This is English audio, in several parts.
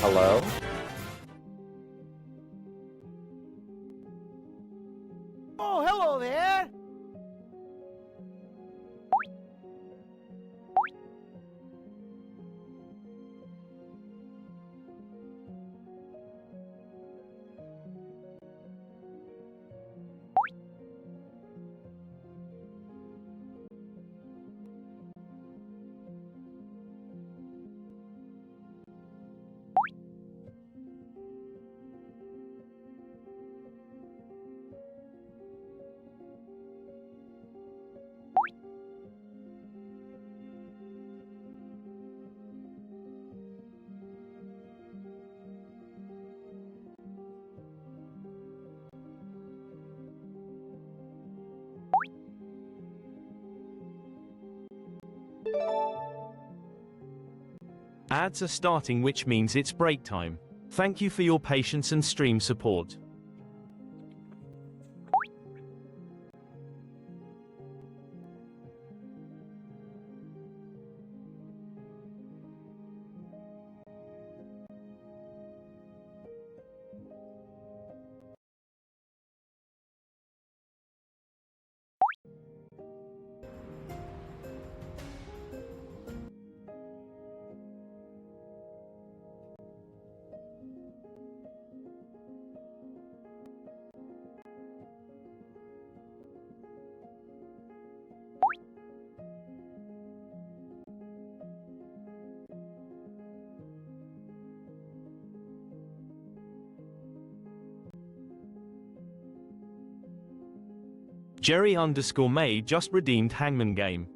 Hello? Oh, hello there! Ads are starting, which means it's break time. Thank you for your patience and stream support. Jerry_May just redeemed Hangman game.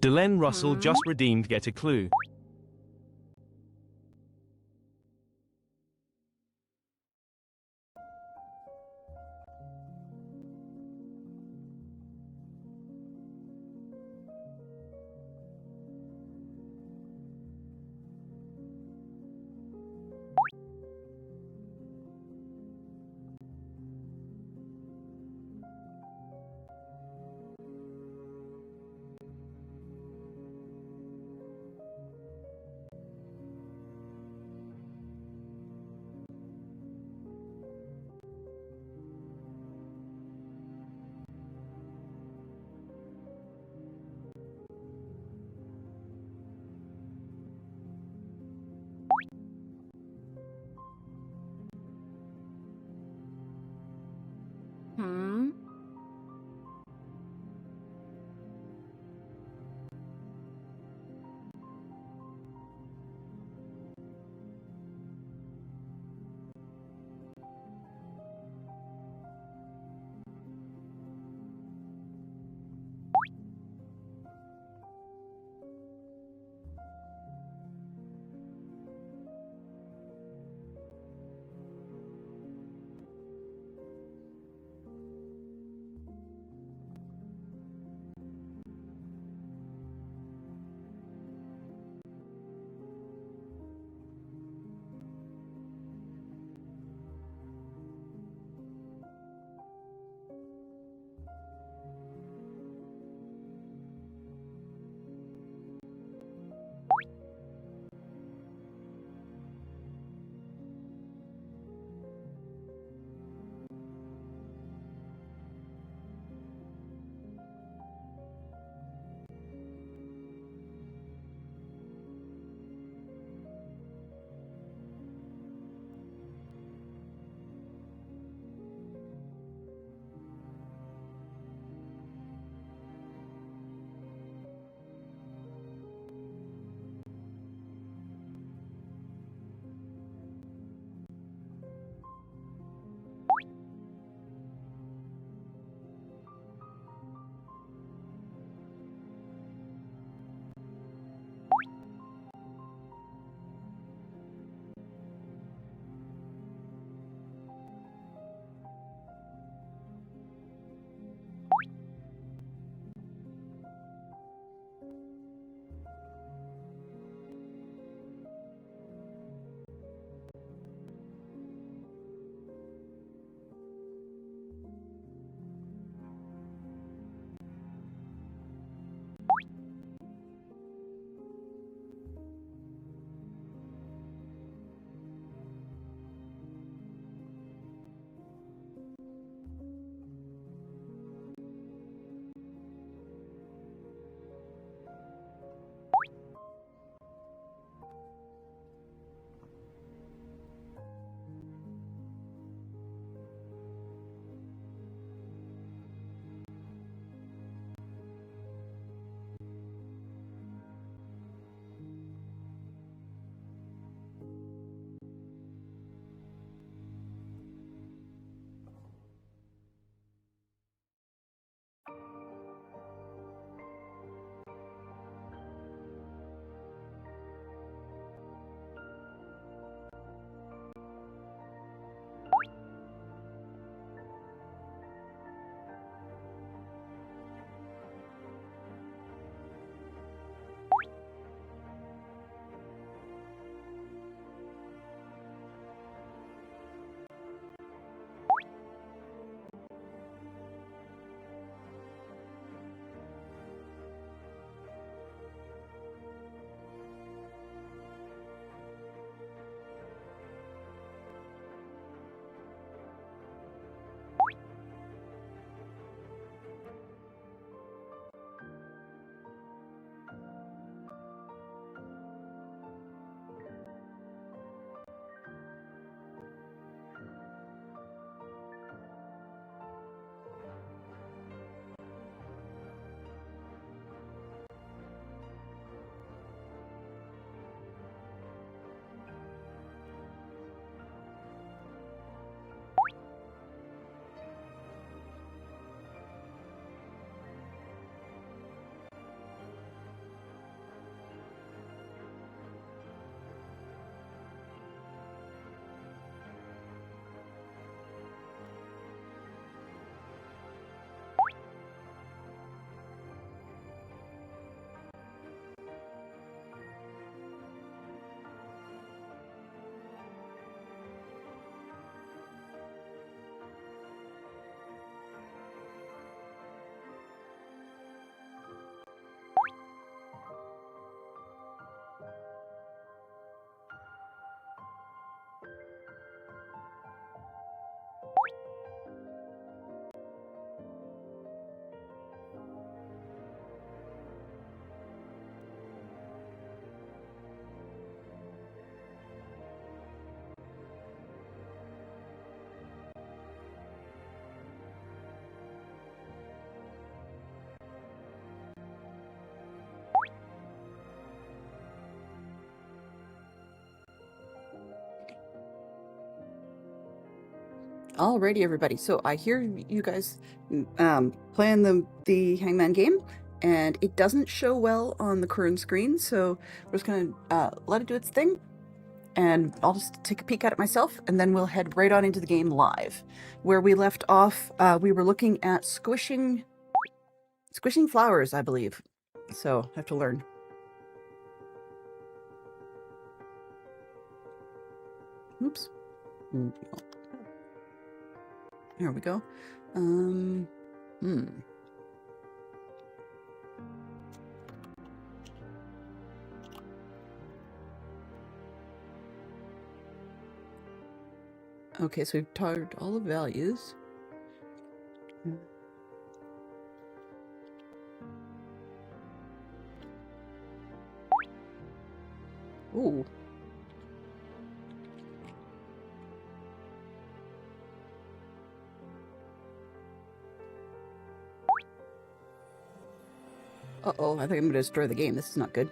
Delenn Russell just redeemed Get a Clue. Alrighty, everybody. So I hear you guys playing the Hangman game, and it doesn't show well on the Quern screen, so we're just gonna let it do its thing, and I'll just take a peek at it myself, and then we'll head right on into the game live. Where we left off, we were looking at squishing flowers, I believe. So I have to learn. Oops. There we go. Okay, so we've targeted all the values. Ooh. Uh-oh, I think I'm going to destroy the game. This is not good.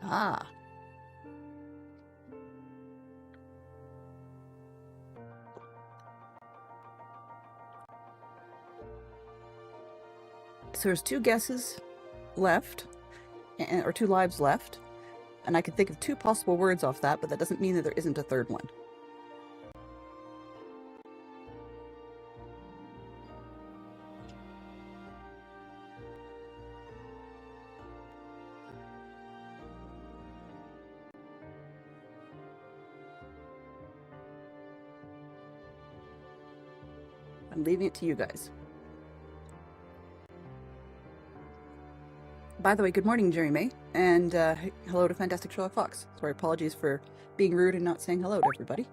Ah. So there's 2 guesses left, or 2 lives left, and I could think of 2 possible words off that, but that doesn't mean that there isn't a third one. I'm leaving it to you guys. By the way, good morning, Jerry May, and hello to Fantastic Sherlock Fox. Sorry, apologies for being rude and not saying hello to everybody.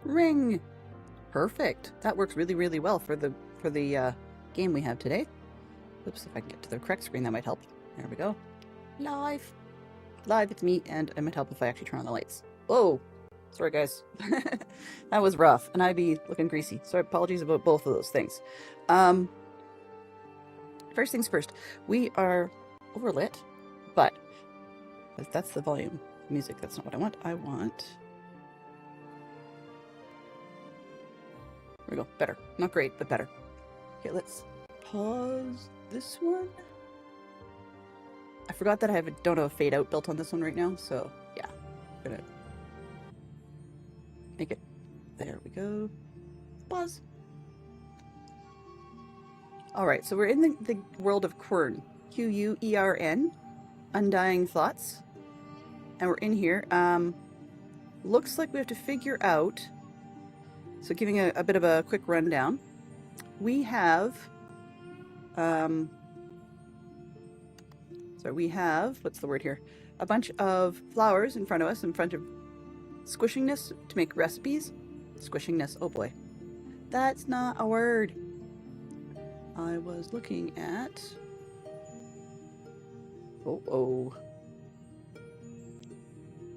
Ring! Perfect. That works really, really well for the game we have today. Oops, if I can get to the correct screen, that might help. There we go. Live! Live, it's me, and it might help if I actually turn on the lights. Whoa! Sorry, guys. That was rough, and I'd be looking greasy. So apologies about both of those things. First things first, we are overlit, but that's the volume music. That's not what I want. I want... There we go. Better. Not great, but better. Okay, let's pause this one. I forgot that I don't have a fade out built on this one right now, so yeah. I'm gonna make it. There we go. Pause. Alright, so we're in the world of Quern. Quern. Undying Thoughts. And we're in here. Looks like we have to figure out... So giving a bit of a quick rundown, we have, what's the word here? A bunch of flowers in front of us, in front of squishingness to make recipes. Squishingness, oh boy. That's not a word. I was looking at, I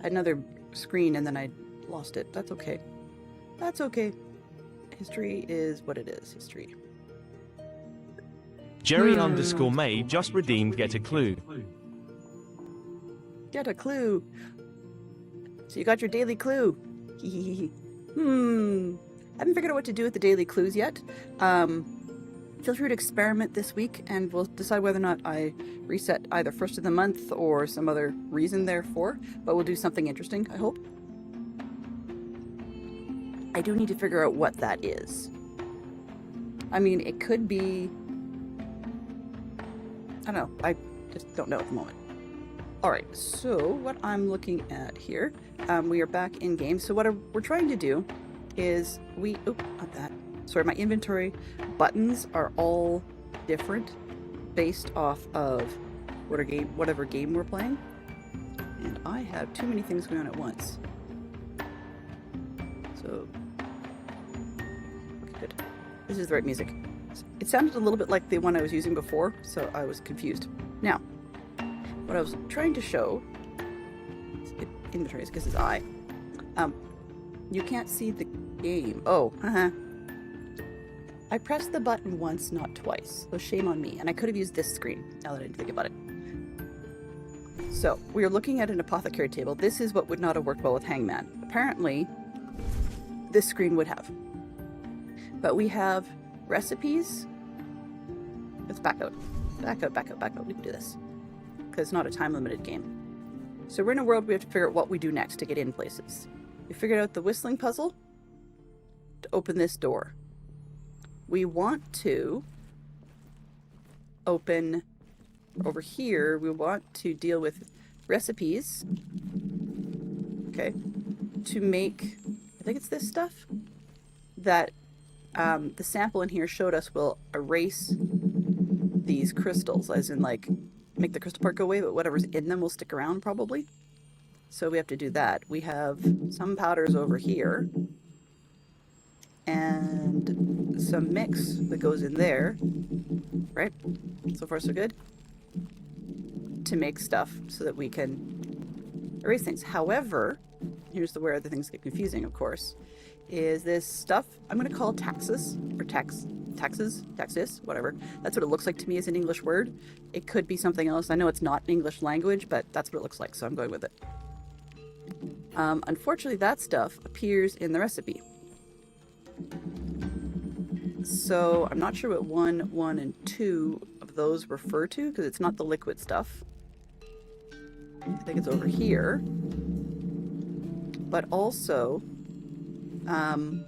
had another screen and then I lost it. That's okay. That's okay. History is what it is. History. Jerry_May just redeemed Get a Clue. Get a clue. So you got your daily clue. Haven't figured out what to do with the daily clues yet. Feel free to experiment this week and we'll decide whether or not I reset either first of the month or some other reason therefore. But we'll do something interesting, I hope. I do need to figure out what that is. I mean, it could be... I don't know. I just don't know at the moment. All right, so what I'm looking at here, we are back in game. So what we're trying to do is not that. Sorry, my inventory buttons are all different based off of whatever game we're playing. And I have too many things going on at once. So, okay, good. This is the right music. It sounded a little bit like the one I was using before, so I was confused. Now, what I was trying to show, inventory is because it's I. You can't see the game. Oh, I pressed the button once, not twice. So shame on me. And I could have used this screen, now that I didn't think about it. So, we are looking at an apothecary table. This is what would not have worked well with Hangman. Apparently, this screen would have. But we have recipes. Let's back out. Back out. We can do this. Because it's not a time-limited game. So we're in a world we have to figure out what we do next to get in places. We figured out the whistling puzzle to open this door. We want to open over here. We want to deal with recipes. Okay. To make, I think it's this stuff that the sample in here showed us will erase these crystals, as in like make the crystal part go away, but whatever's in them will stick around probably. So we have to do that. We have some powders over here and some mix that goes in there, right? So far so good. To make stuff so that we can erase things. However, here's where other things get confusing, of course, is this stuff I'm going to call taxes, or taxis, whatever. That's what it looks like to me as an English word. It could be something else. I know it's not English language, but that's what it looks like, so I'm going with it. Unfortunately, that stuff appears in the recipe. So I'm not sure what 1, 1, and 2 of those refer to, because it's not the liquid stuff. I think it's over here. But also, so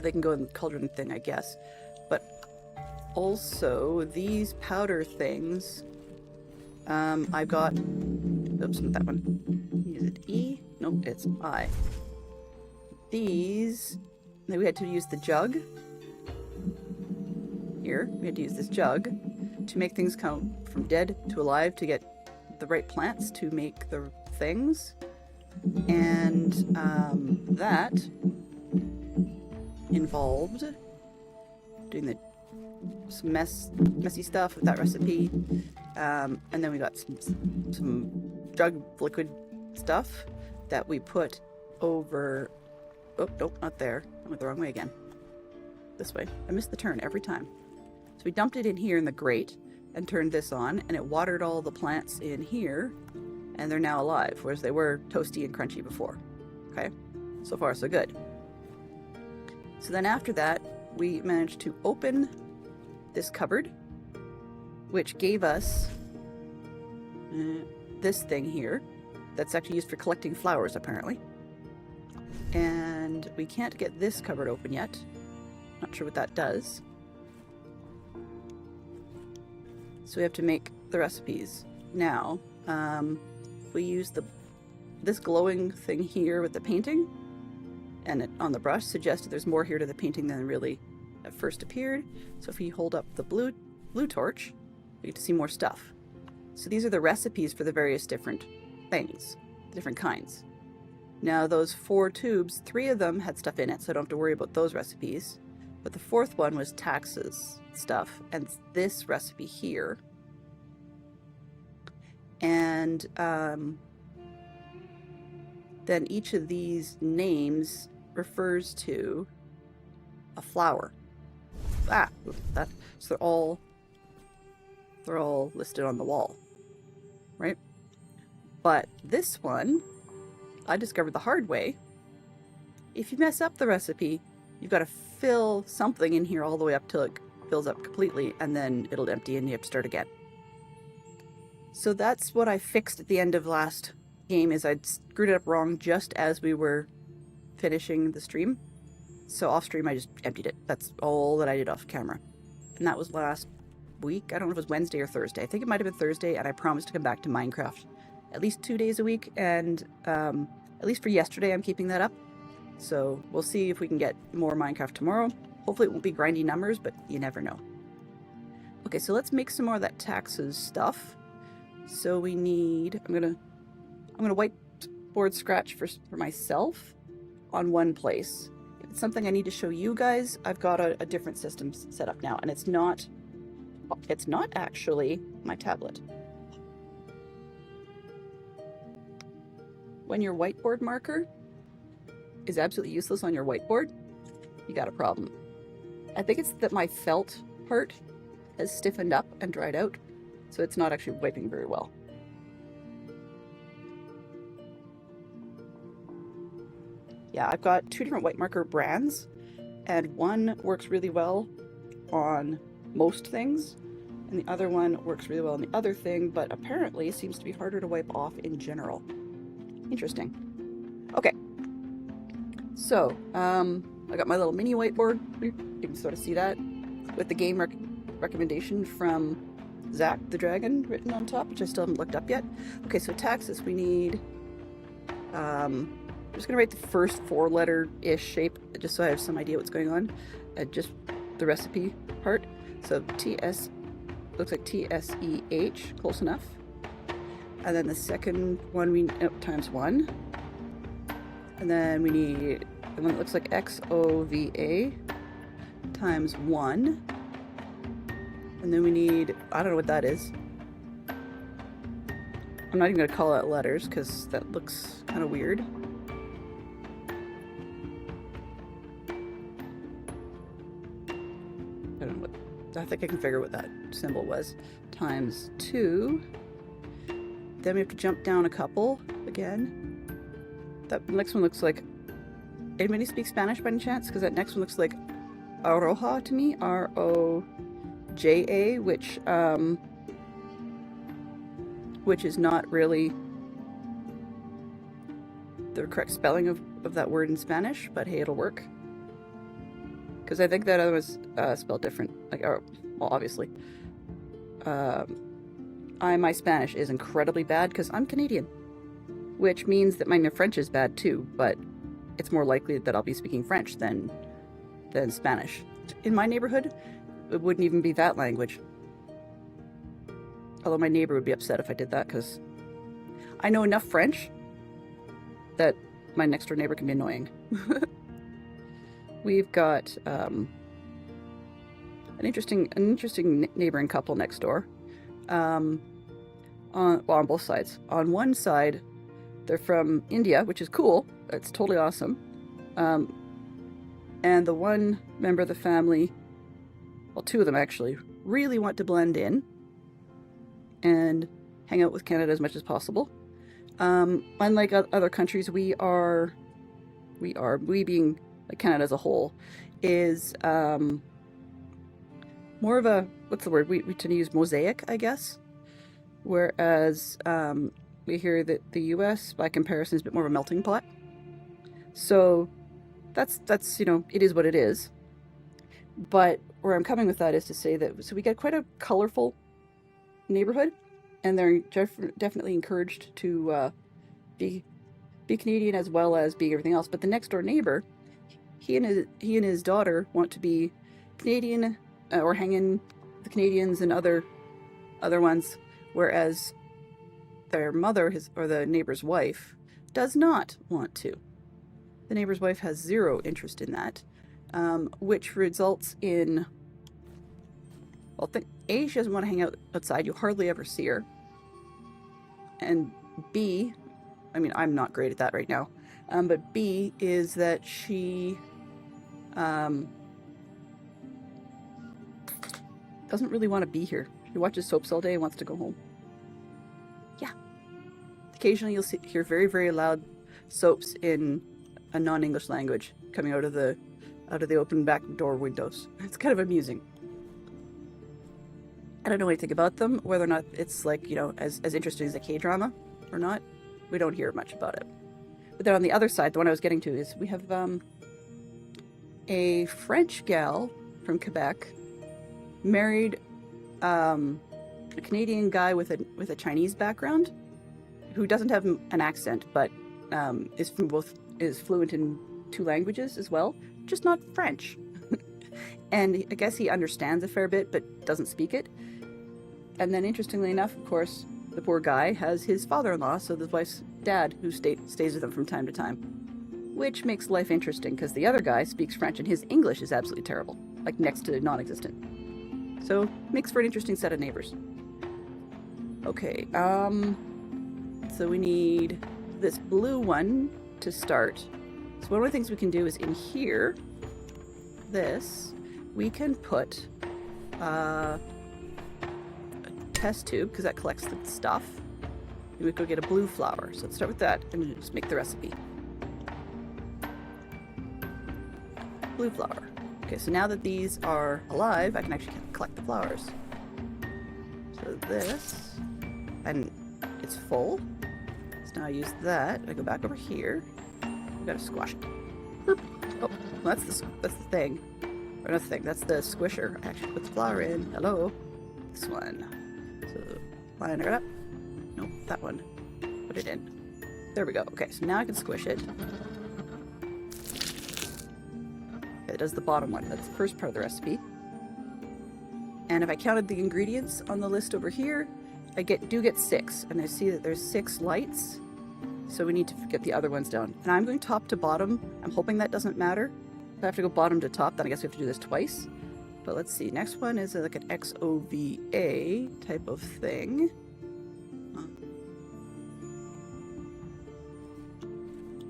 they can go in the cauldron thing, I guess. But also, these powder things, I've got, oops, not that one. Is it E? Nope, it's I. These, then we had to use the jug. Here, we had to use this jug to make things come from dead to alive to get the right plants to make the things. And that involved doing some messy stuff with that recipe. And then we got some drug liquid stuff that we put over. Oh, nope, not there. I went the wrong way again. This way. I missed the turn every time. So we dumped it in here in the grate and turned this on, and it watered all the plants in here, and they're now alive, whereas they were toasty and crunchy before. Okay? So far, so good. So then after that, we managed to open this cupboard, which gave us this thing here that's actually used for collecting flowers, apparently. And we can't get this cupboard open yet. Not sure what that does. So we have to make the recipes. Now, we use this glowing thing here with the painting, and it, on the brush, suggested there's more here to the painting than really at first appeared. So if we hold up the blue torch, we get to see more stuff. So these are the recipes for the various different things, the different kinds. Now those 4 tubes, 3 of them had stuff in it, so I don't have to worry about those recipes. But the 4th one was taxes stuff, and this recipe here. And then each of these names refers to a flower. So they're all listed on the wall, right? But this one, I discovered the hard way. If you mess up the recipe, you've got to fill something in here all the way up till it fills up completely, and then it'll empty and you have to start again. So that's what I fixed at the end of last game, is I'd screwed it up wrong just as we were finishing the stream. So off stream I just emptied it. That's all that I did off camera. And that was last week. I don't know if it was Wednesday or Thursday. I think it might have been Thursday, and I promised to come back to Minecraft at least 2 days a week, and at least for yesterday I'm keeping that up. So we'll see if we can get more Minecraft tomorrow. Hopefully it won't be grindy numbers, but you never know. Okay, so let's make some more of that taxes stuff. So we need, I'm gonna whiteboard scratch for myself on one place. If it's something I need to show you guys, I've got a different system set up now, and it's not actually my tablet. When your whiteboard marker is absolutely useless on your whiteboard, you got a problem. I think it's that my felt part has stiffened up and dried out, so it's not actually wiping very well. Yeah, I've got 2 different white marker brands, and one works really well on most things, and the other one works really well on the other thing, but apparently seems to be harder to wipe off in general. Interesting. Okay. So, I got my little mini whiteboard. You can sort of see that with the game recommendation from Zach the Dragon written on top, which I still haven't looked up yet. Okay, so taxes, we need, I'm just going to write the first 4-letter-ish shape, just so I have some idea what's going on. Just the recipe part. So TS, looks like TSEH, close enough. And then the second one, we times 1. And then we need the one that looks like XOVA times 1. And then we need, I don't know what that is. I'm not even going to call out letters because that looks kind of weird. I don't know what, I think I can figure what that symbol was. Times 2. Then we have to jump down a couple again. That next one looks like, anybody speak Spanish by any chance? Because that next one looks like Aroja to me, R-O-J-A, which is not really the correct spelling of that word in Spanish, but hey, it'll work. Because I think that other was spelled different. Like, well, obviously. My Spanish is incredibly bad because I'm Canadian, which means that my French is bad too, but it's more likely that I'll be speaking French than Spanish. In my neighborhood, it wouldn't even be that language. Although my neighbor would be upset if I did that, because I know enough French that my next door neighbor can be annoying. We've got an interesting neighboring couple next door. On both sides. On one side, they're from India, which is cool. It's totally awesome. And the one member of the family, well, 2 of them actually, really want to blend in and hang out with Canada as much as possible. Unlike other countries, we being like Canada as a whole, is more of a, what's the word? We tend to use mosaic, I guess. Whereas we hear that the US, by comparison, is a bit more of a melting pot. So that's it is what it is. But where I'm coming with that is to say that, so we get quite a colorful neighborhood, and they're definitely encouraged to be Canadian as well as being everything else. But the next door neighbor, he and his daughter want to be Canadian, or hang in the Canadians and other ones, whereas their mother, or the neighbor's wife, does not want to. The neighbor's wife has 0 interest in that, which results in, well, A, she doesn't want to hang out outside. You hardly ever see her. And B, I mean, I'm not great at that right now, but B is that she doesn't really want to be here. She watches soaps all day and wants to go home. Yeah. Occasionally you'll hear very, very loud soaps in a non-English language coming out of the open back door windows. It's kind of amusing. I don't know anything about them, whether or not it's like, as interesting as a K-drama or not. We don't hear much about it. But then on the other side, the one I was getting to is we have a French gal from Quebec married a Canadian guy with a Chinese background who doesn't have an accent, but is fluent in 2 languages as well, just not French. And I guess he understands a fair bit, but doesn't speak it. And then, interestingly enough, of course, the poor guy has his father-in-law, so the wife's dad, who stays with him from time to time. Which makes life interesting, because the other guy speaks French and his English is absolutely terrible. Like, next to non-existent. So, makes for an interesting set of neighbors. Okay, so we need this blue one to start. So one of the things we can do is in here, we can put a test tube, because that collects the stuff. And we could get a blue flower. So let's start with that and just make the recipe. Blue flower. Okay, so now that these are alive, I can actually collect the flowers. So this, and it's full. So now I use that. I go back over here. We gotta squash it. Boop. Oh, well, that's the thing. Or not the thing. That's the squisher. I actually put the flower in. Hello. This one. So line it up. Nope, that one. Put it in. There we go. Okay, so now I can squish it. It does the bottom one. That's the first part of the recipe. And if I counted the ingredients on the list over here, I do get 6. And I see that there's 6 lights. So we need to get the other ones down. And I'm going top to bottom. I'm hoping that doesn't matter. If I have to go bottom to top, then I guess we have to do this twice. But let's see. Next one is like an XOVA type of thing.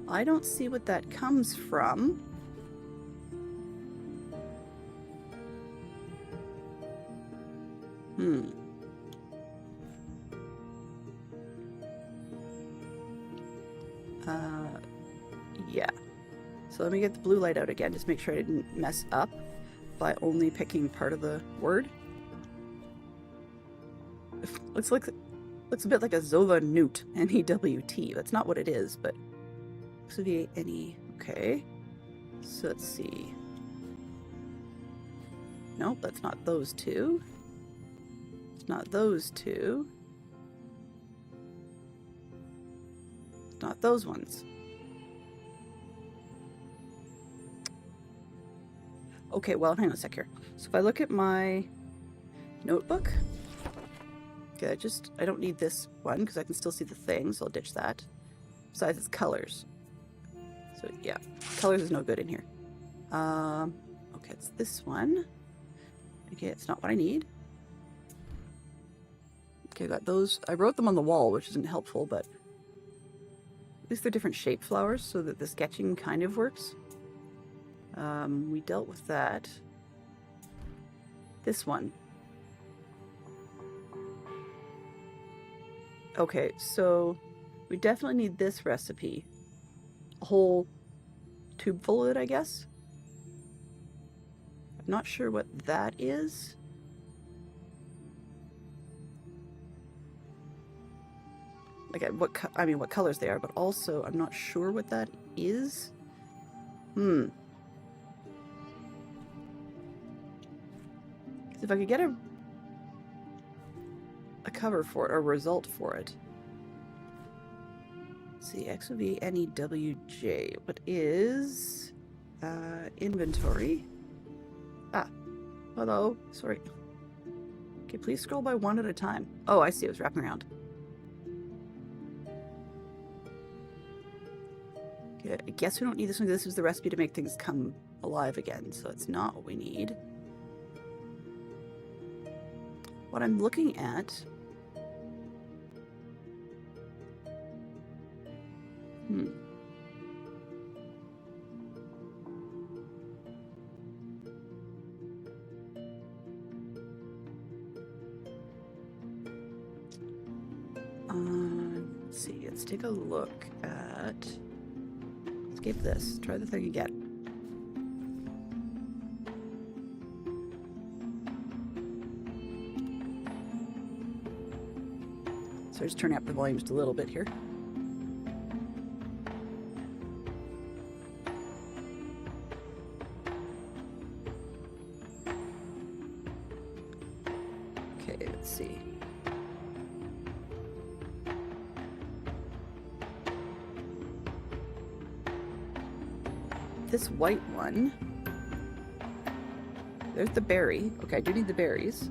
I don't see what that comes from. Yeah. So let me get the blue light out again, just make sure I didn't mess up by only picking part of the word. Looks a bit like a Zova Newt, N-E-W-T. That's not what it is, but N-E. Okay. So let's see. Nope, that's not those two. It's not those two. It's not those ones. Okay, well, hang on a sec here. So if I look at my notebook, okay, I don't need this one because I can still see the thing, so I'll ditch that. Besides, it's colors. So yeah, colors is no good in here. Okay, it's this one. Okay, it's not what I need. Okay, I got those. I wrote them on the wall, which isn't helpful, but at least they're different shape flowers so that the sketching kind of works. We dealt with that. This one. Okay, so we definitely need this recipe. A whole tube full of it, I guess. I'm not sure what that is. Like what colors they are, but also I'm not sure what that is. If I could get a cover for it, or a result for it. Let's see, XOVNEWJ. What is inventory? Ah, hello. Sorry. Okay, please scroll by one at a time. Oh, I see. It was wrapping around. Okay, I guess we don't need this one. This is the recipe to make things come alive again, so it's not what we need. What I'm looking at... let's see, let's take a look at... Skip this, try the thing again. So just turning up the volume just a little bit here. Let's see. This white one. There's the berry. Okay, I do need the berries.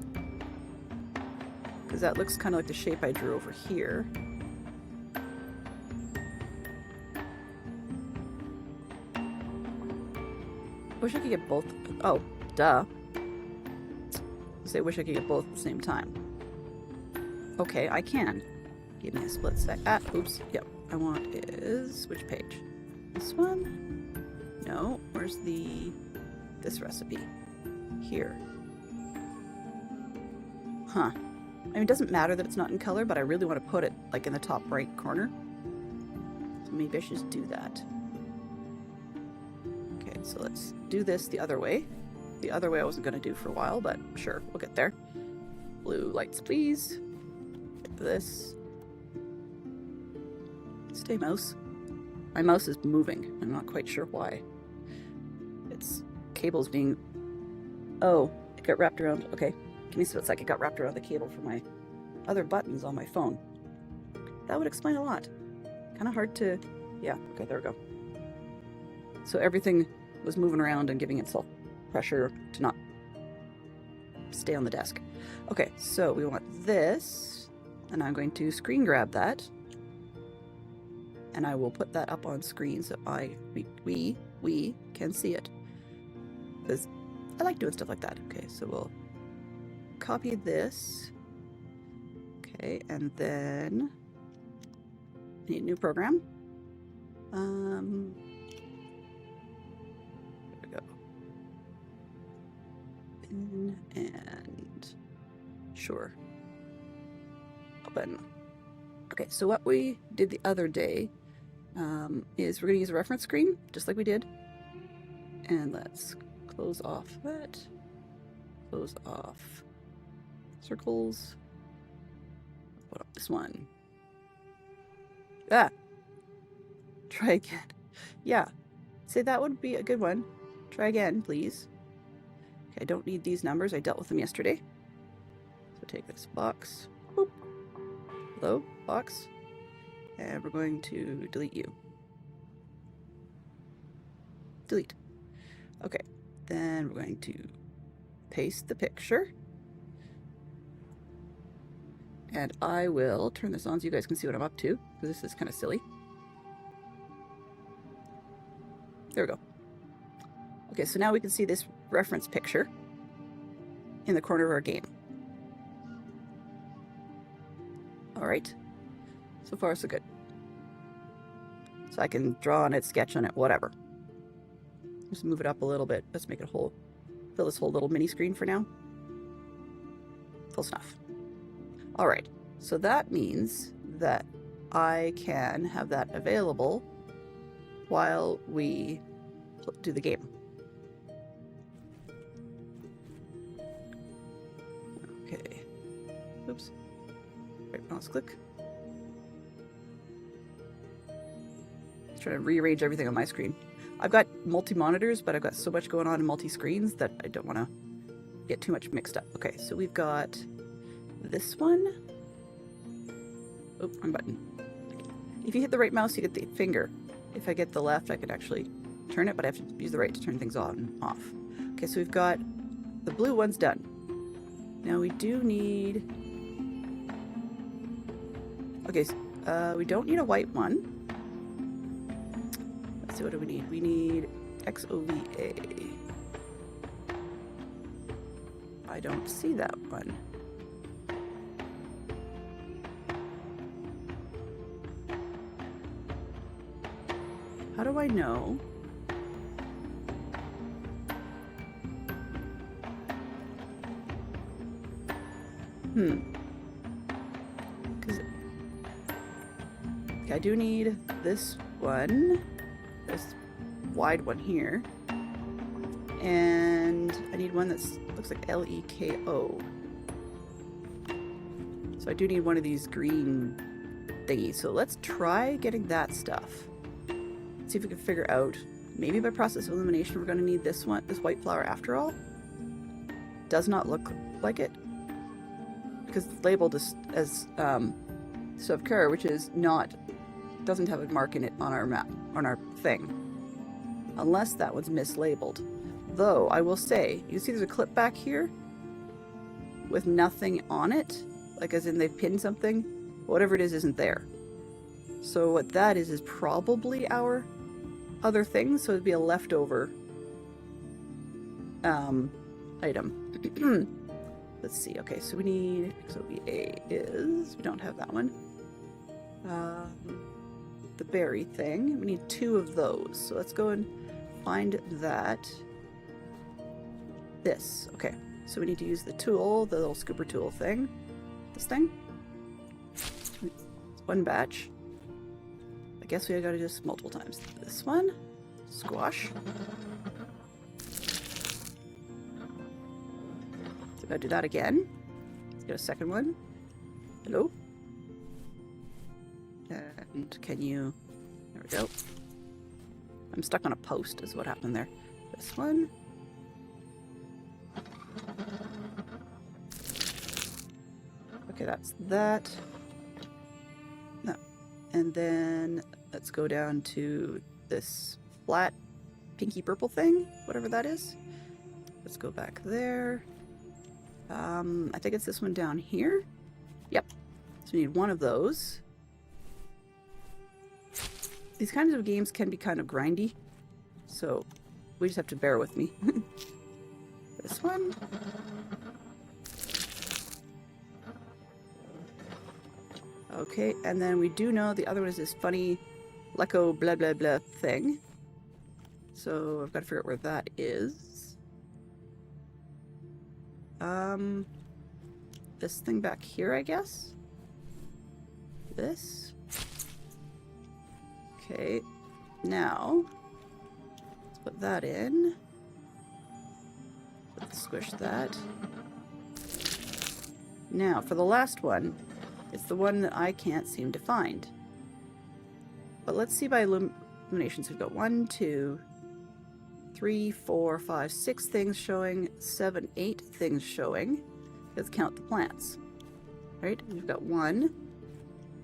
Because that looks kind of like the shape I drew over here. Wish I could get both. Oh, duh. I wish I could get both at the same time. Okay, I can. Give me a split sec. Ah, oops. Yep. I want is which page? This one? No. Where's this recipe? Here. Huh. I mean, it doesn't matter that it's not in color, but I really want to put it like in the top right corner. So maybe I should just do that. Okay, so let's do this the other way. The other way I wasn't going to do for a while, but sure, we'll get there. Blue lights, please. Get this. Stay, mouse. My mouse is moving. I'm not quite sure why. Its cable's being... Oh, it got wrapped around... Okay, give me a split sec. It got wrapped around the cable for my other buttons on my phone. That would explain a lot. Kind of hard to... Yeah, okay, there we go. So everything was moving around and giving itself pressure to not stay on the desk. Okay, so we want this, and I'm going to screen grab that, and I will put that up on screen so we can see it, because I like doing stuff like that. Okay, so we'll copy this. Okay, and then I need a new program. And sure, open. Okay, so what we did the other day is we're going to use a reference screen just like we did, and let's close off that, close off circles. What up, this one? Try again. Yeah, say that would be a good one. Try again, please. Okay, I don't need these numbers. I dealt with them yesterday. So take this box. Boop. Hello, box. And we're going to delete you. Delete. Okay, then we're going to paste the picture. And I will turn this on so you guys can see what I'm up to, because this is kind of silly. There we go. Okay, so now we can see this reference picture in the corner of our game. All right, so far so good. So I can draw on it, sketch on it, whatever. Just move it up a little bit. Let's make it fill this whole little mini screen for now. Full stuff. All right, so that means that I can have that available while we do the game. Okay. Oops. Right mouse click. Let's try to rearrange everything on my screen. I've got multi-monitors, but I've got so much going on in multi-screens that I don't want to get too much mixed up. Okay, so we've got this one. Oh, wrong button. If you hit the right mouse, you get the finger. If I get the left, I could actually turn it, but I have to use the right to turn things on and off. Okay, so we've got the blue one's done. Now we do need... Okay, we don't need a white one. Let's see, what do we need? We need XOVA. I don't see that one. How do I know? Because I do need this one, this wide one here, and I need one that looks like LEKO. So I do need one of these green thingies. So let's try getting that stuff. See if we can figure out, maybe by process of elimination, we're going to need this one, this white flower after all. Does not look like it. because it's labeled as Quern, which is not, doesn't have a mark in it on our map, on our thing. Unless that one's mislabeled. Though, I will say, you see there's a clip back here with nothing on it, like as in they've pinned something. Whatever it is isn't there. So what that is probably our other thing, so it'd be a leftover item. Let's see, okay, so we need, XOVA is, we don't have that one. The berry thing, we need 2 of those, so let's go and find that. This, okay, so we need to use the tool, the little scooper tool thing. This thing. It's 1 batch. I guess we gotta do this multiple times. This one, squash. So gotta do that again. Let's get a second one. Hello? And can you, there we go. I'm stuck on a post is what happened there. This one. Okay, that's that. No. And then let's go down to this flat pinky purple thing, whatever that is. Let's go back there. I think it's this one down here. Yep. So we need 1 of those. These kinds of games can be kind of grindy, so we just have to bear with me. This one. Okay, and then we do know the other one is this funny Leco blah blah blah thing. So I've got to figure out where that is. This thing back here, I guess? This? Okay, now let's put that in. Let's squish that. Now, for the last one, it's the one that I can't seem to find. But let's see by illuminations. We've got 1, 2, 3, 4, 5, 6 things showing, 7, 8 things showing. Let's count the plants. Right? We've got 1,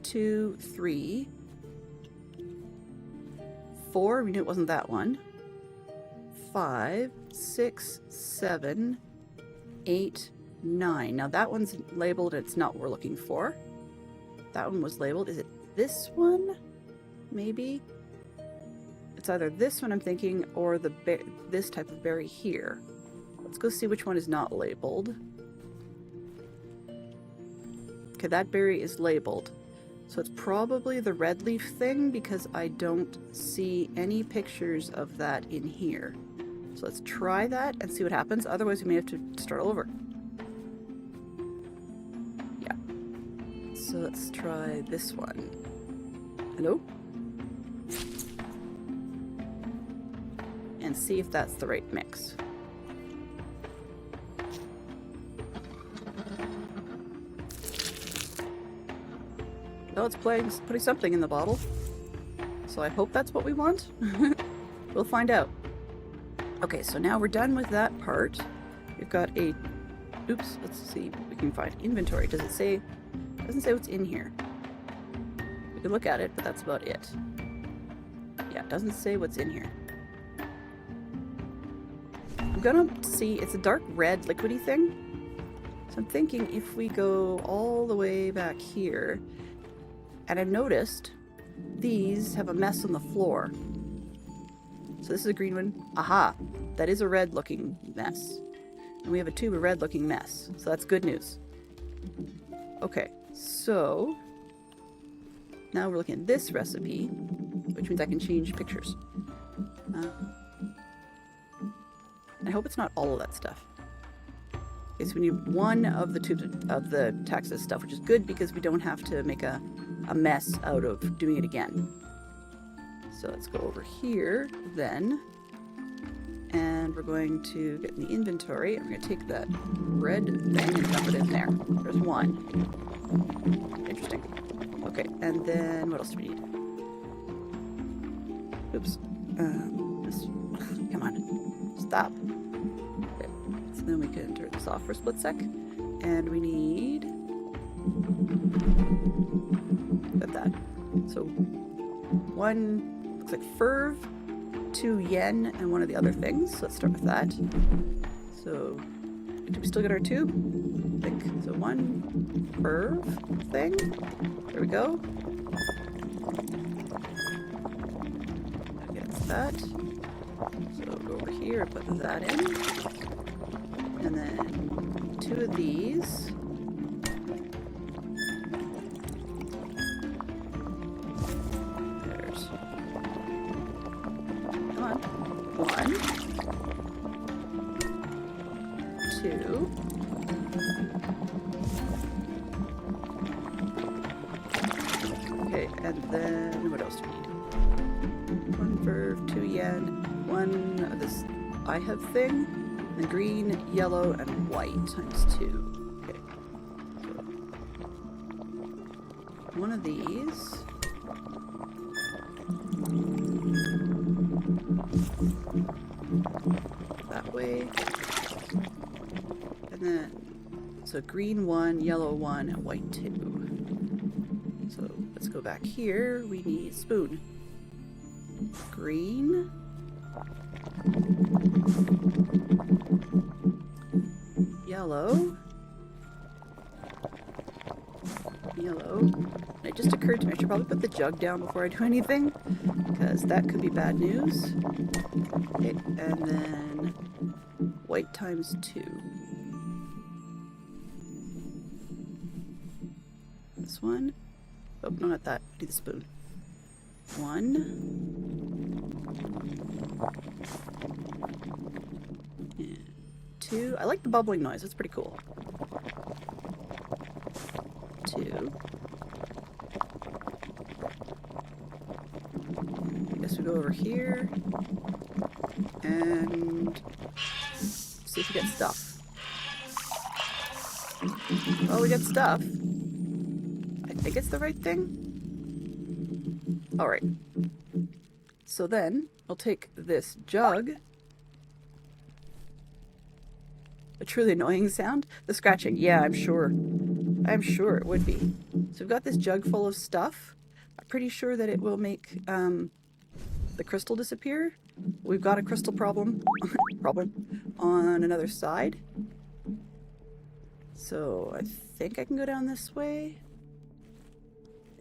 2, 3, 4. We knew it wasn't that one. 5, 6, 7, 8, 9. Now that one's labeled, it's not what we're looking for. That one was labeled. Is it this one? Maybe? It's either this one I'm thinking or this type of berry here. Let's go see which one is not labeled. Okay, that berry is labeled. So it's probably the red leaf thing because I don't see any pictures of that in here. So let's try that and see what happens. Otherwise, we may have to start all over. Yeah. So let's try this one. Hello? And see if that's the right mix. Well, it's putting something in the bottle. So I hope that's what we want. We'll find out. Okay, so now we're done with that part. We've got a... Oops, let's see what we can find. Inventory. Does it say... It doesn't say what's in here. We can look at it, but that's about it. Yeah, it doesn't say what's in here. I'm gonna see... It's a dark red liquidy thing. So I'm thinking if we go all the way back here... And I've noticed these have a mess on the floor. So this is a green one. Aha! That is a red looking mess. And we have a tube of red looking mess. So that's good news. Okay, so now we're looking at this recipe, which means I can change pictures. I hope it's not all of that stuff. Okay, so we need 1 of the tubes of the Texas stuff, which is good because we don't have to make a mess out of doing it again. So let's go over here then, and we're going to get in the inventory, and we're going to take that red thing and dump it in there. There's 1. Interesting. Okay, and then what else do we need? Oops. Come on. Stop. Okay. So then we can turn this off for a split sec. And we need Got that. So 1 looks like ferv, 2 yen, and one of the other things. So let's start with that. So do we still get our tube? I think so. 1 ferv thing. There we go. Against that. So go over here and put that in. And then 2 of these. There's. Come on. 1. 2. Okay, and then what else do we need? 1 verve, 2 yen, 1 of this I have thing, and green, yellow, and white times 2. Okay. So 1 of these. That way. And then, so green 1, yellow 1, and white 2. So let's go back here. We need spoon. Green. Yellow. Yellow. And it just occurred to me I should probably put the jug down before I do anything, because that could be bad news. Okay, and then white times 2. This one. Oh, no, not that. I need the spoon. 1. And 2. I like the bubbling noise. That's pretty cool. 2. I guess we go over here and see if we get stuff. Oh, we get stuff. I think it's the right thing. Alright. So then, I'll take this jug. A truly annoying sound. The scratching. Yeah, I'm sure. I'm sure it would be. So we've got this jug full of stuff. I'm pretty sure that it will make the crystal disappear. We've got a crystal problem on another side. So I think I can go down this way.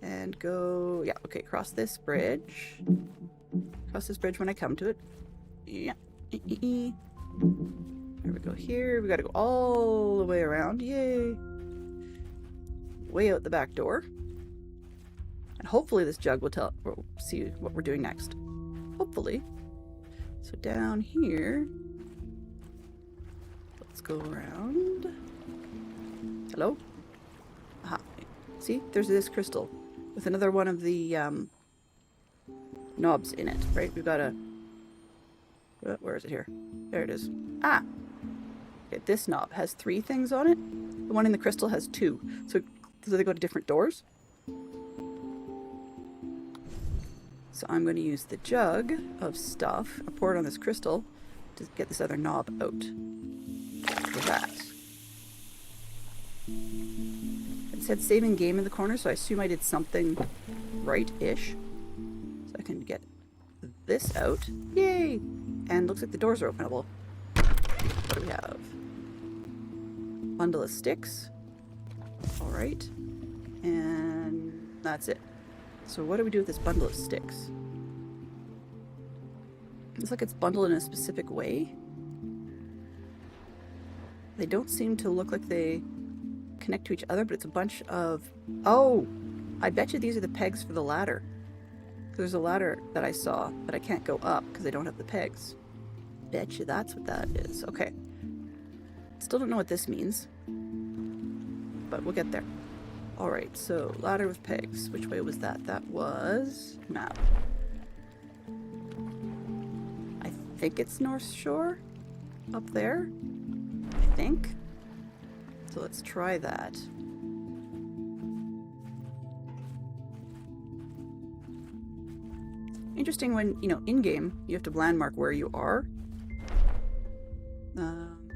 And go, yeah, okay, cross this bridge. Cross this bridge when I come to it. Yeah. Here we go here. We gotta go all the way around. Yay. Way out the back door. And hopefully this jug will we'll see what we're doing next. Hopefully. So down here. Let's go around. Hello? Aha. See, there's this crystal with another one of the knobs in it, right? We've got a... Where is it here? There it is. Ah! Okay, this knob has 3 things on it. The one in the crystal has 2. So they go to different doors. So I'm going to use the jug of stuff, and pour it on this crystal to get this other knob out. For that. It said saving game in the corner, so I assume I did something right-ish. So I can get this out. Yay! And looks like the doors are openable. What do we have? Bundle of sticks. Alright. And that's it. So what do we do with this bundle of sticks? Looks like it's bundled in a specific way. They don't seem to look like they connect to each other, but it's a bunch of... Oh! I bet you these are the pegs for the ladder. There's a ladder that I saw, but I can't go up because I don't have the pegs. Bet you that's what that is. Okay. Still don't know what this means, but we'll get there. Alright, so ladder with pegs. Which way was that? That was... map. I think it's North Shore? Up there? I think. So let's try that. Interesting when, you know, in-game, you have to landmark where you are.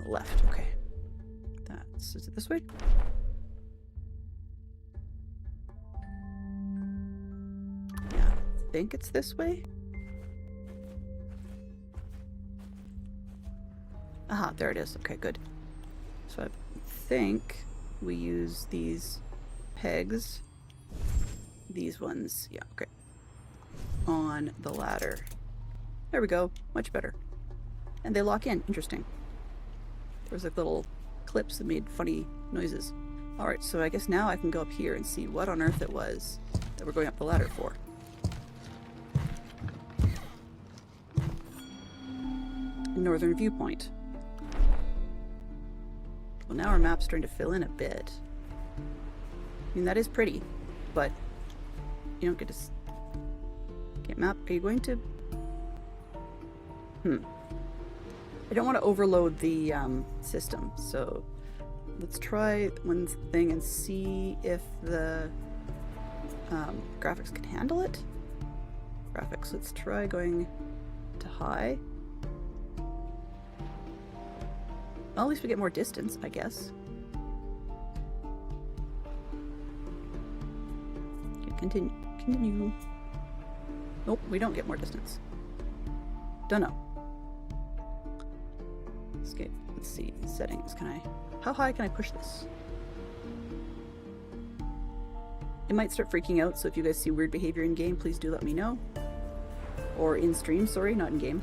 Left, okay. Is it this way? think it's this way. Aha, there it is. Okay, good. So I think we use these pegs. These ones, yeah, okay. On the ladder. There we go. Much better. And they lock in. Interesting. There was like little clips that made funny noises. Alright, so I guess now I can go up here and see what on earth it was that we're going up the ladder for. Northern viewpoint. Well, now our map's starting to fill in a bit. I mean, that is pretty, but you don't get to get map. Are you going to? I don't want to overload the system, so let's try one thing and see if the graphics can handle it. Graphics, let's try going to high. Well, at least we get more distance, I guess. Okay, continue. Nope, we don't get more distance. Dunno. Escape. Let's see. Settings. How high can I push this? It might start freaking out, so if you guys see weird behavior in game, please do let me know. Or in stream, sorry, not in game.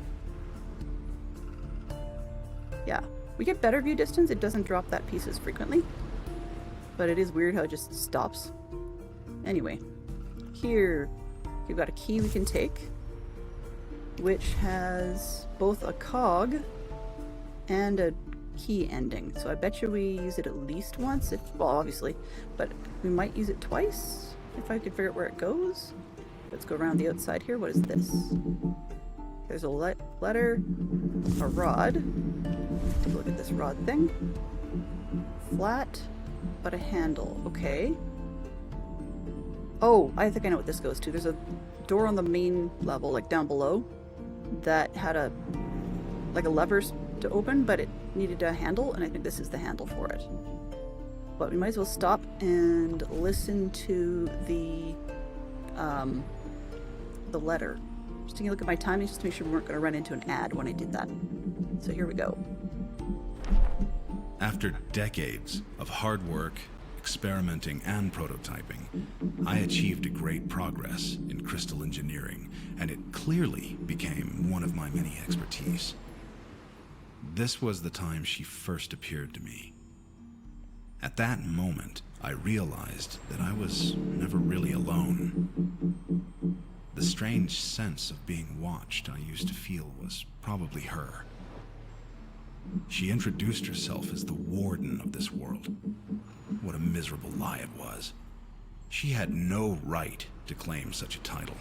Yeah. We get better view distance, it doesn't drop that piece as frequently. But it is weird how it just stops. Anyway, here we've got a key we can take, which has both a cog and a key ending. So I bet you we use it at least once, well obviously, but we might use it twice if I could figure out where it goes. Let's go around the outside here. What is this? There's a letter, a rod. Take a look at this rod thing. Flat, but a handle. Okay. Oh, I think I know what this goes to. There's a door on the main level, like down below, that had a lever to open, but it needed a handle, and I think this is the handle for it. But we might as well stop and listen to the letter. Just taking a look at my timing just to make sure we weren't going to run into an ad when I did that. So here we go. After decades of hard work, experimenting, and prototyping, I achieved a great progress in crystal engineering, and it clearly became one of my many expertise. This was the time she first appeared to me. At that moment, I realized that I was never really alone. The strange sense of being watched I used to feel was probably her. She introduced herself as the warden of this world. What a miserable lie it was. She had no right to claim such a title.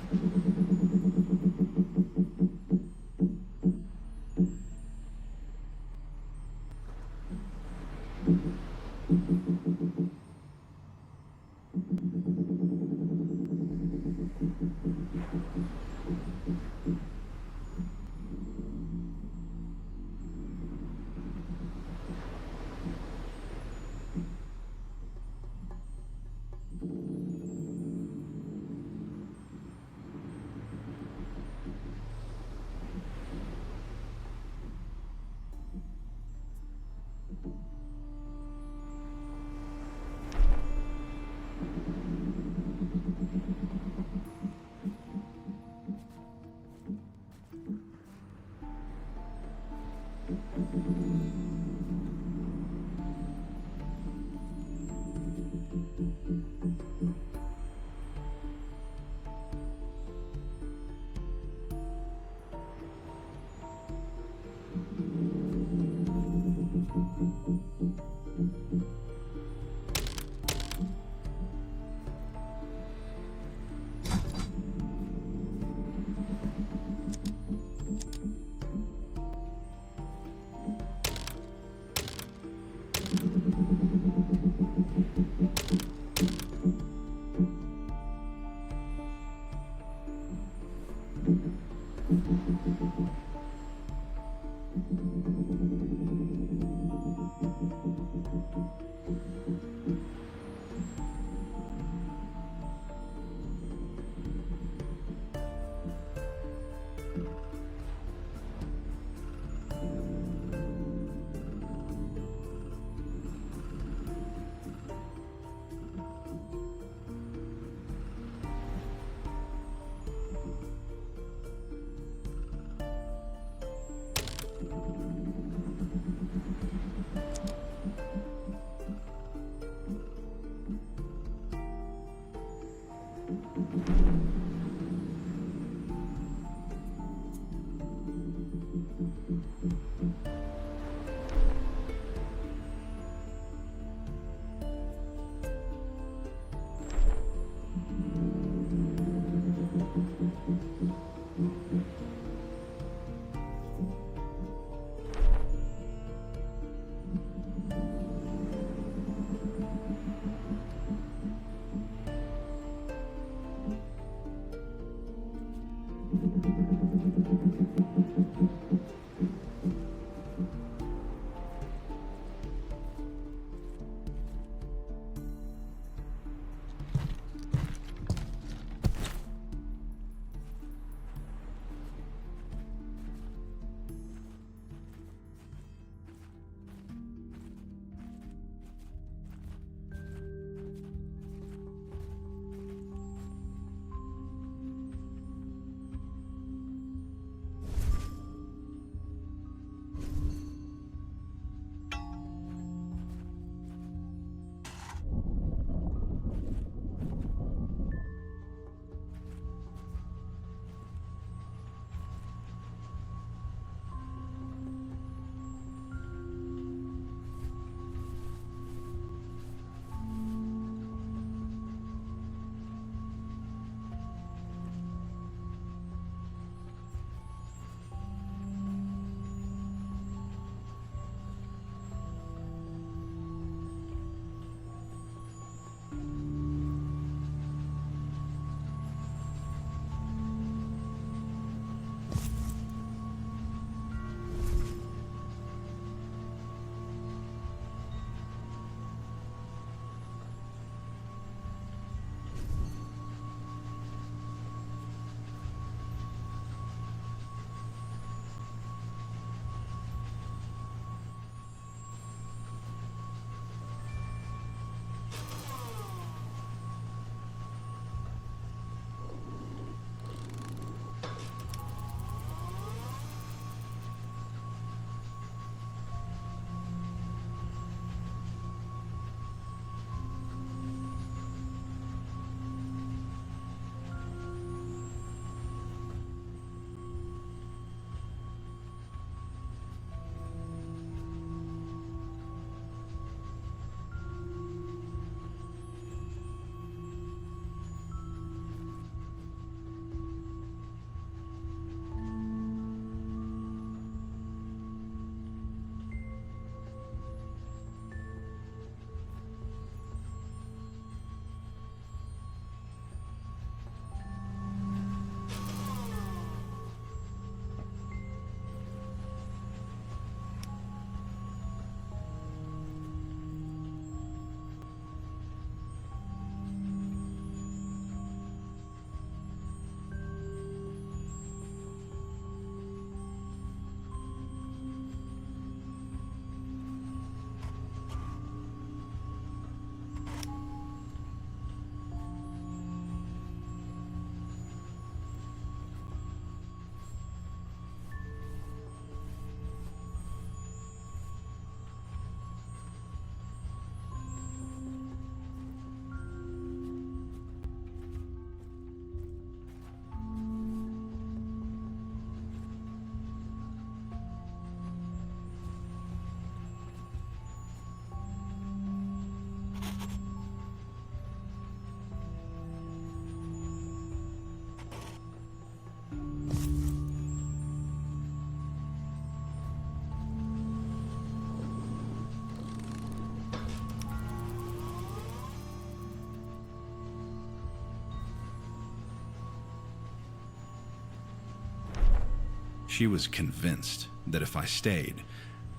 She was convinced that if I stayed,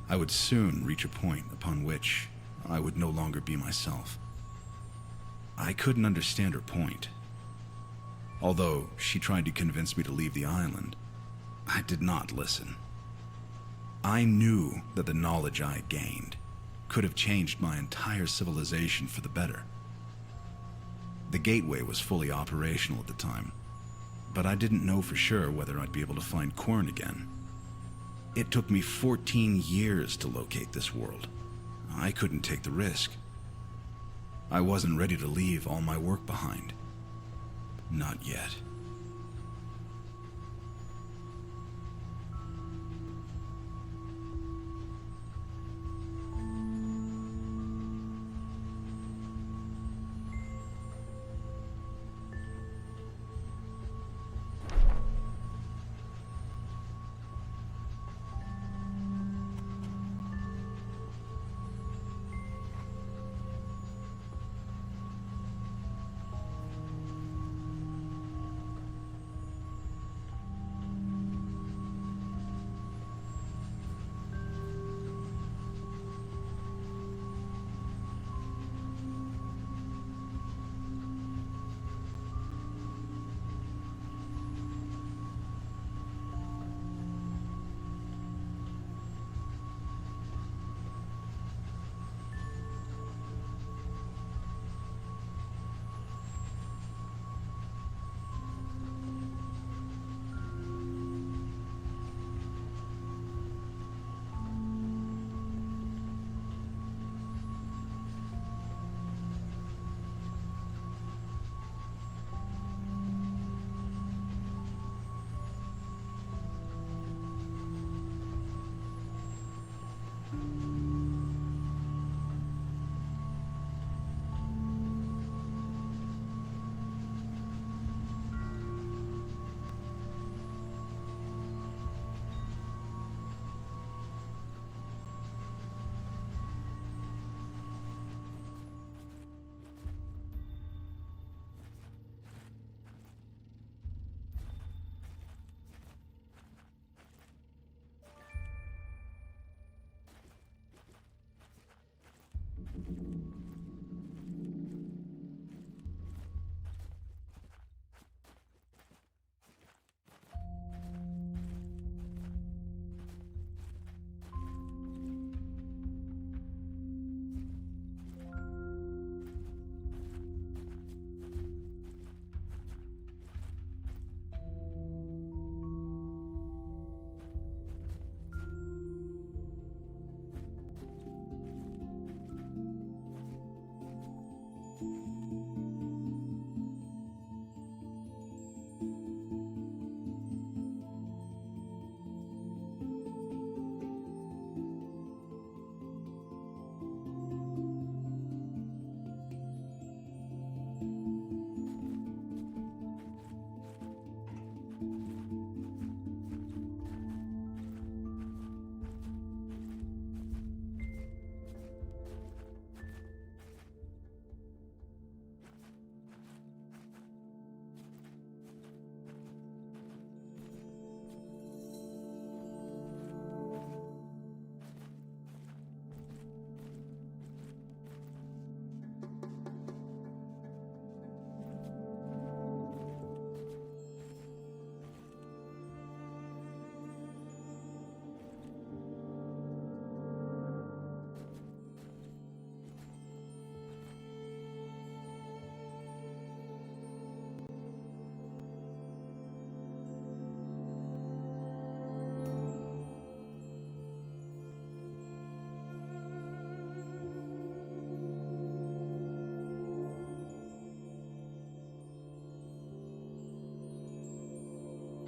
I would soon reach a point upon which I would no longer be myself. I couldn't understand her point. Although she tried to convince me to leave the island, I did not listen. I knew that the knowledge I had gained could have changed my entire civilization for the better. The gateway was fully operational at the time, but I didn't know for sure whether I'd be able to find Quern again. It took me 14 years to locate this world. I couldn't take the risk. I wasn't ready to leave all my work behind. Not yet.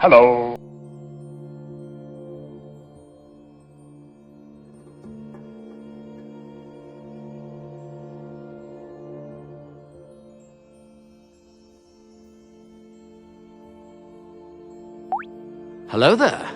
Hello. Hello there.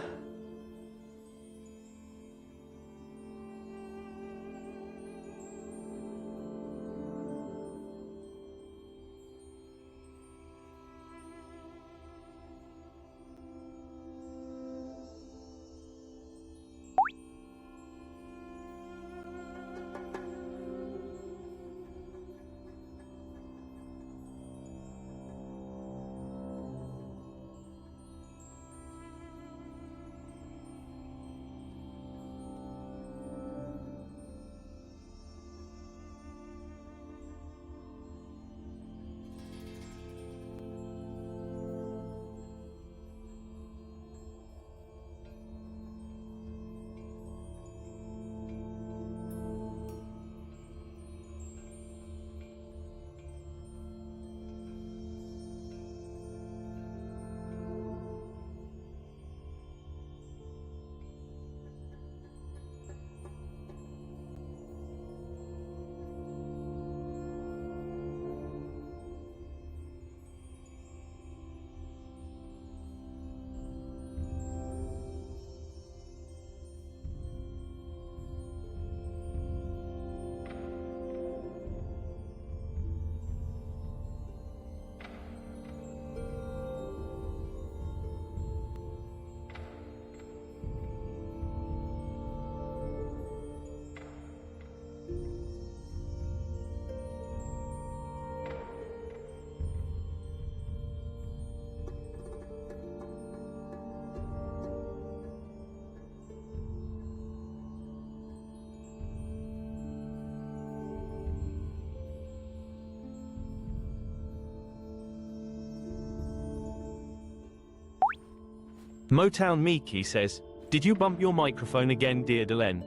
Motown Miki says, "Did you bump your microphone again, dear Delenn?"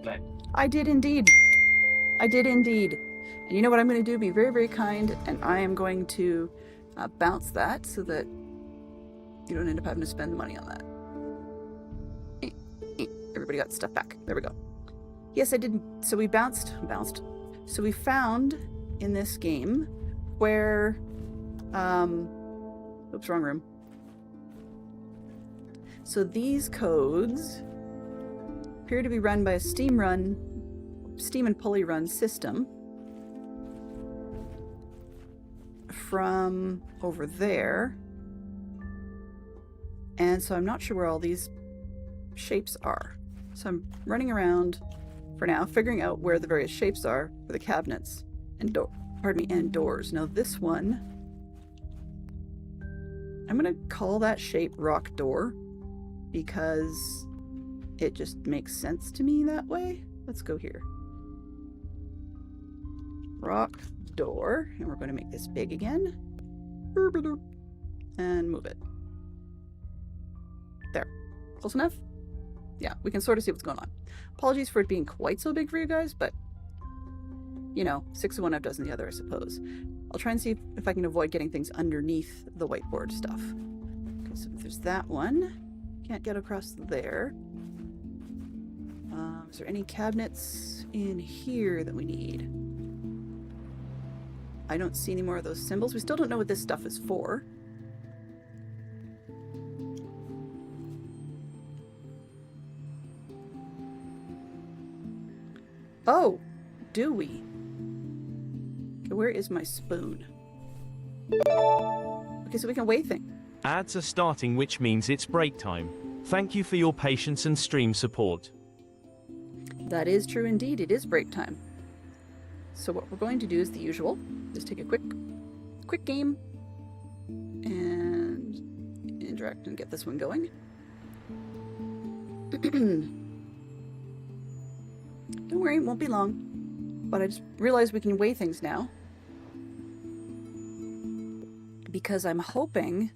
I did indeed. I did indeed. And you know what I'm going to do? Be very, very kind, and I am going to bounce that so that you don't end up having to spend the money on that. Everybody got stuff back. There we go. Yes, I did. So we bounced. So we found in this game where, oops, wrong room. So these codes appear to be run by a steam and pulley run system from over there. And so I'm not sure where all these shapes are. So I'm running around for now, figuring out where the various shapes are for the cabinets and doors. Now this one, I'm gonna call that shape rock door because it just makes sense to me that way. Let's go here. Rock door, and we're going to make this big again. And move it. There. Close enough? Yeah, we can sort of see what's going on. Apologies for it being quite so big for you guys, but you know, 6 of one, half dozen the other, I suppose. I'll try and see if I can avoid getting things underneath the whiteboard stuff. Okay, so there's that one. Can't get across there. Is there any cabinets in here that we need? I don't see any more of those symbols. We still don't know what this stuff is for. Oh, do we? Okay, where is my spoon? Okay, so we can weigh things. Ads are starting, which means it's break time. Thank you for your patience and stream support. That is true indeed. It is break time. So what we're going to do is the usual. Just take a quick game and interact and get this one going. Don't worry, it won't be long. But I just realized we can weigh things now. Because I'm hoping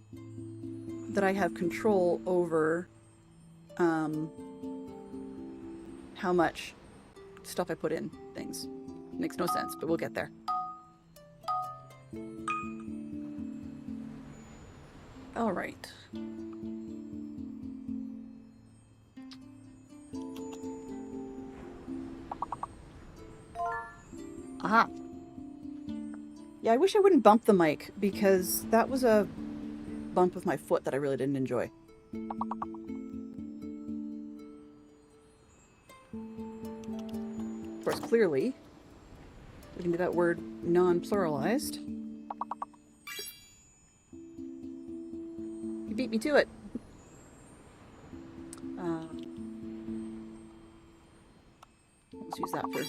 that I have control over how much stuff I put in things. Makes no sense, but we'll get there. All right. Aha. Yeah, I wish I wouldn't bump the mic, because that was a bump with my foot that I really didn't enjoy. Of course, clearly, we can do that word non-pluralized. You beat me to it. Let's use that for...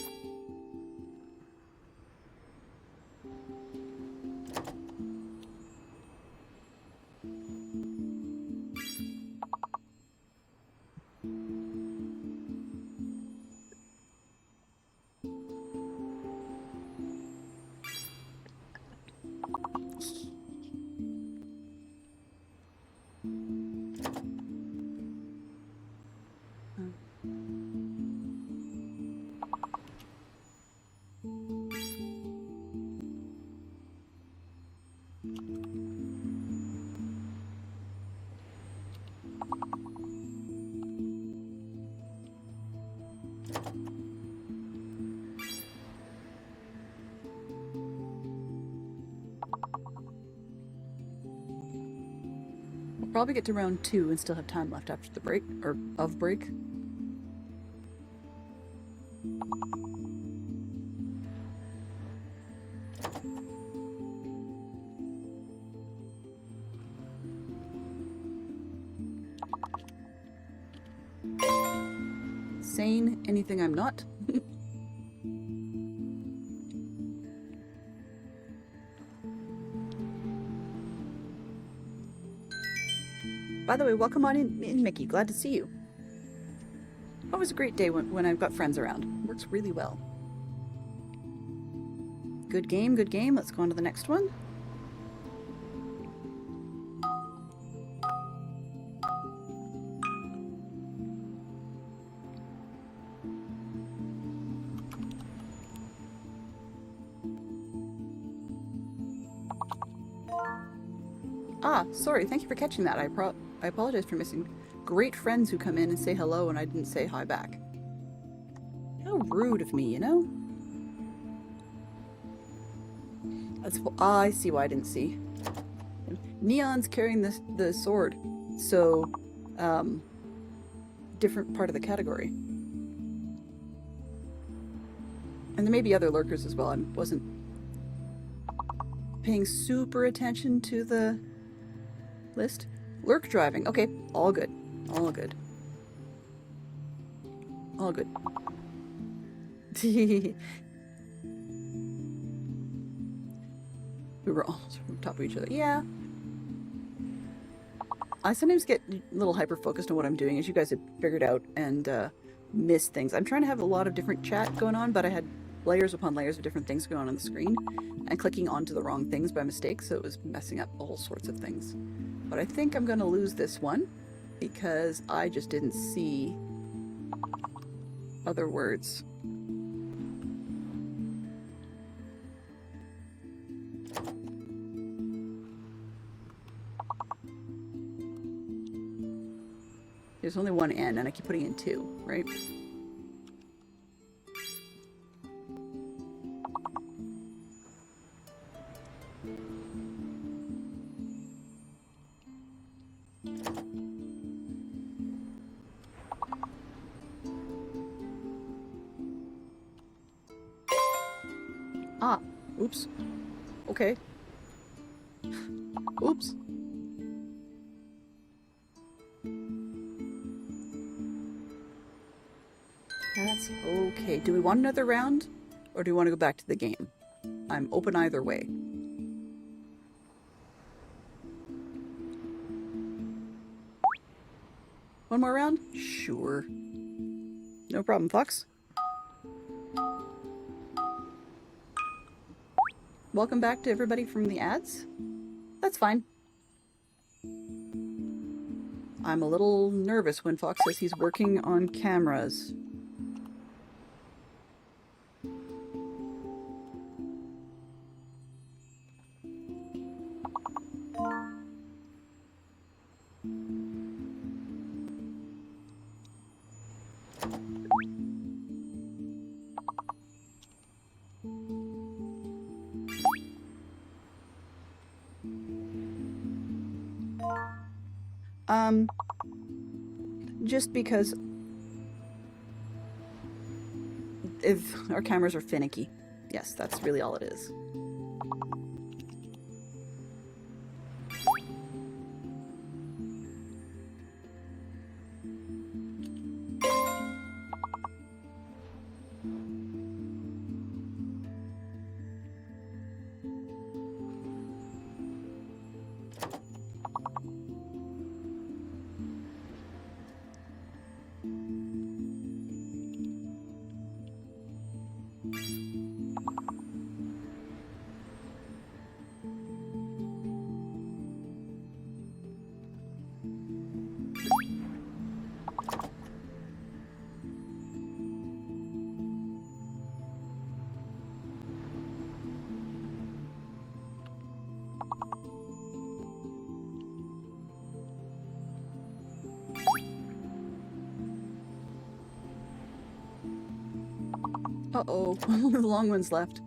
We'll probably get to round 2 and still have time left after the break, or of break. Sane, anything I'm not. By the way, welcome on in, Mickey. Glad to see you. Always a great day when I've got friends around. Works really well. Good game, good game. Let's go on to the next one. Ah, sorry. Thank you for catching that. I apologize for missing great friends who come in and say hello and I didn't say hi back. How rude of me, you know? That's I see why I didn't see. Neon's carrying the sword, so different part of the category. And there may be other lurkers as well. I wasn't paying super attention to the list. Lurk driving. Okay, all good. All good. All good. We were all on top of each other. Yeah. I sometimes get a little hyper-focused on what I'm doing, as you guys have figured out, and miss things. I'm trying to have a lot of different chat going on, but I had layers upon layers of different things going on the screen, and clicking onto the wrong things by mistake, so it was messing up all sorts of things. But I think I'm going to lose this one, because I just didn't see other words. There's only one N, and I keep putting in 2, right? Ah, oops. Okay. Oops. That's okay. Do we want another round? Or do we want to go back to the game? I'm open either way. One more round? Sure. No problem, Fox. Welcome back to everybody from the ads. That's fine. I'm a little nervous when Fox says he's working on cameras. Just because if our cameras are finicky. Yes, that's really all it is. Uh-oh, the long one's left.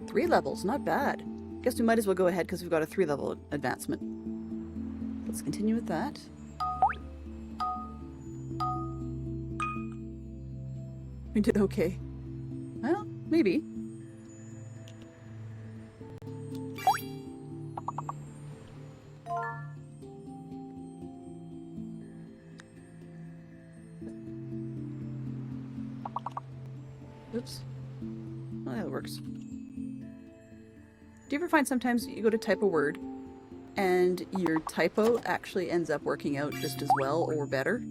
Three levels, not bad. Guess we might as well go ahead because we've got a 3-level advancement. Let's continue with that. We did okay. Well, maybe. Oops. Oh, that works. Do you ever find sometimes you go to type a word and your typo actually ends up working out just as well or better?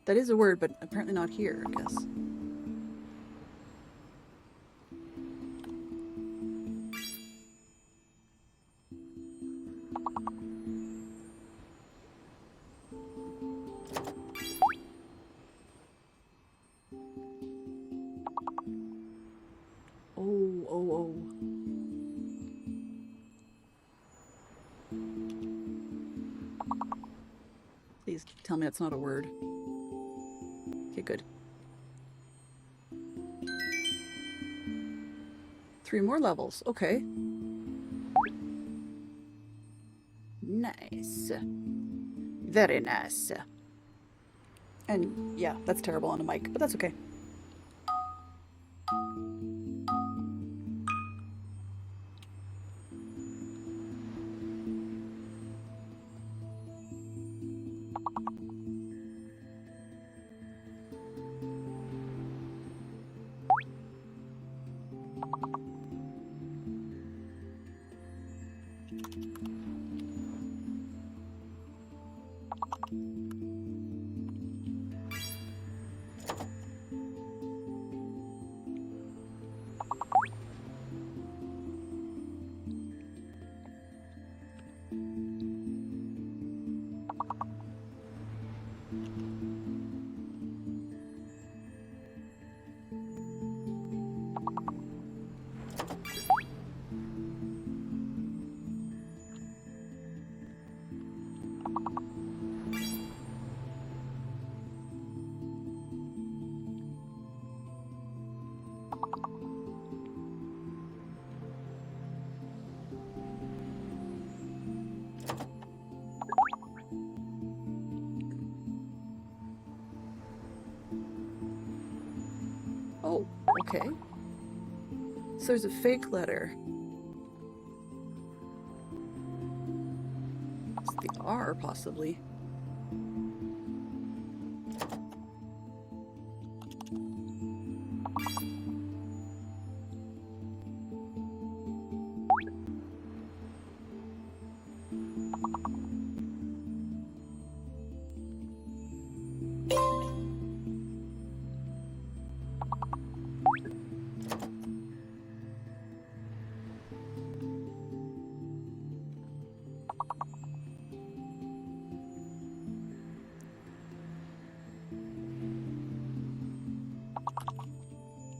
That is a word, but apparently not here, I guess. Oh. Please tell me it's not a word. Okay, good. 3 more levels. Okay. Nice. Very nice. And yeah, that's terrible on a mic, but that's okay. Okay. So there's a fake letter. It's the R, possibly.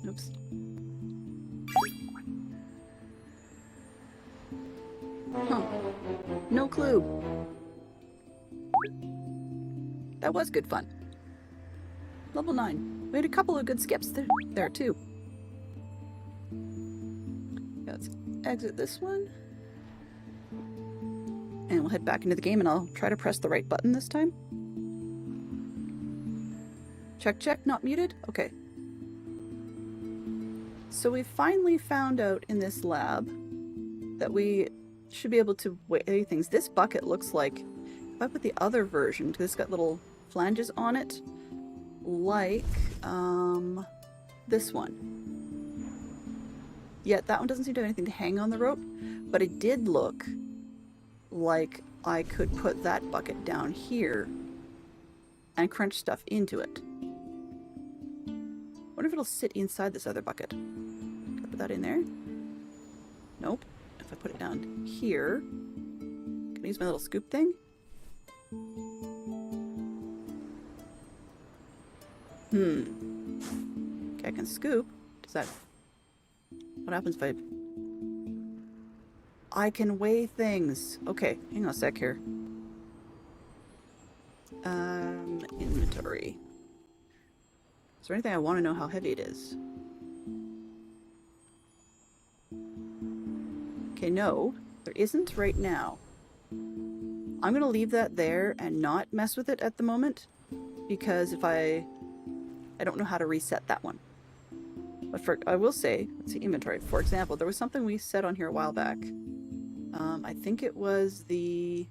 Oops. Huh. No clue. That was good fun. Level 9. We had a couple of good skips there too. Yeah, let's exit this one. And we'll head back into the game and I'll try to press the right button this time. Check, check, not muted? Okay. So we finally found out in this lab that we should be able to weigh things. This bucket looks like, if I put the other version, because it's got little flanges on it, like this one. Yet that one doesn't seem to have anything to hang on the rope, but it did look like I could put that bucket down here and crunch stuff into it. Wonder if it'll sit inside this other bucket. Can I put that in there? Nope. If I put it down here, can I use my little scoop thing? Okay, I can scoop. Does that... What happens if I can weigh things. Okay, hang on a sec here. Inventory. Is there anything I want to know how heavy it is? Okay, no, there isn't right now. I'm gonna leave that there and not mess with it at the moment, because if I don't know how to reset that one. But I will say, let's see, inventory. For example, there was something we said on here a while back. I think it was the...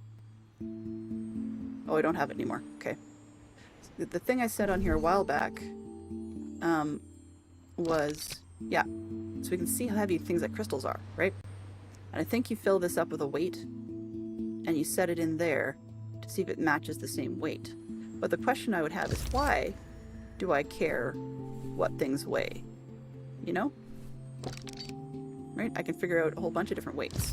Oh, I don't have it anymore. Okay. So the thing I said on here a while back was, yeah, so we can see how heavy things like crystals are, right? And I think you fill this up with a weight and you set it in there to see if it matches the same weight. But the question I would have is, why do I care what things weigh? You know? Right? I can figure out a whole bunch of different weights.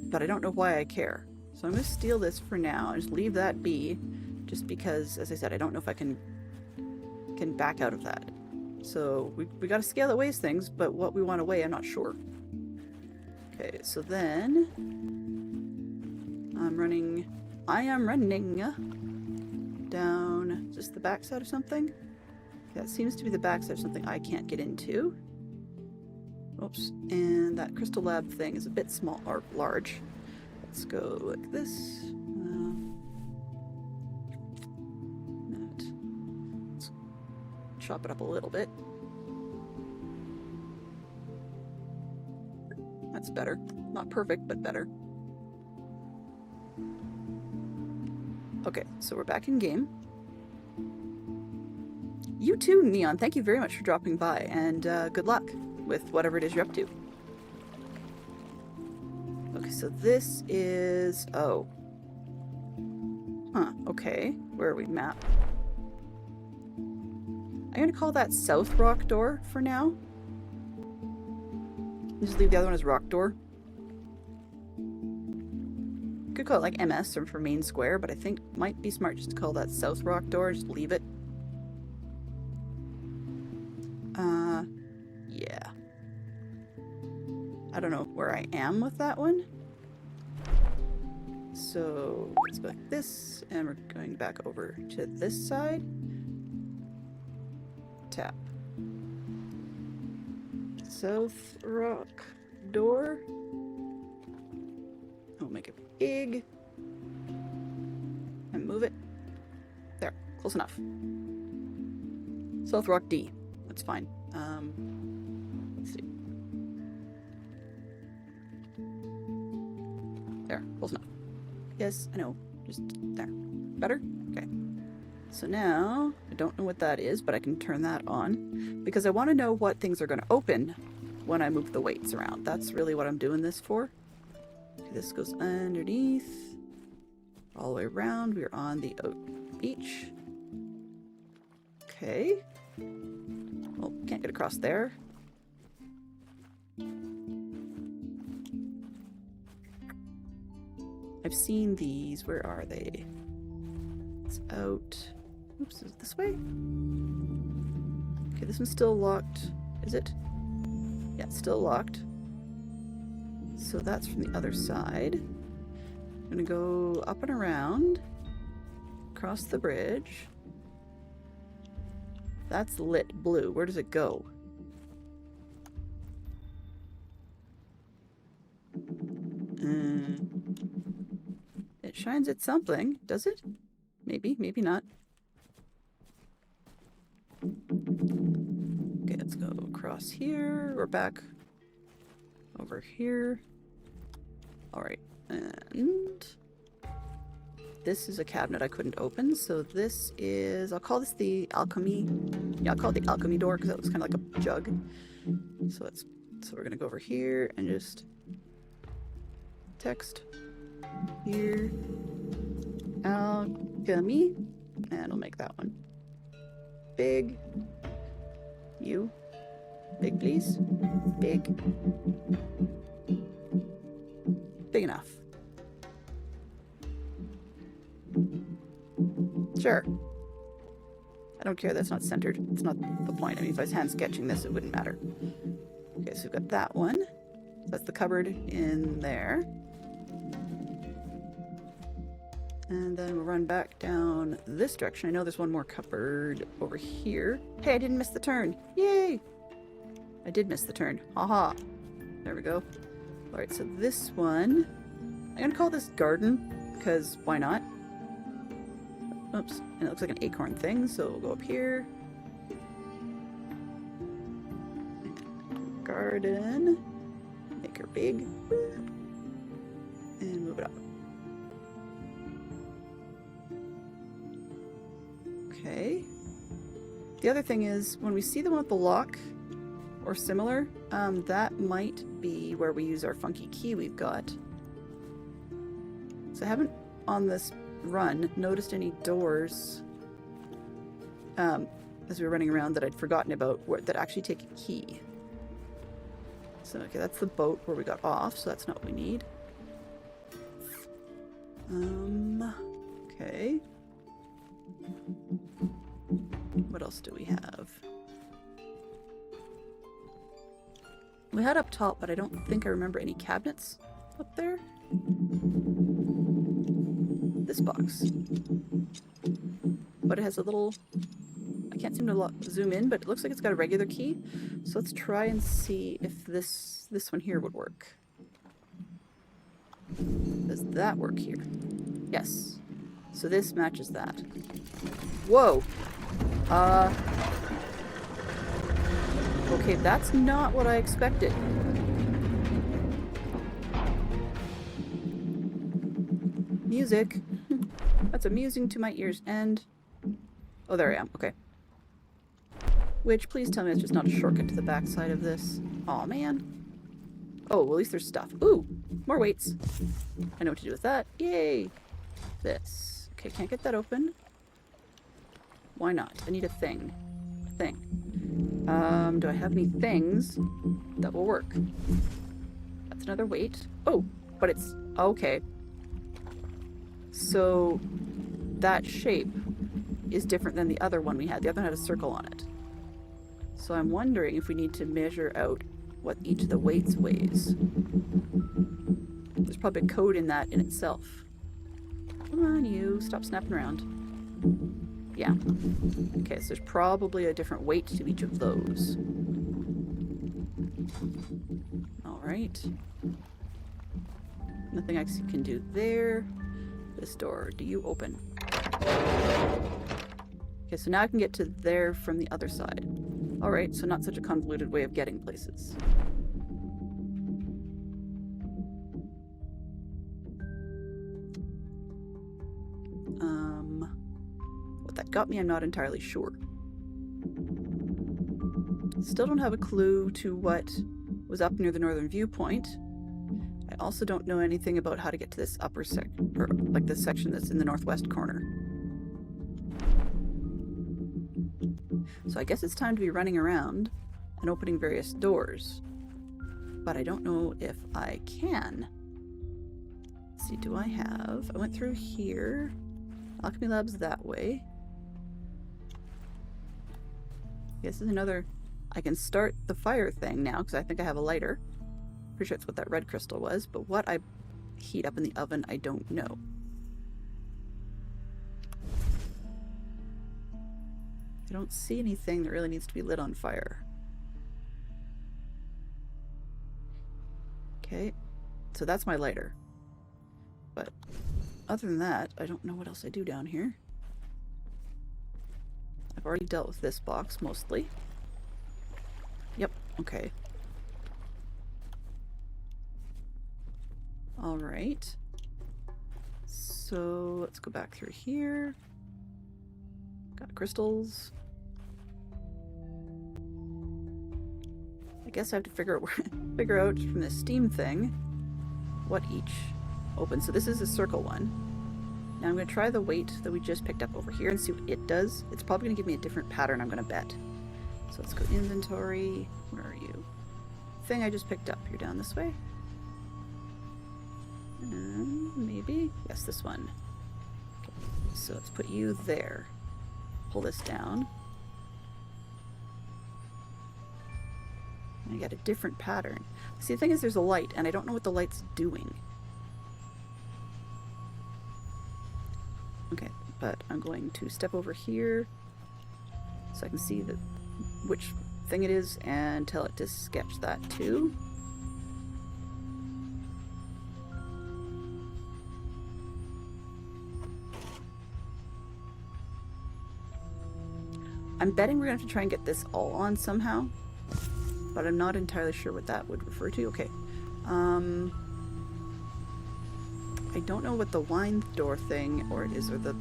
But I don't know why I care. So I'm going to steal this for now and just leave that be, just because, as I said, I don't know if I can back out of that. So we got a scale that weighs things, but what we want to weigh, I'm not sure. Okay, so then I am running down just the backside of something. That seems to be the backside of something I can't get into. Oops, and that crystal lab thing is a bit small or large. Let's go like this. Let's chop it up a little bit. That's better. Not perfect, but better. Okay, so we're back in game. You too, Neon. Thank you very much for dropping by, and good luck with whatever it is you're up to. Okay, so this is... Oh. Huh, okay. Where are we? Map. I'm gonna call that South Rock Door for now. Just leave the other one as Rock Door. Could call it like MS or for Main Square, but I think it might be smart just to call that South Rock Door. Just leave it. Yeah. I don't know where I am with that one. So let's go like this, and we're going back over to this side. Tap. South Rock Door. I'll make it big. And move it. There, close enough. South Rock D. That's fine. Let's see. There, close enough. Yes, I know. Just there. Better? Okay. So now, I don't know what that is, but I can turn that on. Because I want to know what things are going to open when I move the weights around. That's really what I'm doing this for. Okay, this goes underneath. All the way around. We're on the oak beach. Okay. Well, can't get across there. I've seen these. Where are they? It's out. Oops, is it this way? Okay, this one's still locked. Is it? Yeah, it's still locked. So that's from the other side. I'm gonna go up and around. Across the bridge. That's lit blue. Where does it go? It shines at something, does it? Maybe, maybe not. Okay, let's go across here. We're back over here. Alright, and this is a cabinet I couldn't open, so this is, I'll call this the alchemy. Yeah, I'll call it the alchemy door because that looks kind of like a jug. So we're gonna go over here and just text here, alchemy, and we'll make that one big. You, big please, big enough. Sure. I don't care that's not centered. It's not the point. I mean, if I was hand sketching this, it wouldn't matter. Okay, so we've got that one. That's the cupboard in there. And then we'll run back down this direction. I know there's one more cupboard over here. Hey, I didn't miss the turn. Yay! I did miss the turn. Haha. There we go. Alright, so this one... I'm gonna call this garden, because why not? Oops. And it looks like an acorn thing, so we'll go up here. Garden. Make her big. And move it up. Okay. The other thing is, when we see the one with the lock, or similar, that might be where we use our funky key we've got. So I haven't, on this run, noticed any doors as we were running around that I'd forgotten about that actually take a key. So, okay, that's the boat where we got off, so that's not what we need. Okay. What else do we have? We had up top, but I don't think I remember any cabinets up there. This box. But it has a little... I can't seem to zoom in, but it looks like it's got a regular key. So let's try and see if this one here would work. Does that work here? Yes. So this matches that. Whoa! Okay, that's not what I expected. Music. That's amusing to my ears. And... oh, there I am. Okay. Which, please tell me it's just not a shortcut to the backside of this. Aw, man. Oh, well, at least there's stuff. Ooh! More weights. I know what to do with that. Yay! This. Okay, can't get that open. Why not? I need a thing. A thing. Do I have any things that will work? That's another weight. Oh! But it's... okay. So... that shape is different than the other one we had. The other one had a circle on it. So I'm wondering if we need to measure out what each of the weights weighs. There's probably a code in that in itself. Come on, you. Stop snapping around. Yeah. Okay, so there's probably a different weight to each of those. Alright. Nothing I can do there. This door, do you open? Okay, so now I can get to there from the other side. Alright, so not such a convoluted way of getting places. What that got me, I'm not entirely sure. Still don't have a clue to what was up near the northern viewpoint. I also don't know anything about how to get to this upper or like this section that's in the northwest corner. So I guess it's time to be running around and opening various doors. But I don't know if I can. Let's see, do I have... I went through here. Alchemy Lab's that way. This is another... I can start the fire thing now because I think I have a lighter. Pretty sure that's what that red crystal was, but what I heat up in the oven, I don't know. I don't see anything that really needs to be lit on fire. Okay, so that's my lighter. But other than that, I don't know what else I do down here. I've already dealt with this box, mostly. Yep, okay. Alright. So, let's go back through here. Got crystals. I guess I have to figure out from this steam thing what each opens. So this is a circle one. Now I'm going to try the weight that we just picked up over here and see what it does. It's probably going to give me a different pattern, I'm going to bet. So let's go inventory. Where are you? Thing I just picked up. You're down this way? Maybe? Yes, this one. Okay. So let's put you there. Pull this down. I get a different pattern. See, the thing is there's a light, and I don't know what the light's doing. Okay, but I'm going to step over here so I can see which thing it is and tell it to sketch that too. I'm betting we're going to have to try and get this all on somehow, but I'm not entirely sure what that would refer to. Okay. I don't know what the wine door thing or the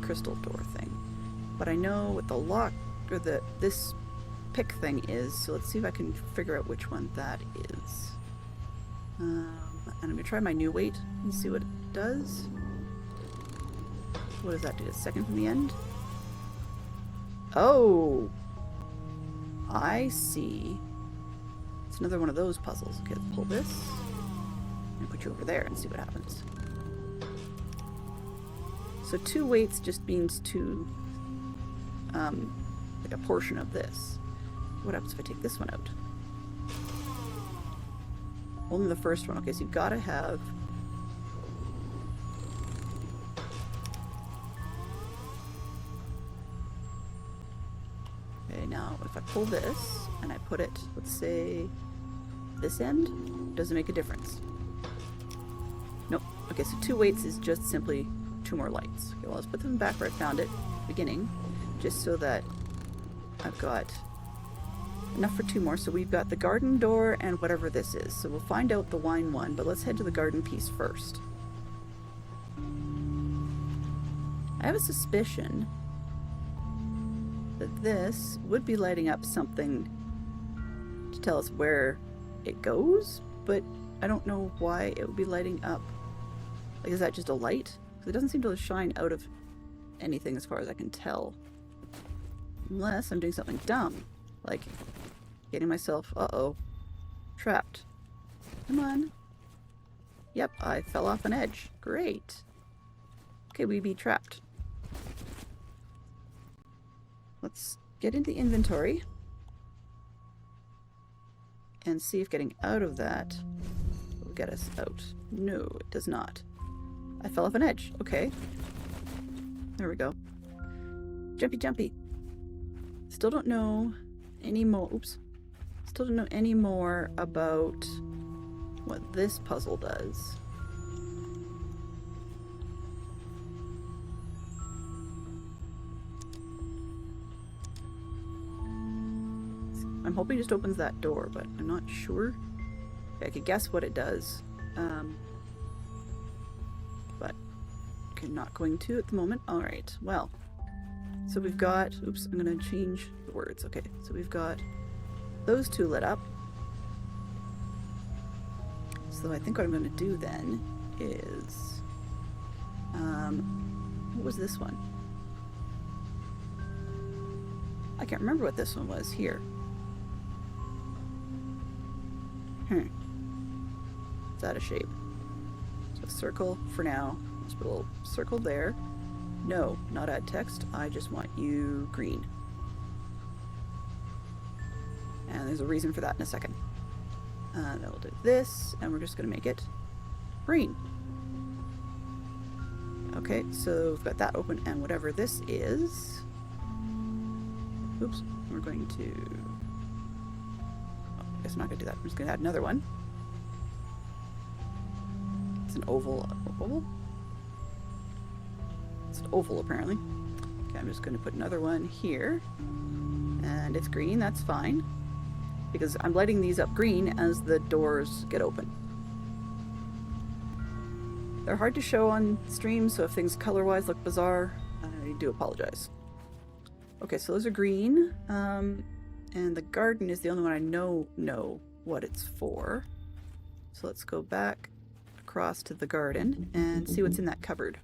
crystal door thing, but I know what the lock or this pick thing is, so let's see if I can figure out which one that is. And I'm going to try my new weight and see what it does. What does that do? A second from the end? Oh! I see. It's another one of those puzzles. Okay, let's pull this and put you over there and see what happens. So 2 weights just means like a portion of this. What happens if I take this one out? Only the first one. Okay, so you've got to have... Okay, now if I pull this and I put it, let's say, this end, doesn't make a difference. Nope. Okay, so 2 weights is just simply 2 more lights. Okay, well, let's put them back where I found it, beginning, just so that I've got enough for 2 more. So we've got the garden door and whatever this is. So we'll find out the wine one, but let's head to the garden piece first. I have a suspicion that this would be lighting up something to tell us where it goes, but I don't know why it would be lighting up. Like, is that just a light? Because it doesn't seem to shine out of anything as far as I can tell. Unless I'm doing something dumb. Like, getting myself, trapped. Come on. Yep, I fell off an edge. Great. Okay, we be trapped. Let's get into the inventory and see if getting out of that will get us out. No, it does not. I fell off an edge. Okay. There we go. Jumpy, jumpy. Still don't know any more. Oops. Still don't know any more about what this puzzle does. I'm hoping it just opens that door, but I'm not sure. Okay, I could guess what it does. But I'm not going to at the moment. Alright, well. So we've got... Oops, I'm going to change the words. Okay, so we've got those two lit up. So I think what I'm going to do then is... what was this one? I can't remember what this one was here. It's out of shape. So circle for now. Just put a little circle there. No, not add text. I just want you green. And there's a reason for that in a second. Then we'll do this, and we're just going to make it green. Okay, so we've got that open, and whatever this is... Oops, we're going to... Oh, I guess I'm not going to do that. I'm just going to add another one. It's an oval. Oval? It's an oval, apparently. Okay, I'm just going to put another one here. And it's green, that's fine. Because I'm lighting these up green as the doors get open. They're hard to show on stream, so if things color-wise look bizarre, I do apologize. Okay, so those are green, and the garden is the only one I know what it's for. So let's go back across to the garden and see what's in that cupboard.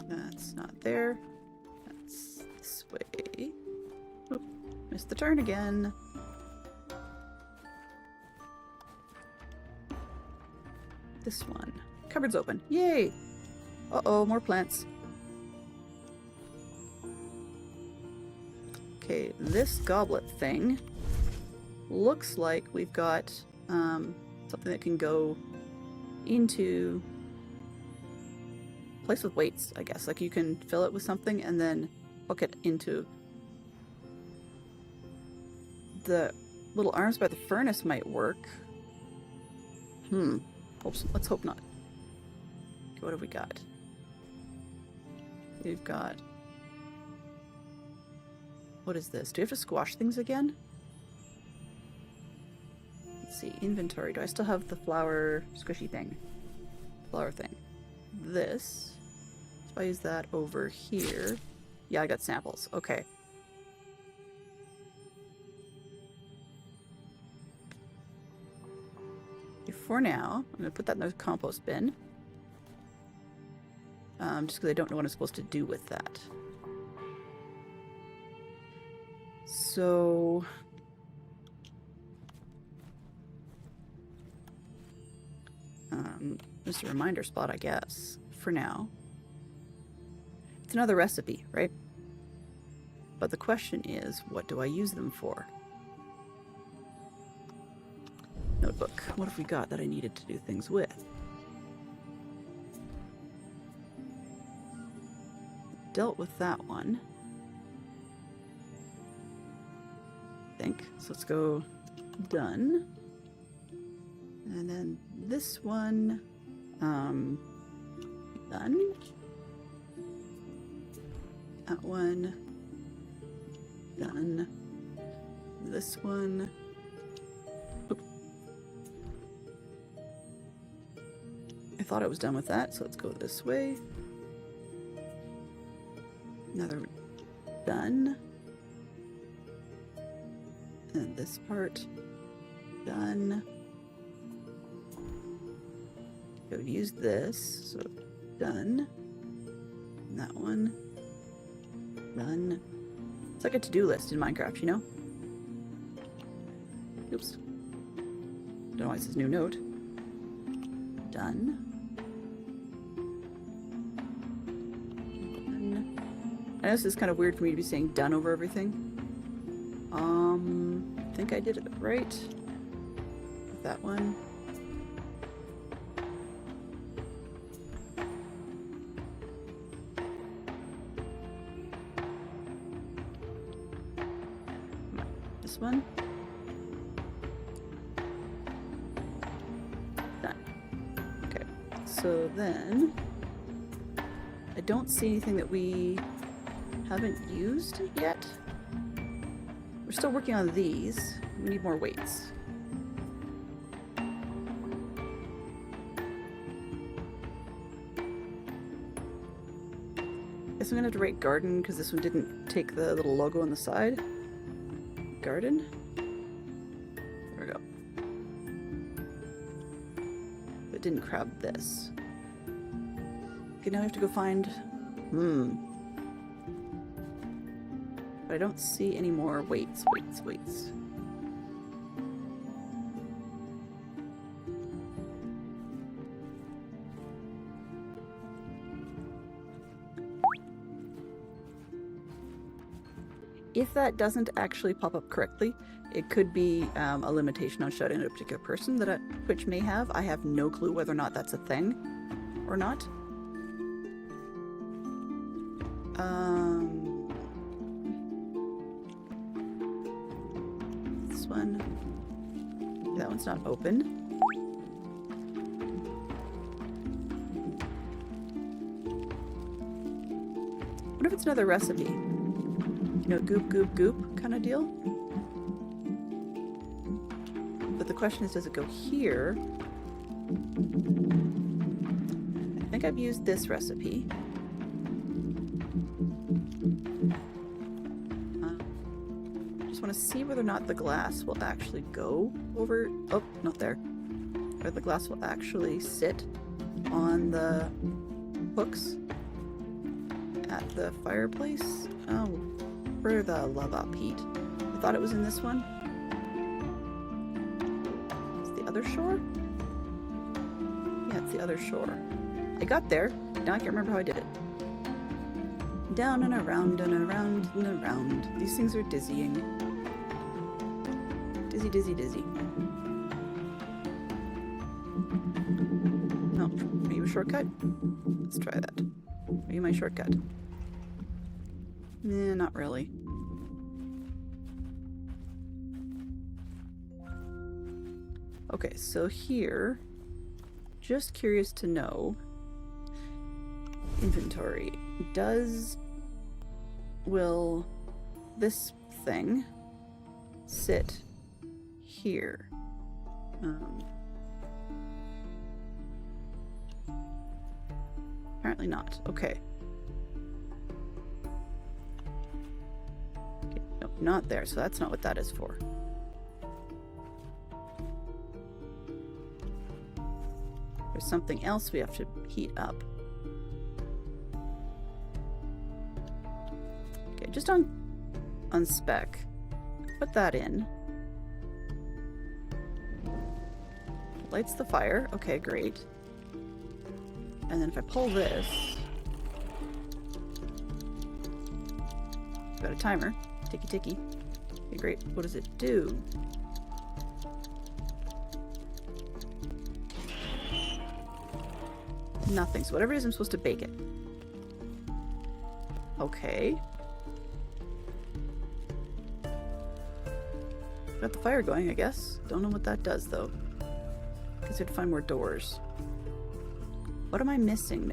That's not there. That's this way. Oop, missed the turn again. This one. Cupboard's open. Yay! Uh-oh, more plants. Okay, this goblet thing looks like we've got something that can go into a place with weights, I guess. Like you can fill it with something and then hook it into the little arms by the furnace might work. Let's hope not. Okay, what have we got? We've got... What is this? Do we have to squash things again? Let's see. Inventory. Do I still have the flower squishy thing? Flower thing. This. So I use that over here. Yeah, I got samples. Okay. For now, I'm going to put that in the compost bin. Just because I don't know what I'm supposed to do with that. So... just a reminder spot, I guess, for now. It's another recipe, right? But the question is, what do I use them for? Notebook. What have we got that I needed to do things with? Dealt with that one. I think. So let's go done. And then this one, done. That one, done. This one. I thought I was done with that, so let's go this way. Another done. And this part done. Go use this, so done. And that one done. It's like a to-do list in Minecraft, you know? Oops. Don't know why it says new note. Done. I know this is kind of weird for me to be saying done over everything. I think I did it right. With that one. This one. Done. Okay, so then don't see anything that we haven't used yet. We're still working on these. We need more weights. Guess I'm gonna have to write garden because this one didn't take the little logo on the side. Garden? There we go. It didn't grab this. Okay, now we have to go find... But I don't see any more weights. If that doesn't actually pop up correctly, it could be a limitation on shouting at a particular person that Twitch may have. I have no clue whether or not that's a thing or not. This one. That one's not open. What if it's another recipe? You know, goop, goop, goop kind of deal. But the question is, does it go here? I think I've used this recipe. Just want to see whether or not the glass will actually go over... Oh, not there. Or the glass will actually sit on the hooks at the fireplace. Oh, where the lava peat? I thought it was in this one. It's the other shore? Yeah, it's the other shore. I got there. Now I can't remember how I did it. Down and around and around and around. These things are dizzying. Dizzy, dizzy, dizzy. No, are you a shortcut? Let's try that. Are you my shortcut? Nah, not really. Okay, so here, just curious to know, inventory, will this thing sit here? Apparently not. Okay. Nope, not there, so that's not what that is for. There's something else we have to heat up. Okay, just on spec. Put that in. Lights the fire. Okay, great. And then if I pull this... Got a timer. Ticky ticky. Okay, great. What does it do? Nothing. So whatever it is, I'm supposed to bake it. Okay. Got the fire going, I guess. Don't know what that does, though. Guess I have to find more doors. What am I missing?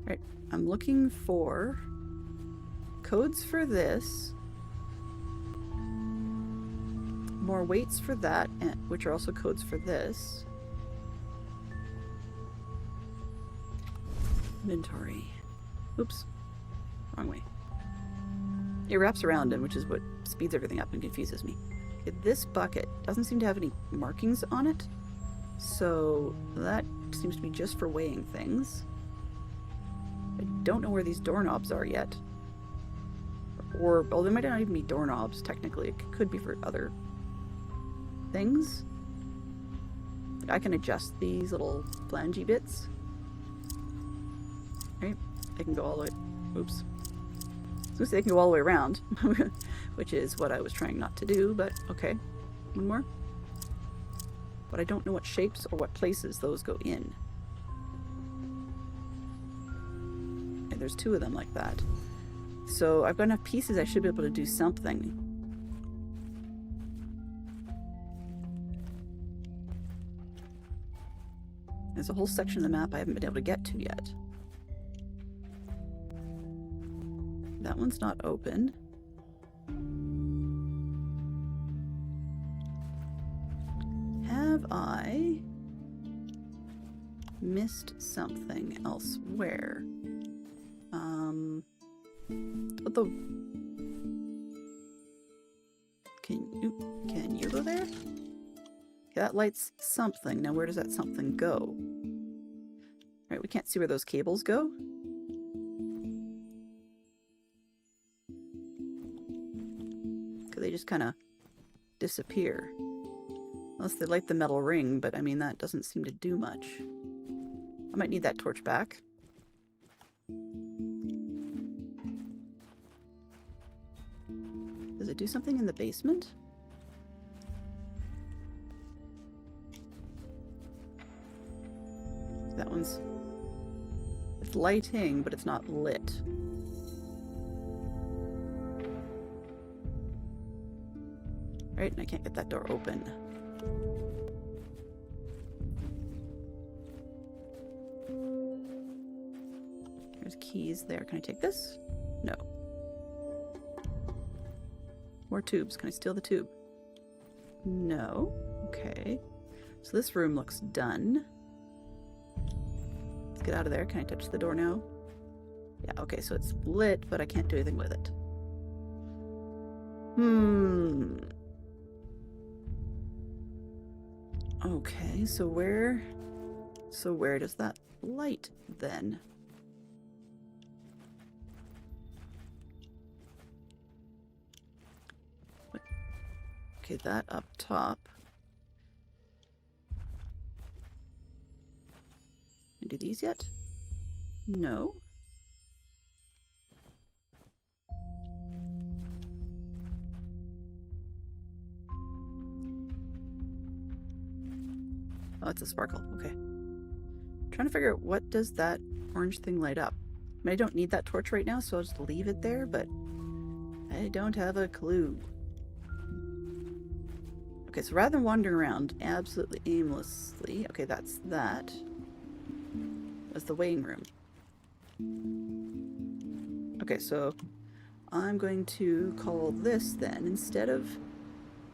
Right. I'm looking for codes for this. More weights for that, which are also codes for this. Inventory. Oops. Wrong way. It wraps around in, which is what speeds everything up and confuses me. Okay, this bucket doesn't seem to have any markings on it, so that seems to be just for weighing things. I don't know where these doorknobs are yet. Or, well, they might not even be doorknobs, technically. It could be for other things. I can adjust these little flangey bits. Right? They can go all the way... Oops. I was going to say they can go all the way around, which is what I was trying not to do, but okay. One more. But I don't know what shapes or what places those go in. And there's two of them like that. So I've got enough pieces I should be able to do something. There's a whole section of the map I haven't been able to get to yet. That one's not open. Have I missed something elsewhere? What the... Can you go there? Okay, that lights something. Now where does that something go? Right, we can't see where those cables go. Because they just kind of disappear. Unless they light the metal ring, but I mean, that doesn't seem to do much. I might need that torch back. Does it do something in the basement? That one's... It's lighting, but it's not lit. Right, and I can't get that door open. There's keys there. Can I take this? No. More tubes. Can I steal the tube? No. Okay. So this room looks done. Let's get out of there. Can I touch the door now? Yeah, okay, so it's lit, but I can't do anything with it. Okay, so where does that light then? Okay, that up top. Can I do these yet? No. Oh, it's a sparkle. Okay. Trying to figure out what does that orange thing light up. I mean, I don't need that torch right now, so I'll just leave it there, but I don't have a clue. Okay, so rather than wandering around absolutely aimlessly, okay, that's that. That's the weighing room. Okay, so I'm going to call this then, instead of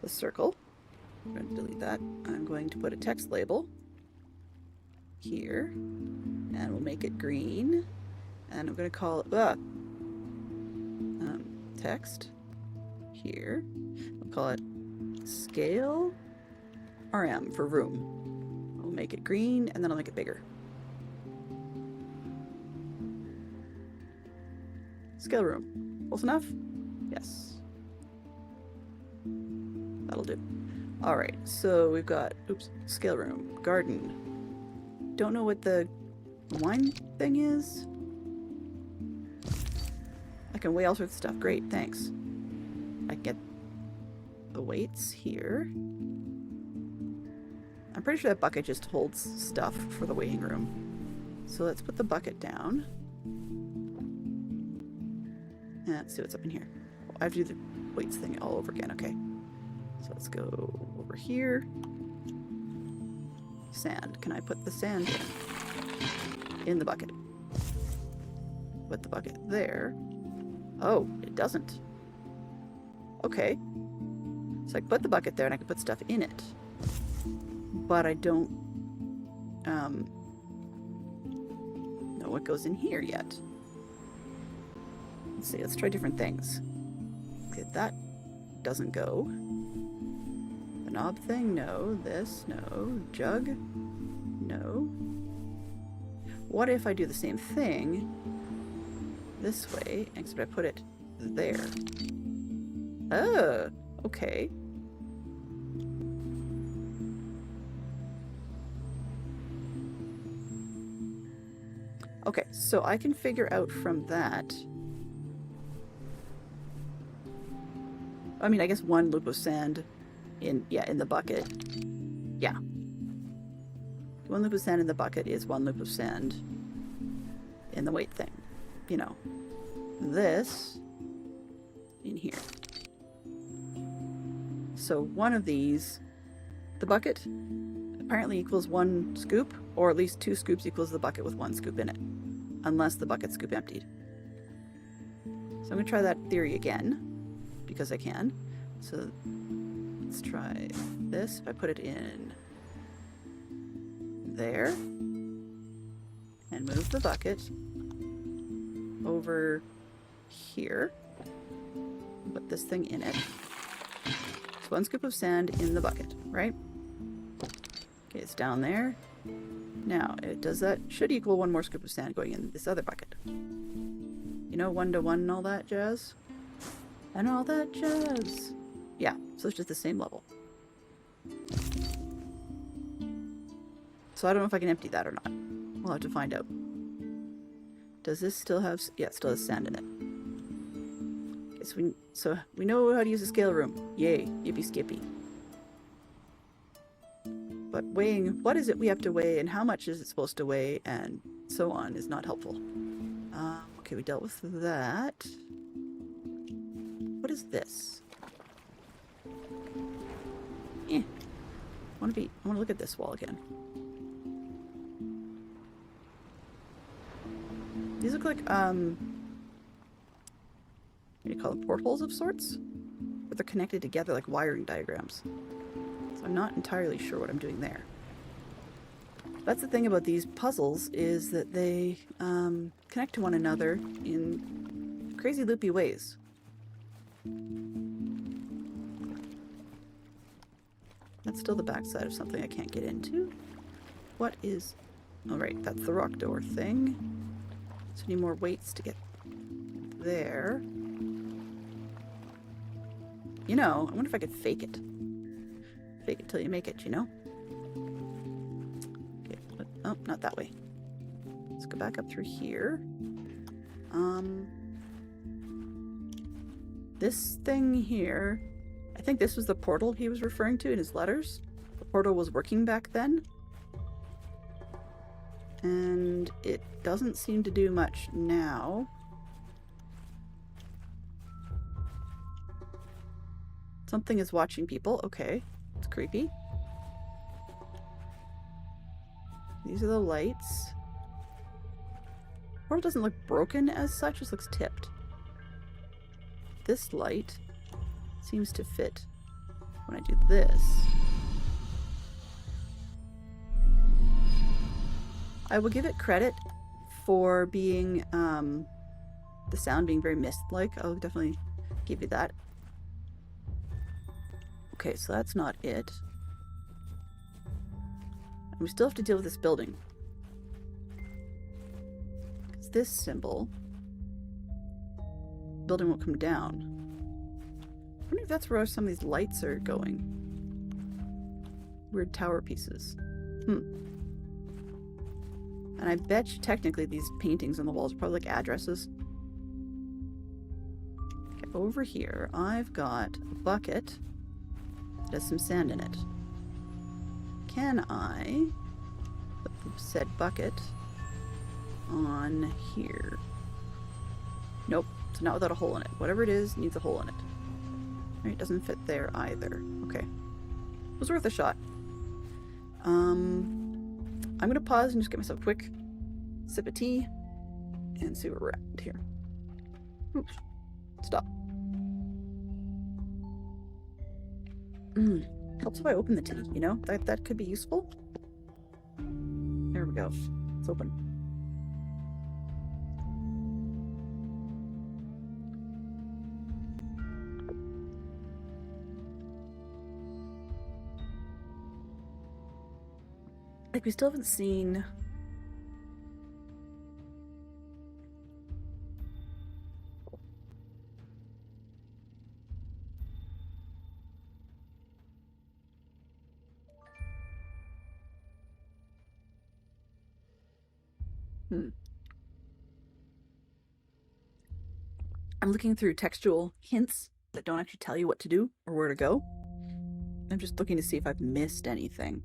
the circle, I'm going to delete that. I'm going to put a text label here, and we'll make it green. And I'm going to call it text here. We'll call it scale RM for room. I'll make it green, and then I'll make it bigger. Scale room. Close enough? Yes. That'll do. Alright, so we've got, scale room, garden. Don't know what the wine thing is. I can weigh all sorts of stuff. Great, thanks. I can get the weights here. I'm pretty sure that bucket just holds stuff for the weighing room. So let's put the bucket down. And let's see what's up in here. Oh, I have to do the weights thing all over again. Okay. So let's go over here. Sand. Can I put the sand in the bucket? Put the bucket there. Oh, it doesn't. Okay. So I can put the bucket there and I can put stuff in it. But I don't know what goes in here yet. Let's see, let's try different things. Okay, that doesn't go. The knob thing, no. This, no. Jug, no. What if I do the same thing this way, except I put it there? Oh, okay. Okay, so I can figure out from that. I mean, I guess one loop of sand in the bucket. Yeah. One loop of sand in the bucket is one loop of sand in the weight thing. You know, this in here. So one of these, the bucket, apparently equals 1 scoop, or at least 2 scoops equals the bucket with 1 scoop in it, unless the bucket's scoop emptied. So I'm going to try that theory again, because I can. So let's try this. If I put it in there, and move the bucket over here, put this thing in it. It's 1 scoop of sand in the bucket, right? Okay, it's down there. Now, it does that. Should equal 1 more scoop of sand going in this other bucket. You know, 1 to 1 and all that jazz? And all that jazz. Yeah, so it's just the same level. So I don't know if I can empty that or not. We'll have to find out. Does this still have... Yeah, it still has sand in it. Okay, so we know how to use a scale room. Yay, yippee skippy. But weighing, what is it we have to weigh and how much is it supposed to weigh and so on is not helpful. Okay, we dealt with that. What is this? I want to look at this wall again. These look like, what do you call them? Portholes of sorts? But they're connected together like wiring diagrams. So I'm not entirely sure what I'm doing there. That's the thing about these puzzles, is that they connect to one another in crazy loopy ways. That's still the backside of something I can't get into. What is... Oh, right, that's the rock door thing. So I need more weights to get there. You know, I wonder if I could fake it. Fake it till you make it, you know? Okay, oh, not that way. Let's go back up through here. This thing here, I think this was the portal he was referring to in his letters. The portal was working back then. And it doesn't seem to do much now. Something is watching people. Okay, it's creepy. These are the lights. Portal doesn't look broken as such, just looks tipped. This light seems to fit when I do this. I will give it credit for being, the sound being very mist-like. I'll definitely give you that. Okay, so that's not it. And we still have to deal with this building. Because this symbol, building won't come down. I wonder if that's where some of these lights are going. Weird tower pieces. And I bet you technically these paintings on the walls are probably like addresses. Okay, over here, I've got a bucket that has some sand in it. Can I put the said bucket on here? Nope, it's not without a hole in it. Whatever it is needs a hole in it. Right, it doesn't fit there either. Okay. It was worth a shot. I'm gonna pause and just get myself a quick sip of tea and see where we're at here. Oops. Stop. Helps if I open the tea, you know? That could be useful. There we go. It's open. Like, we still haven't seen... I'm looking through textual hints that don't actually tell you what to do or where to go. I'm just looking to see if I've missed anything.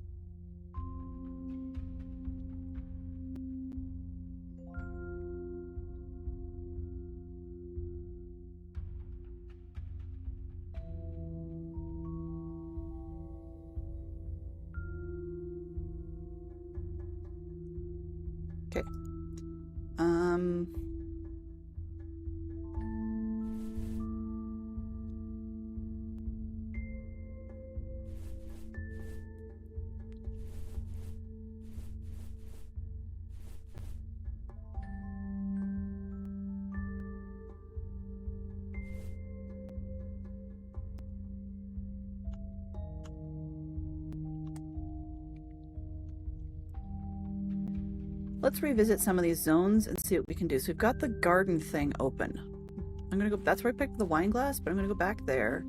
let's revisit some of these zones and see what we can do. So we've got the garden thing open. I'm gonna go, that's where I picked the wine glass, but I'm gonna go back there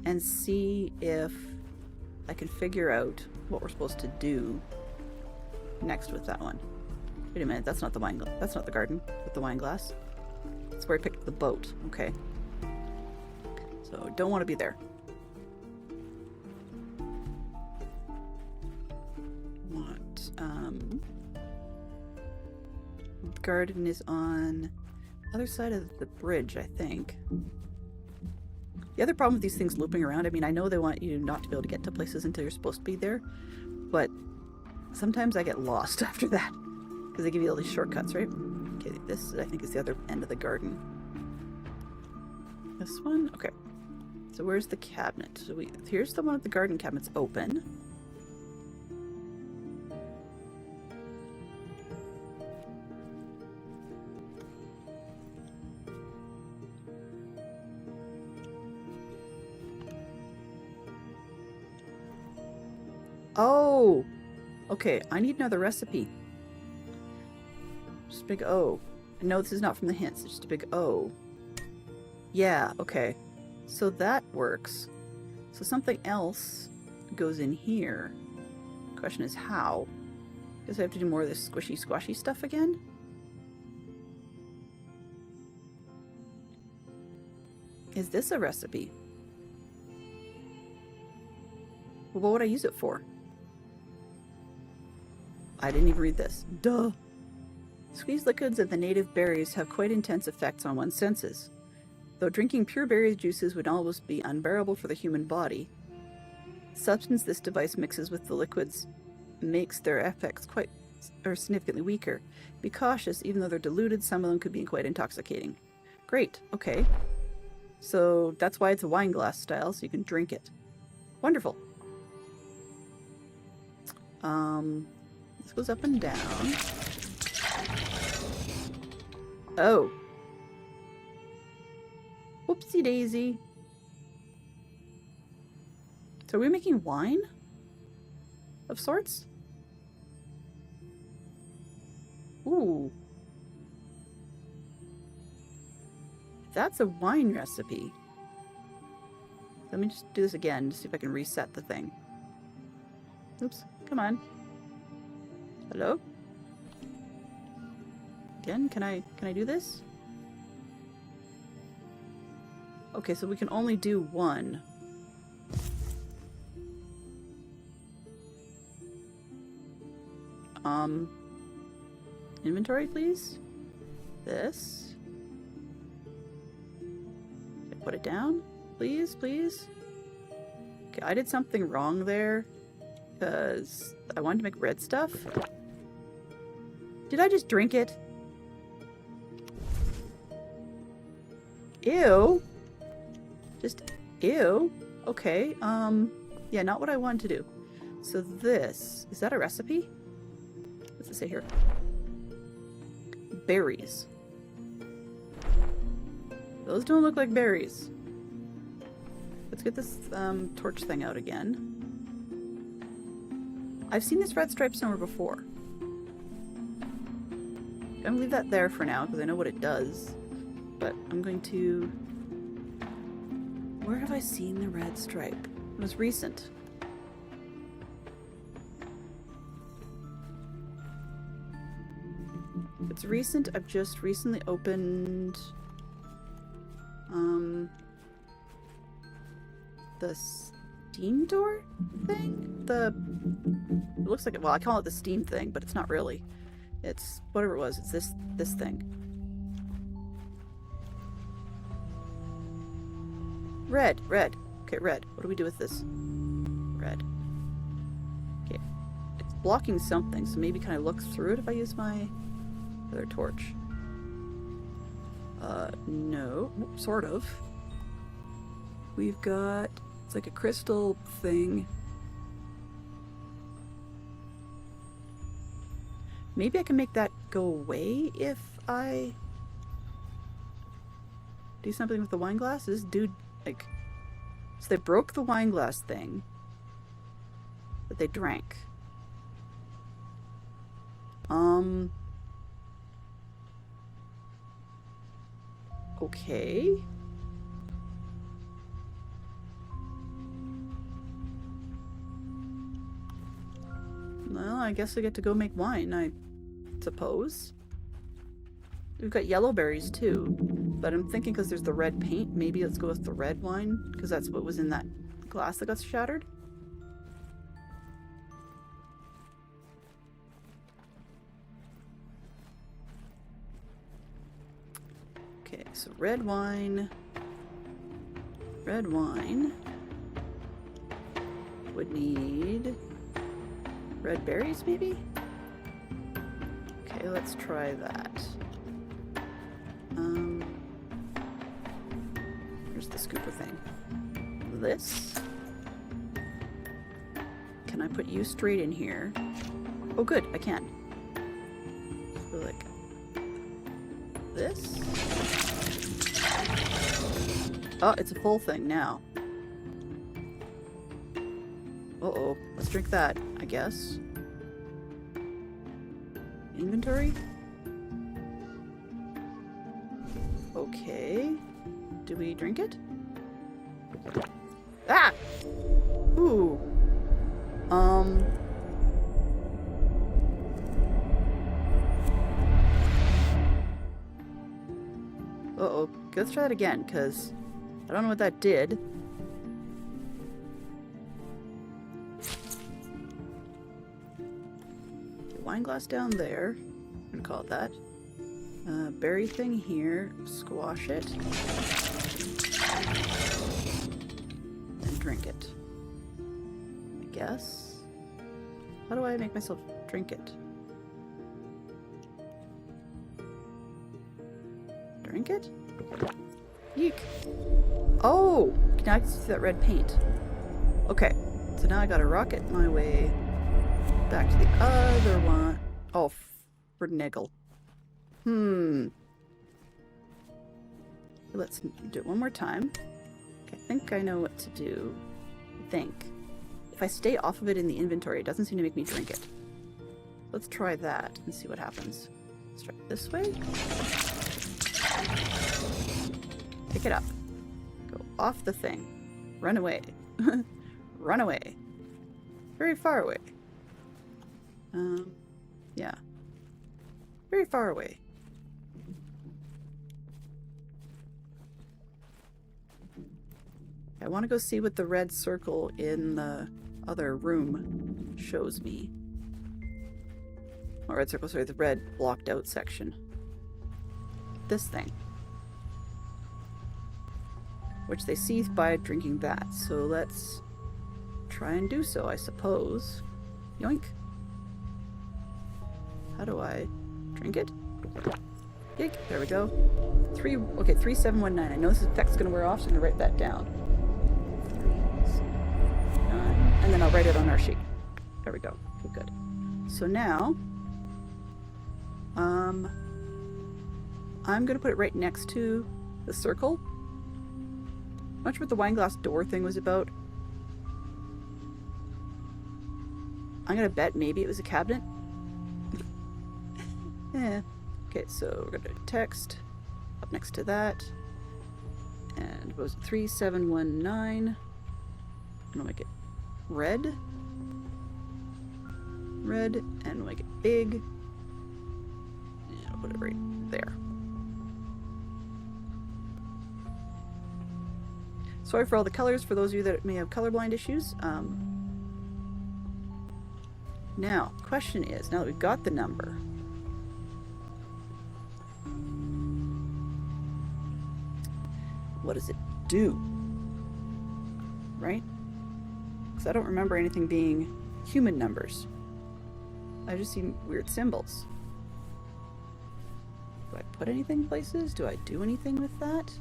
and see if I can figure out what we're supposed to do next with that one. Wait a minute, that's not the wine glass. That's not the garden with the wine glass. That's where I picked the boat. Okay. So don't want to be there. Want the garden is on the other side of the bridge, I think. The other problem with these things looping around, I mean, I know they want you not to be able to get to places until you're supposed to be there, but sometimes I get lost after that because they give you all these shortcuts, right? Okay, this I think is the other end of the garden. This one? Okay. So where's the cabinet? So here's the one with the garden cabinets open. Oh! Okay, I need another recipe. Just a big O. No, this is not from the hints, it's just a big O. Yeah, okay. So that works. So something else goes in here. Question is how? Guess I have to do more of this squishy squashy stuff again? Is this a recipe? Well, what would I use it for? I didn't even read this. Duh! Squeezed liquids of the native berries have quite intense effects on one's senses. Though drinking pure berry juices would almost be unbearable for the human body, the substance this device mixes with the liquids makes their effects quite or significantly weaker. Be cautious, even though they're diluted, some of them could be quite intoxicating. Great, okay. So that's why it's a wine glass style, so you can drink it. Wonderful. This goes up and down. Oh. Whoopsie daisy. So are we making wine? Of sorts? Ooh. That's a wine recipe. Let me just do this again to see if I can reset the thing. Oops, come on. Hello? Again, can I do this? Okay, so we can only do one. Inventory, please. This. Put it down, please, please. Okay, I did something wrong there because I wanted to make red stuff. Did I just drink it? Ew. Just ew. Okay, yeah, not what I wanted to do. So this, is that a recipe? What's it say here? Berries. Those don't look like berries. Let's get this torch thing out again. I've seen this red stripe somewhere before. I'm gonna leave that there for now because I know what it does. But I'm going to... Where have I seen the red stripe? It was recent. If it's recent, I've just recently opened... the steam door thing? It looks like it, well, I call it the steam thing, but it's not really. It's whatever it was, it's this thing. Red. Okay, red. What do we do with this? Red. Okay. It's blocking something, so maybe can I look through it if I use my other torch? No. Sort of. We've got... It's like a crystal thing. Maybe I can make that go away if I do something with the wine glass? This dude, like... So they broke the wine glass thing that they drank. Okay. Well, I guess I get to go make wine, I suppose. We've got yellow berries too, but I'm thinking because there's the red paint, maybe let's go with the red wine, because that's what was in that glass that got shattered. Okay, so red wine would need red berries, maybe? Okay, let's try that. Here's the scooper thing. This. Can I put you straight in here? Oh good, I can. So like this. Oh, it's a full thing now. Uh-oh. Let's drink that, I guess. Inventory? Okay. Do we drink it? Ah! Ooh. Uh-oh. Let's try that again, because I don't know what that did. Okay, wine glass down there. I'm gonna call it that. Berry thing here. Squash it. And drink it. I guess. How do I make myself drink it? Drink it? Yeek. Oh! Now I can see that red paint. Okay. So now I gotta rocket my way back to the other one. Oh, for niggle. Let's do it one more time. Okay, I think I know what to do. I think. If I stay off of it in the inventory, it doesn't seem to make me drink it. Let's try that and see what happens. Let's try it this way. Pick it up. Go off the thing. Run away. Run away. Very far away. Yeah. Very far away. I want to go see what the red circle in the other room shows me. Or red circle, sorry, the red blocked out section. This thing. Which they see by drinking that. So let's try and do so, I suppose. Yoink. How do I drink it? Yik. There we go. 3719. I know this effect's gonna wear off, so I'm gonna write that down. 379. And then I'll write it on our sheet. There we go. Okay, good. So now, I'm gonna put it right next to the circle. Not sure what the wine glass door thing was about. I'm gonna bet maybe it was a cabinet. Yeah. Okay, so we're gonna text up next to that. And what was it? 3719. And we'll make it red. Red, and we'll make it big. And I'll put it right there. Sorry for all the colors, for those of you that may have colorblind issues. Now, question is, now that we've got the number, what does it do? Right? Because I don't remember anything being human numbers. I just see weird symbols. Do I put anything places? Do I do anything with that?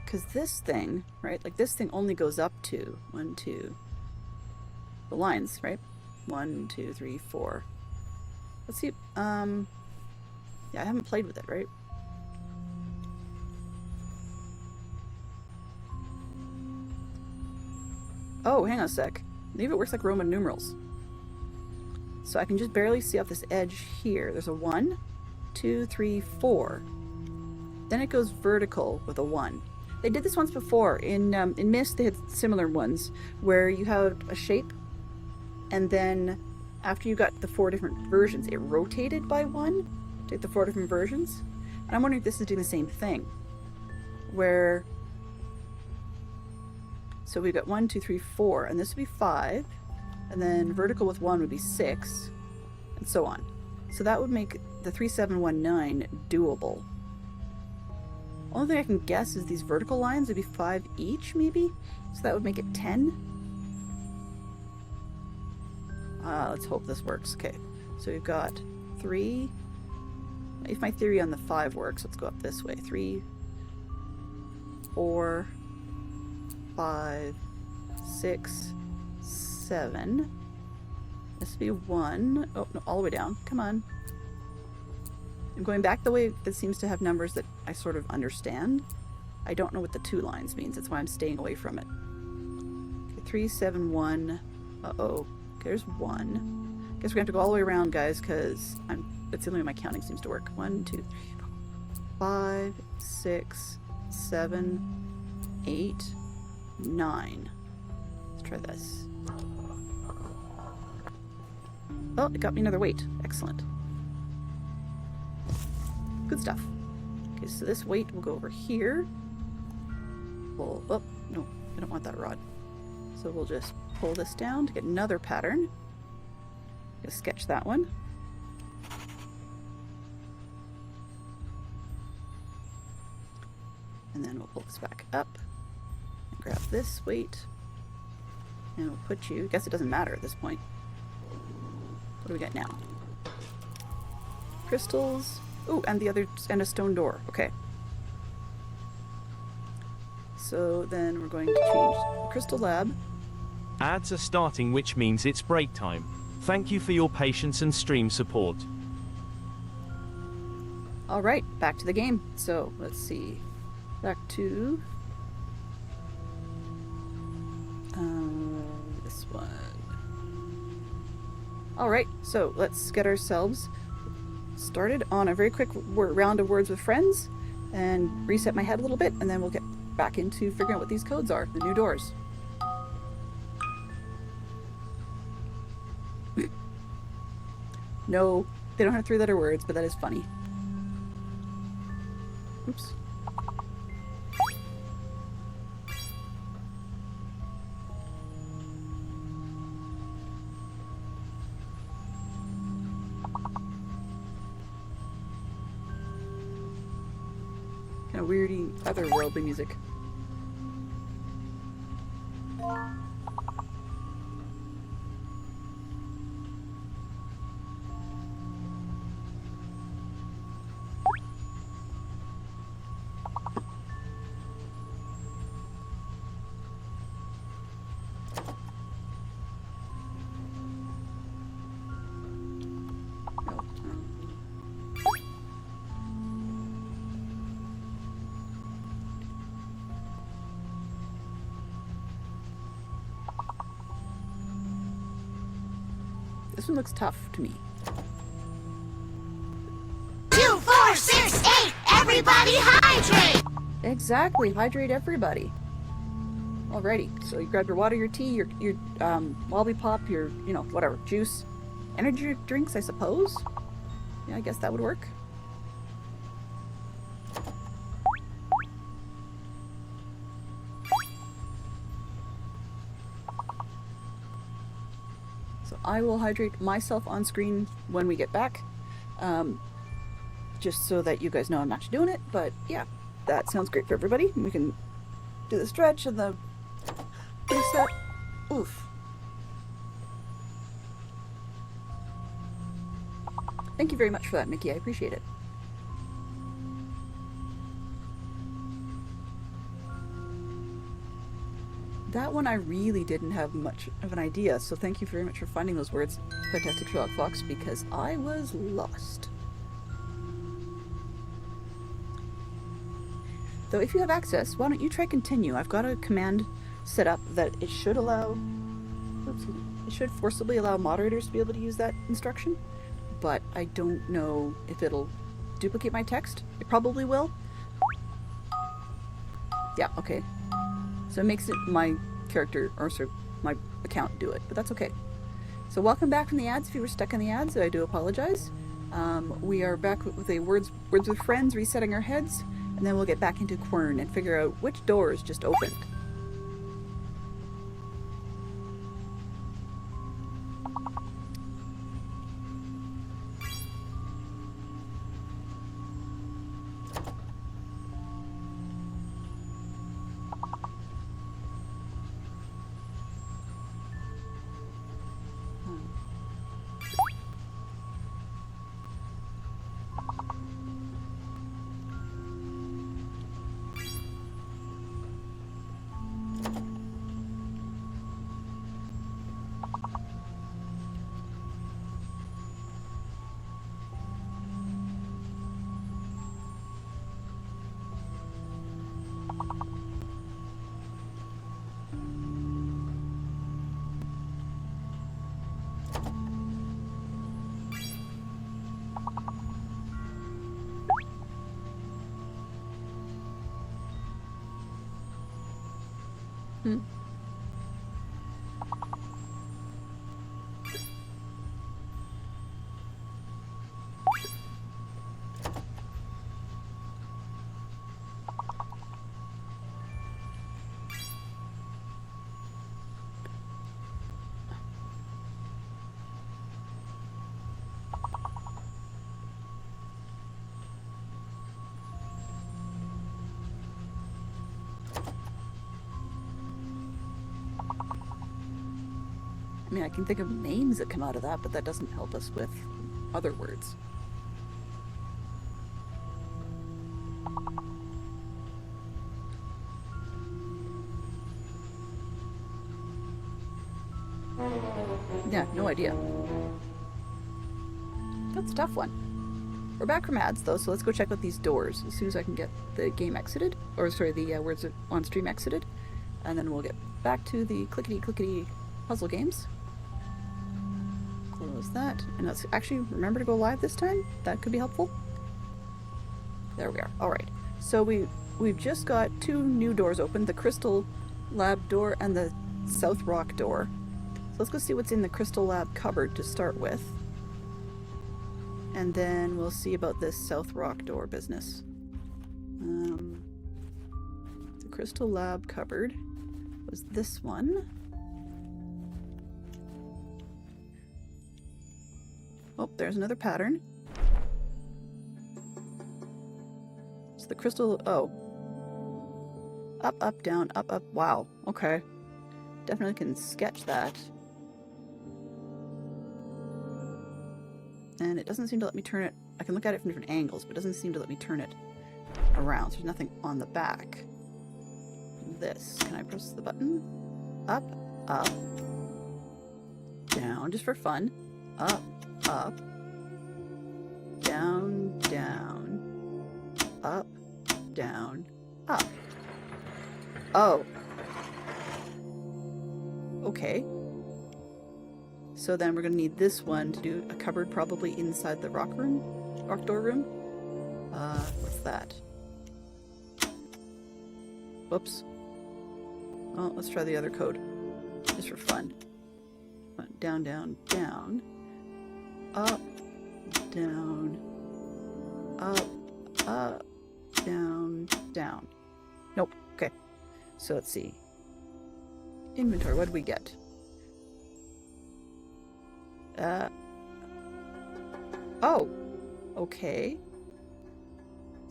Because this thing, right, like this thing only goes up to 1, 2, the lines, right? 1, 2, 3, 4. Let's see. Yeah, I haven't played with it, right? Oh, hang on a sec. Maybe it works like Roman numerals. So I can just barely see off this edge here. There's a 1, 2, 3, 4. Then it goes vertical with a 1. They did this once before. In Myst, they had similar ones where you have a shape, and then after you got the 4 different versions, it rotated by 1 to get the 4 different versions. And I'm wondering if this is doing the same thing. Where... So we've got 1, 2, 3, 4, and this would be 5. And then vertical with 1 would be 6, and so on. So that would make the 3719 doable. Only thing I can guess is these vertical lines would be 5 each, maybe? So that would make it 10? Let's hope this works. Okay, so we've got 3. If my theory on the 5 works, let's go up this way. 3, 4, 5, 6, 7. This would be 1. Oh, no, all the way down. Come on. I'm going back the way that seems to have numbers that I sort of understand. I don't know what the 2 lines means. That's why I'm staying away from it. Okay, 3, 7, 1. Uh-oh. Okay, there's 1. Guess we're gonna have to go all the way around, guys, because that's the only way my counting seems to work. 1, 2, 3, 4, 5, 6, 7, 8, 9. Let's try this. Oh, it got me another weight. Excellent. Good stuff. Okay, so this weight will go over here. Pull. Oh, no, I don't want that rod. So we'll just pull this down to get another pattern. Just sketch that one. And then we'll pull this back up and grab this weight. And we'll put you, I guess it doesn't matter at this point. What do we got now? Crystals. Oh, and a stone door. Okay. So then we're going to change the crystal lab. Ads are starting, which means it's break time. Thank you for your patience and stream support. All right, back to the game. So let's see. Back to this one. All right, so let's get ourselves started on a very quick round of Words with Friends and reset my head a little bit, and then we'll get back into figuring out what these codes are, the new doors. No, they don't have 3-letter words, but that is funny. Oops. Kind of weirdy, otherworldly music. This one looks tough to me. 2, 4, 6, 8. Everybody hydrate. Exactly, hydrate everybody. Alrighty, so you grab your water, your tea, your lollipop, your, whatever, juice. Energy drinks, I suppose? Yeah, I guess that would work. So I will hydrate myself on screen when we get back. Just so that you guys know I'm not doing it, but yeah, that sounds great for everybody. We can do the stretch and the reset. Oof. Thank you very much for that, Mickey. I appreciate it. That one I really didn't have much of an idea, so thank you very much for finding those words, Fantastic Sherlock Fox, because I was lost. Though if you have access, why don't you try continue? I've got a command set up that it should allow, oops, it should forcibly allow moderators to be able to use that instruction, but I don't know if it'll duplicate my text. It probably will. Yeah, okay. So it makes it my character, or sort of my account do it, but that's okay. So welcome back from the ads. If you were stuck in the ads, I do apologize. We are back with a Words with Friends, resetting our heads, and then we'll get back into Quern and figure out which doors just opened. Hmm. I mean, I can think of names that come out of that, but that doesn't help us with other words. Yeah, no idea. That's a tough one. We're back from ads, though, so let's go check out these doors as soon as I can get the game exited. Or, sorry, the words on stream exited. And then we'll get back to the clickety-clickety puzzle games. Close that. And let's actually remember to go live this time. That could be helpful. There we are. Alright. So we've just got two new doors open. The Crystal Lab door and the South Rock door. So let's go see what's in the Crystal Lab cupboard to start with. And then we'll see about this South Rock door business. The Crystal Lab cupboard was this one. Oh, there's another pattern. So the crystal, oh. Up, up, down, up, up. Wow, okay. Definitely can sketch that. And it doesn't seem to let me turn it. I can look at it from different angles, but it doesn't seem to let me turn it around. So there's nothing on the back. This. Can I press the button? Up, up, down, just for fun. Up, up, down, down, up, down, up. Oh. Okay. So then we're going to need this one to do a cupboard probably inside the rock door room. What's that? Whoops. Oh, let's try the other code. Just for fun. Down, down, down. Up, down. Up, up, down, down. Nope. Okay. So let's see. Inventory, what did we get? Oh, okay.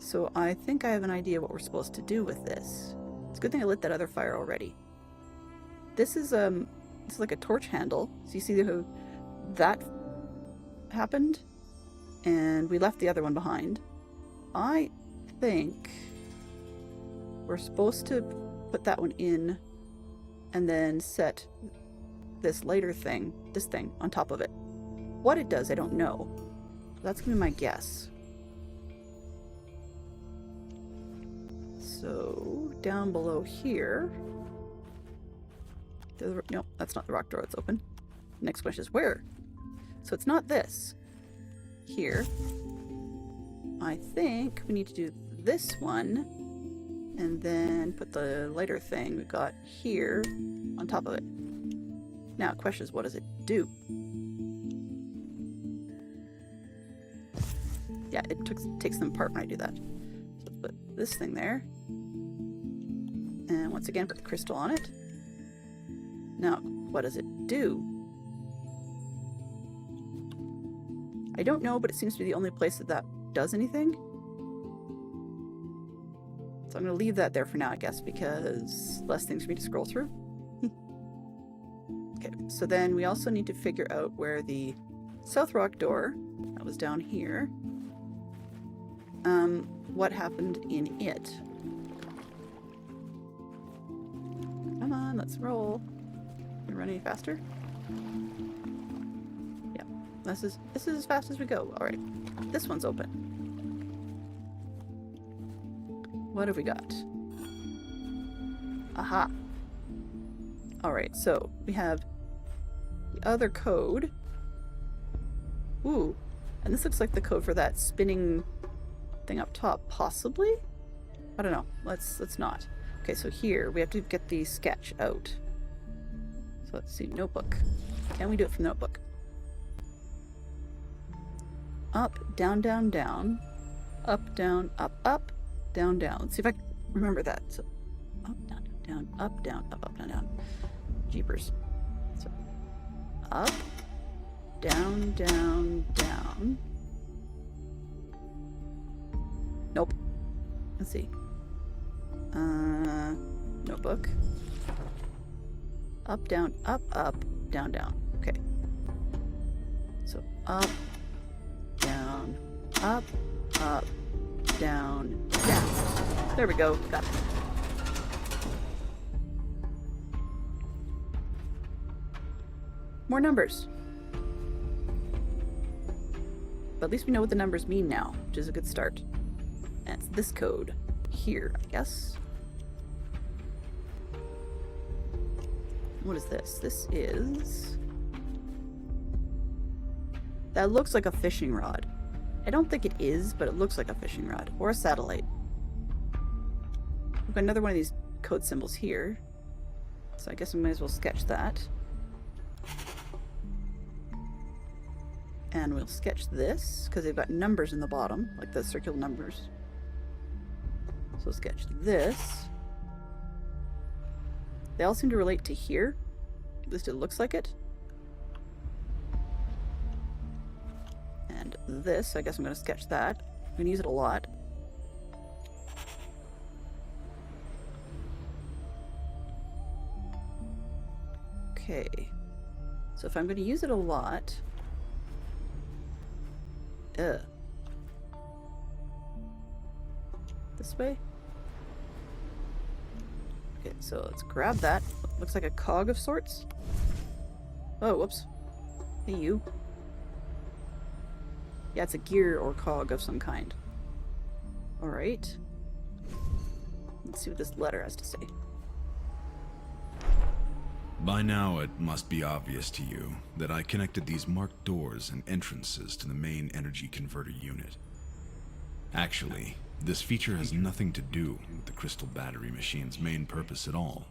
So I think I have an idea what we're supposed to do with this. It's a good thing I lit that other fire already. This is it's like a torch handle. So you see how that happened? And we left the other one behind. I think we're supposed to put that one in and then set this later thing, this thing, on top of it. What it does, I don't know. That's gonna be my guess. So, down below here, No, that's not the rock door. It's open. Next question is where? So it's not this. Here. I think we need to do this one. And then put the lighter thing we got here on top of it. Now, question is, what does it do? Yeah, it takes them apart when I do that. So let's put this thing there. And once again, put the crystal on it. Now, what does it do? I don't know, but it seems to be the only place that does anything. So I'm going to leave that there for now, I guess, because less things for me to scroll through. Okay, so then we also need to figure out where the South Rock door, that was down here, what happened in it. Come on, let's roll. Can we run any faster? Yeah, this is as fast as we go. All right, this one's open. What have we got? Aha. Alright, so we have the other code. Ooh, and this looks like the code for that spinning thing up top, possibly? I don't know. Let's not. Okay, so here we have to get the sketch out. So let's see, notebook. Can we do it from the notebook? Up, down, down, down. Up, down, up, down, down. Let's see if I can remember that. So, up, down, down, up, down, up, down, down. Jeepers. So, up, down, down, down. Nope. Let's see. Notebook. Up, down, down, down. Okay. So, up, down, up, down, down. There we go. Got it. More numbers. But at least we know what the numbers mean now, which is a good start. And it's this code here, I guess. What is this? This is... That looks like a fishing rod. I don't think it is, but it looks like a fishing rod. Or a satellite. We've got another one of these code symbols here. So I guess we might as well sketch that. And we'll sketch this, because they've got numbers in the bottom, like the circular numbers. So we'll sketch this. They all seem to relate to here. At least it looks like it. And this, I guess I'm going to sketch that. I'm going to use it a lot. Okay. So if I'm going to use it a lot... This way? Okay, so let's grab that. Looks like a cog of sorts. Oh, whoops. Hey, you. Yeah, it's a gear or cog of some kind. Alright. Let's see what this letter has to say. By now, it must be obvious to you that I connected these marked doors and entrances to the main energy converter unit. Actually, this feature has nothing to do with the crystal battery machine's main purpose at all.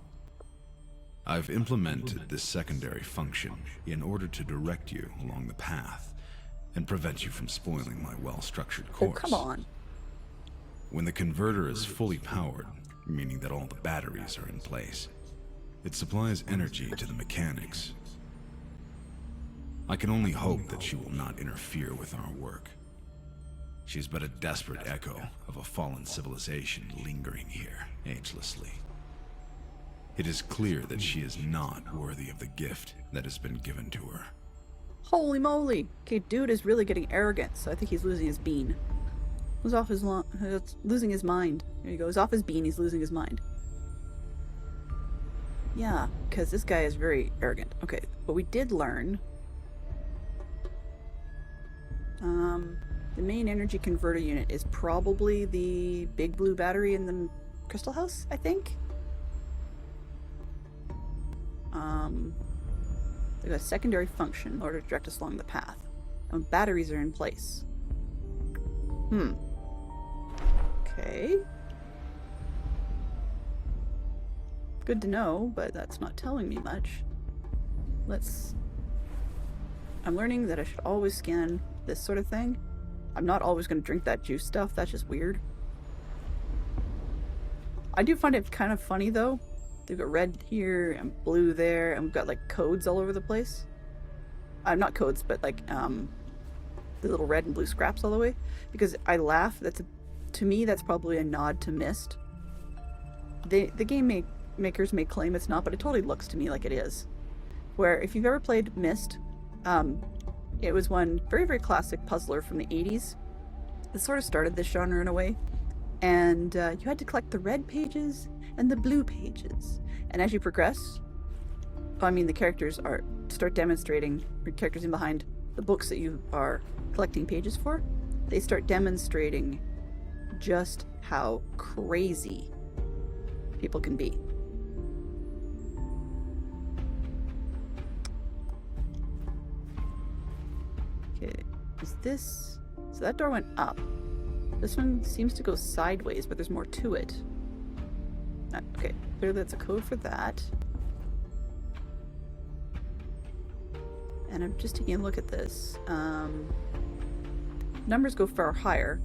I've implemented this secondary function in order to direct you along the path and prevent you from spoiling my well-structured course. Oh, come on. When the converter is fully powered, meaning that all the batteries are in place, it supplies energy to the mechanics. I can only hope that she will not interfere with our work. She's but a desperate echo of a fallen civilization lingering here, agelessly. It is clear that she is not worthy of the gift that has been given to her. Holy moly! Okay, dude is really getting arrogant, so I think he's losing his bean. He's off his losing his mind. There you go. He's off his bean, he's losing his mind. Yeah, because this guy is very arrogant. Okay, but we did learn... the main energy converter unit is probably the big blue battery in the crystal house, I think? They got a secondary function in order to direct us along the path. And batteries are in place. Okay. Good to know, but that's not telling me much. I'm learning that I should always scan this sort of thing. I'm not always going to drink that juice stuff. That's just weird. I do find it kind of funny, though. They've got red here and blue there, and we've got, like, codes all over the place. Not codes, but, like, the little red and blue scraps all the way. Because I laugh. To me, that's probably a nod to Myst. The game makers may claim it's not, but it totally looks to me like it is. Where, if you've ever played Myst, it was one very, very classic puzzler from the 80s. It sort of started this genre in a way. And you had to collect the red pages and the blue pages. And as you progress, the characters start demonstrating, the characters in behind the books that you are collecting pages for, they start demonstrating just how crazy people can be. Okay, is this... So that door went up. This one seems to go sideways, but there's more to it. Okay, clearly that's a code for that. And I'm just taking a look at this. Numbers go far higher.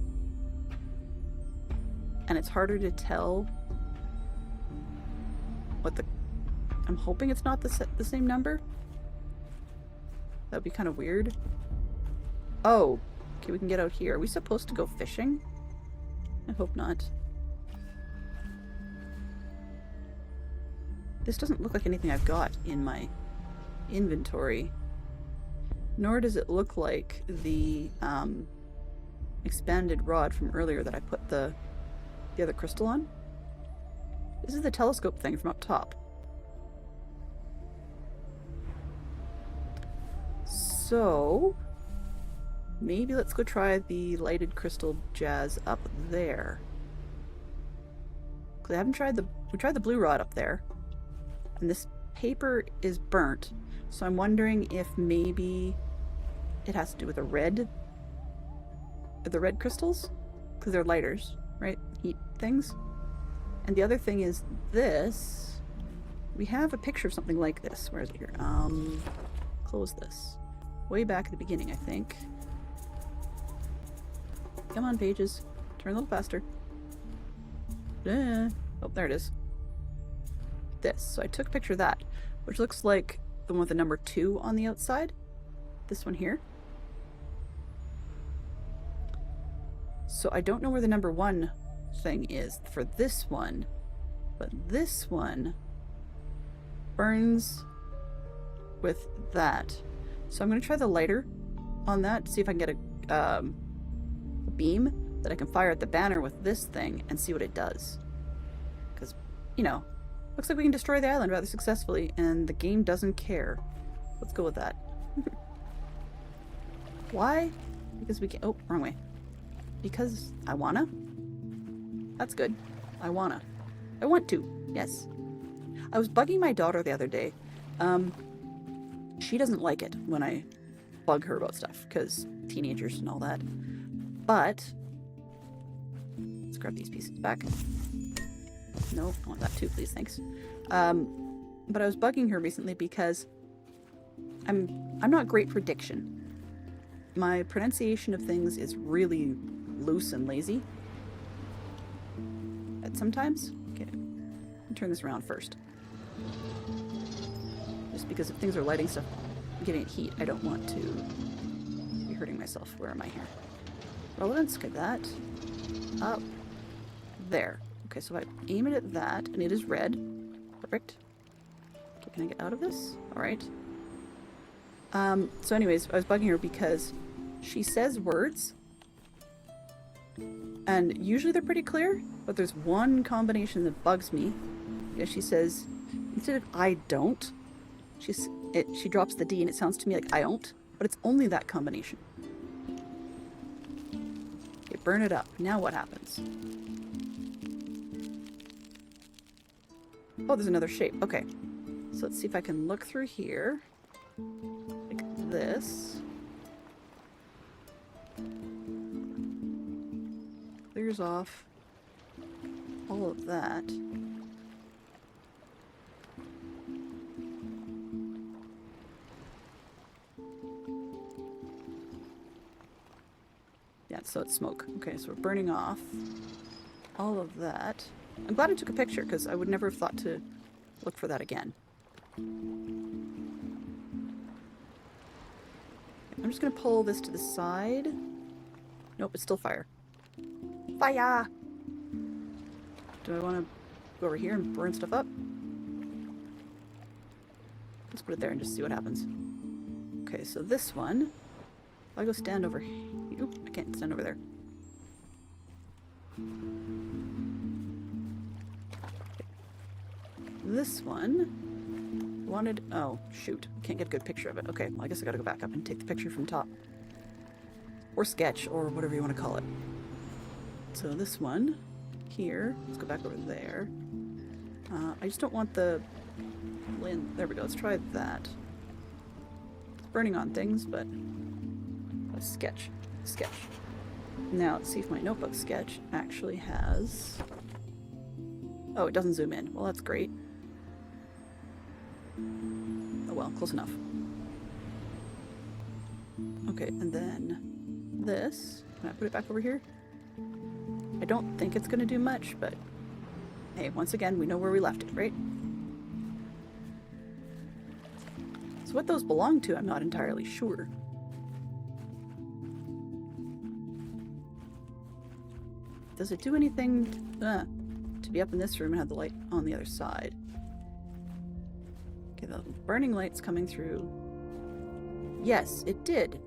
And it's harder to tell what the... I'm hoping it's not the same number. That would be kind of weird. Oh, okay, we can get out here. Are we supposed to go fishing? I hope not. This doesn't look like anything I've got in my inventory. Nor does it look like the expanded rod from earlier that I put the other crystal on. This is the telescope thing from up top. So maybe let's go try the lighted crystal jazz up there. Because I haven't tried we tried the blue rod up there. And this paper is burnt. So I'm wondering if maybe it has to do with the red crystals? Because they're lighters, right? Heat things. And the other thing is this. We have a picture of something like this. Where is it here? Close this. Way back at the beginning, I think. Come on, pages. Turn a little faster. Oh, there it is. This. So I took a picture of that, which looks like the one with the number 2 on the outside. This one here. So I don't know where the number 1 thing is for this one, but this one burns with that. So I'm going to try the lighter on that, see if I can get a beam that I can fire at the banner with this thing and see what it does. Because, looks like we can destroy the island rather successfully, and the game doesn't care. Let's go with that. Why? Because we can... Oh, wrong way. Because I wanna? That's good. I want to. Yes. I was bugging my daughter the other day. She doesn't like it when I bug her about stuff, because teenagers and all that. But... let's grab these pieces back. No, I want that too, please, thanks. But I was bugging her recently because I'm not great for diction. My pronunciation of things is really loose and lazy. At sometimes. Okay, I'll turn this around first. Just because if things are lighting stuff, getting it heat, I don't want to be hurting myself. Where am I here? Relevance, get that. Up. There. Okay, so if I aim it at that, and it is red. Perfect. Okay, can I get out of this? Alright. So anyways, I was bugging her because she says words, and usually they're pretty clear, but there's one combination that bugs me. Yeah, she says, instead of I don't, she drops the D and it sounds to me like I don't, but it's only that combination. Okay, burn it up. Now what happens? Oh, there's another shape. Okay. So let's see if I can look through here. Like this. Clears off all of that. Yeah, so it's smoke. Okay, so we're burning off all of that. I'm glad I took a picture because I would never have thought to look for that again. I'm just going to pull this to the side. Nope, it's still fire. Fire! Do I want to go over here and burn stuff up? Let's put it there and just see what happens. Okay, so this one, if I go stand over here. Oop, I can't stand over there. This one wanted... Oh, shoot. Can't get a good picture of it. Okay, well, I guess I gotta go back up and take the picture from top. Or sketch, or whatever you want to call it. So this one here, let's go back over there. I just don't want the... There we go, let's try that. It's burning on things, but... A sketch. Sketch. Now, let's see if my notebook sketch actually has... Oh, it doesn't zoom in. Well, that's great. Oh well, close enough. Okay, and then this. Can I put it back over here? I don't think it's going to do much, but hey, once again, we know where we left it, right? So what those belong to, I'm not entirely sure. Does it do anything to be up in this room and have the light on the other side? Okay, the burning light's coming through. Yes, it did.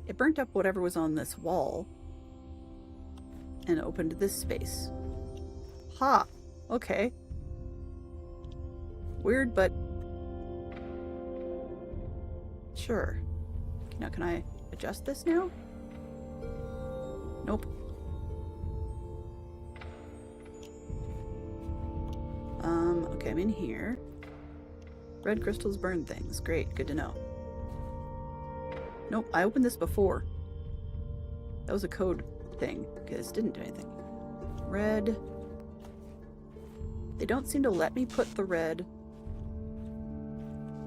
It burnt up whatever was on this wall and opened this space. Ha! Okay. Weird, but... Sure. Now, can I adjust this now? Nope. Okay, I'm in here. Red crystals burn things. Great, good to know. Nope, I opened this before. That was a code thing, because it didn't do anything. Red. They don't seem to let me put the red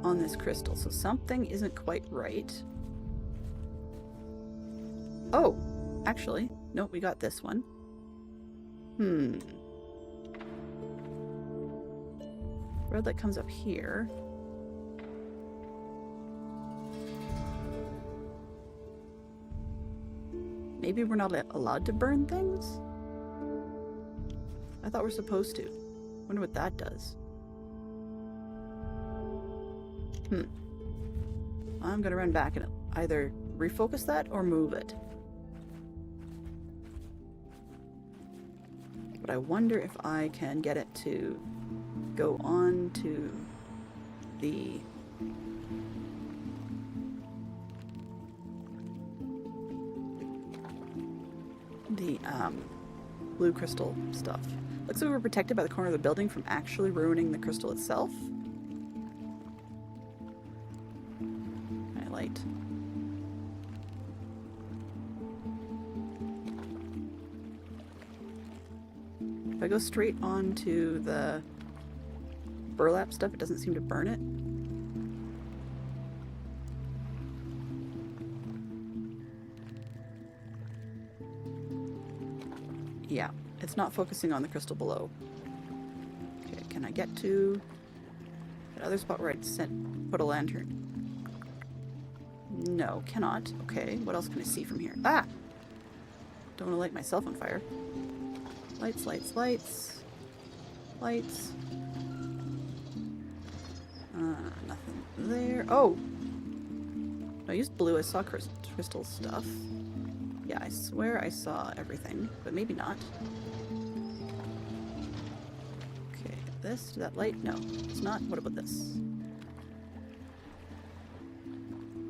on this crystal, so something isn't quite right. Oh, actually, nope, we got this one. Red light comes up here. Maybe we're not allowed to burn things? I thought we're supposed to. Wonder what that does. I'm gonna run back and either refocus that or move it. But I wonder if I can get it to go on to the blue crystal stuff. Looks like we're protected by the corner of the building from actually ruining the crystal itself. Highlight. If I go straight onto the burlap stuff, it doesn't seem to burn it. Yeah, it's not focusing on the crystal below. Okay, can I get to that other spot where I'd put a lantern? No, cannot. Okay, what else can I see from here? Ah! Don't want to light myself on fire. Lights, lights, lights. Lights. Nothing there. Oh! I used blue, I saw crystal stuff. Yeah, I swear I saw everything, but maybe not. Okay, this, to that light? No, it's not. What about this?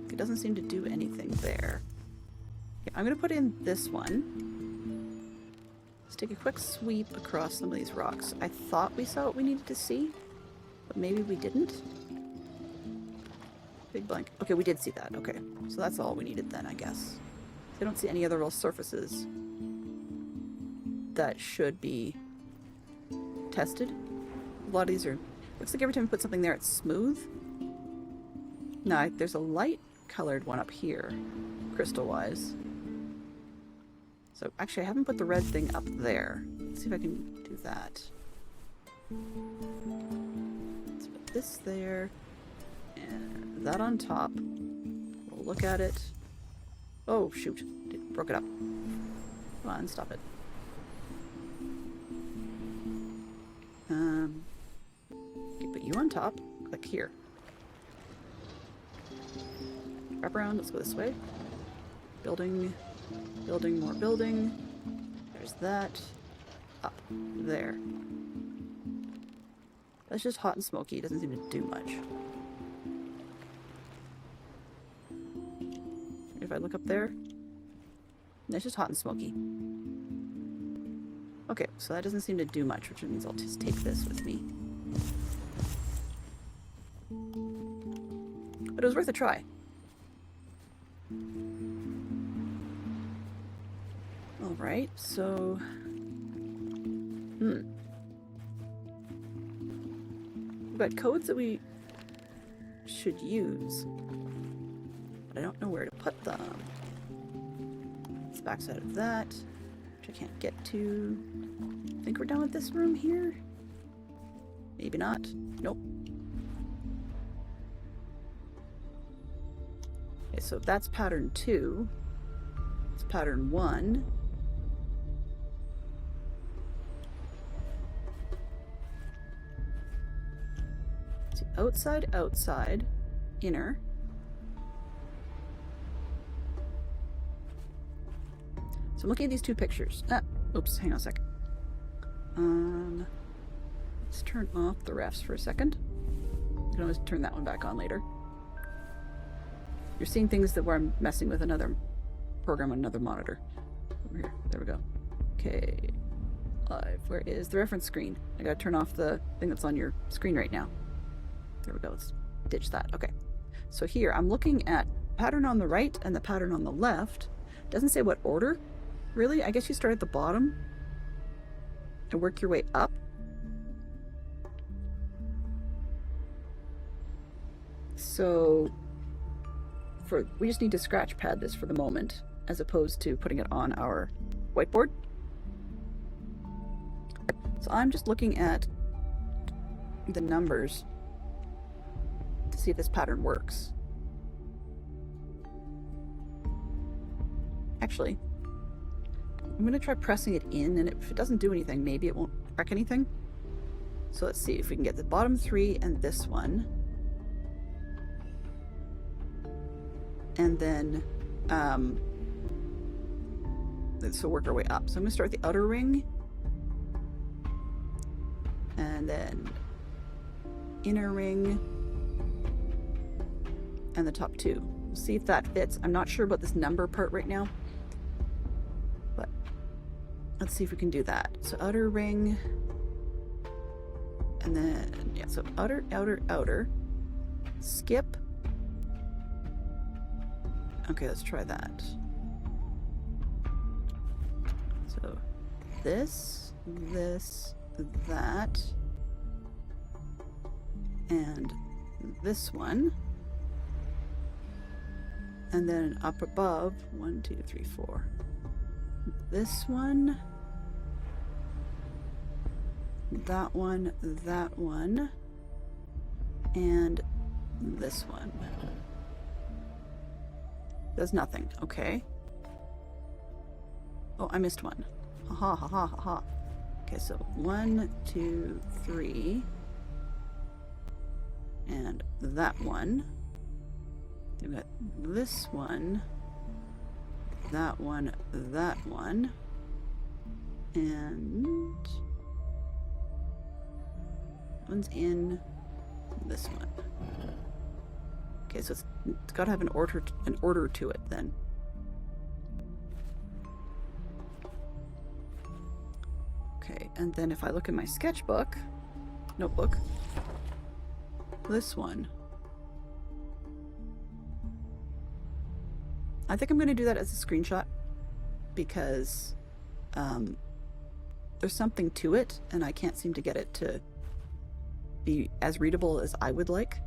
It doesn't seem to do anything there. Okay, I'm gonna put in this one. Let's take a quick sweep across some of these rocks. I thought we saw what we needed to see, but maybe we didn't. Big blank. Okay, we did see that. Okay. So that's all we needed then, I guess. I don't see any other real surfaces that should be tested. A lot of these are... Looks like every time we put something there, it's smooth. No, there's a light colored one up here, crystal-wise. So actually, I haven't put the red thing up there. Let's see if I can do that. Let's put this there, and that on top. We'll look at it. Oh, shoot. Broke it up. Come on, stop it. Okay, put you on top. Click here. Wrap around. Let's go this way. Building. Building, more building. There's that. Up. There. That's just hot and smoky. It doesn't seem to do much. If I look up there, it's just hot and smoky. Okay, so that doesn't seem to do much, which means I'll just take this with me. But it was worth a try. Alright, so... We've got codes that we should use, but I don't know where to put them. It's backside of that, which I can't get to. I think we're done with this room here? Maybe not. Nope. Okay, so that's pattern 2. It's pattern 1. So outside, outside, inner. So I'm looking at these two pictures. Oops, hang on a second. Let's turn off the refs for a second. You can always turn that one back on later. You're seeing things that where I'm messing with another program on another monitor. Over here. There we go. Okay. Live. Where is the reference screen? I gotta turn off the thing that's on your screen right now. There we go. Let's ditch that. Okay. So here, I'm looking at pattern on the right and the pattern on the left. Doesn't say what order, really. I guess you start at the bottom and work your way up. So we just need to scratch pad this for the moment, as opposed to putting it on our whiteboard. So I'm just looking at the numbers to see if this pattern works. Actually, I'm going to try pressing it in, and if it doesn't do anything, maybe it won't wreck anything. So let's see if we can get the bottom 3 and this one. And then, so work our way up. So I'm going to start with the outer ring. And then inner ring. And the top 2. We'll see if that fits. I'm not sure about this number part right now. But let's see if we can do that. So outer ring. And then, yeah, so outer, outer, outer. Skip. Okay, let's try that. So this, that, and this one. And then up above, 1, 2, 3, 4. This one, that one, and this one. Does nothing. Okay. Oh, I missed one. Ha ha ha ha ha. Okay, so 1, 2, 3. And that one. We've got this one. That one. That one. And one's in this one. Okay, so it's got to have an order to it then. Okay, and then if I look in my sketchbook, notebook, this one I think I'm going to do that as a screenshot because there's something to it and I can't seem to get it to be as readable as I would like.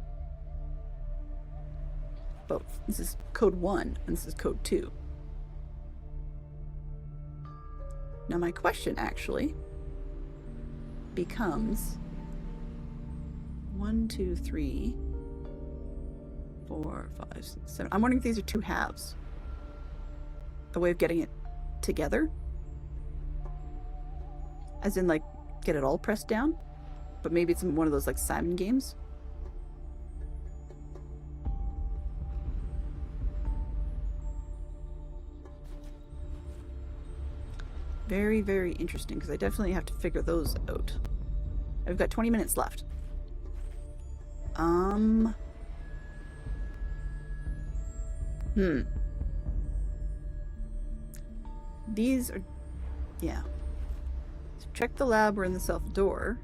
But this is code 1 and this is code 2. Now my question actually becomes 1, 2, 3, 4, 5, 6, 7. I'm wondering if these are 2 halves. A way of getting it together? As in, like, get it all pressed down? But maybe it's in one of those, like, Simon games? Very, very interesting, because I definitely have to figure those out. I've got 20 minutes left. These are... yeah. So check the lab or in the self door.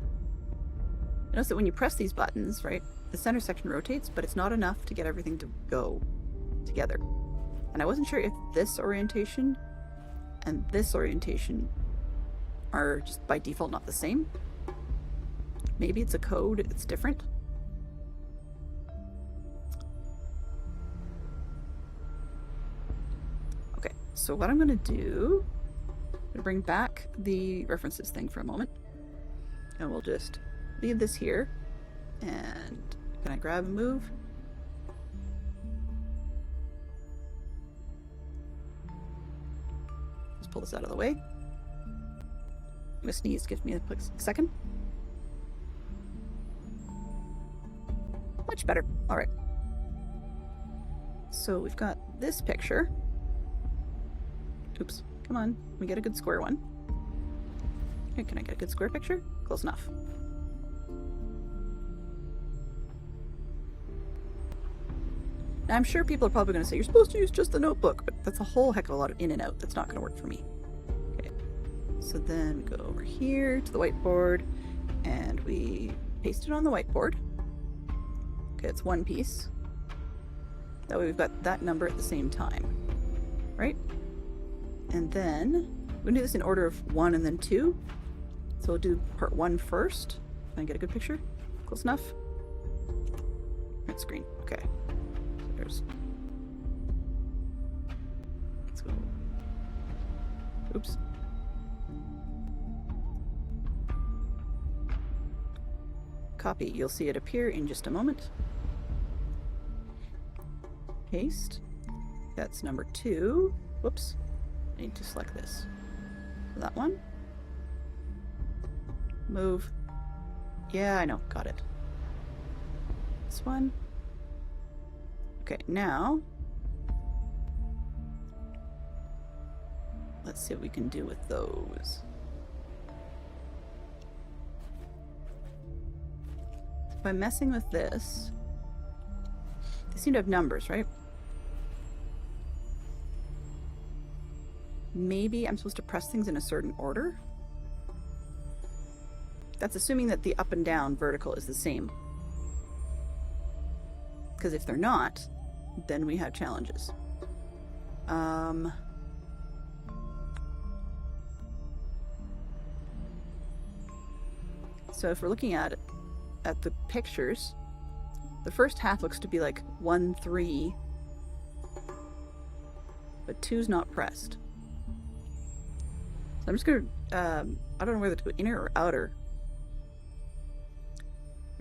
Notice that when you press these buttons, right, the center section rotates, but it's not enough to get everything to go together. And I wasn't sure if this orientation and this orientation are just by default not the same. Maybe it's a code that's different. Okay, so what I'm going to do, I'm going to bring back the references thing for a moment. And we'll just leave this here. And can I grab and move? Let's pull this out of the way. I'm going to sneeze, give me a quick second. Much better. Alright. So we've got this picture. Oops. Come on. Can we get a good square one? Okay, can I get a good square picture? Close enough. Now, I'm sure people are probably going to say, you're supposed to use just the notebook, but that's a whole heck of a lot of in and out. That's not going to work for me. Okay. So then we go over here to the whiteboard, and we paste it on the whiteboard. Okay, it's one piece. That way we've got that number at the same time, right? And then we're going to do this in order of 1 and then 2. So we'll do part 1 first. Can I get a good picture? Close enough? Red screen. Okay. So there's... let's go. Oops. Copy. You'll see it appear in just a moment. Paste. That's number 2. Whoops. I need to select this. That one. Move. Yeah, I know. Got it. This one. Okay, now let's see what we can do with those. By messing with this, they seem to have numbers, right? Maybe I'm supposed to press things in a certain order? That's assuming that the up and down vertical is the same. Because if they're not, then we have challenges. So if we're looking at the pictures, the first half looks to be like 1, 3, but 2's not pressed. So I'm just gonna, I don't know whether to go inner or outer.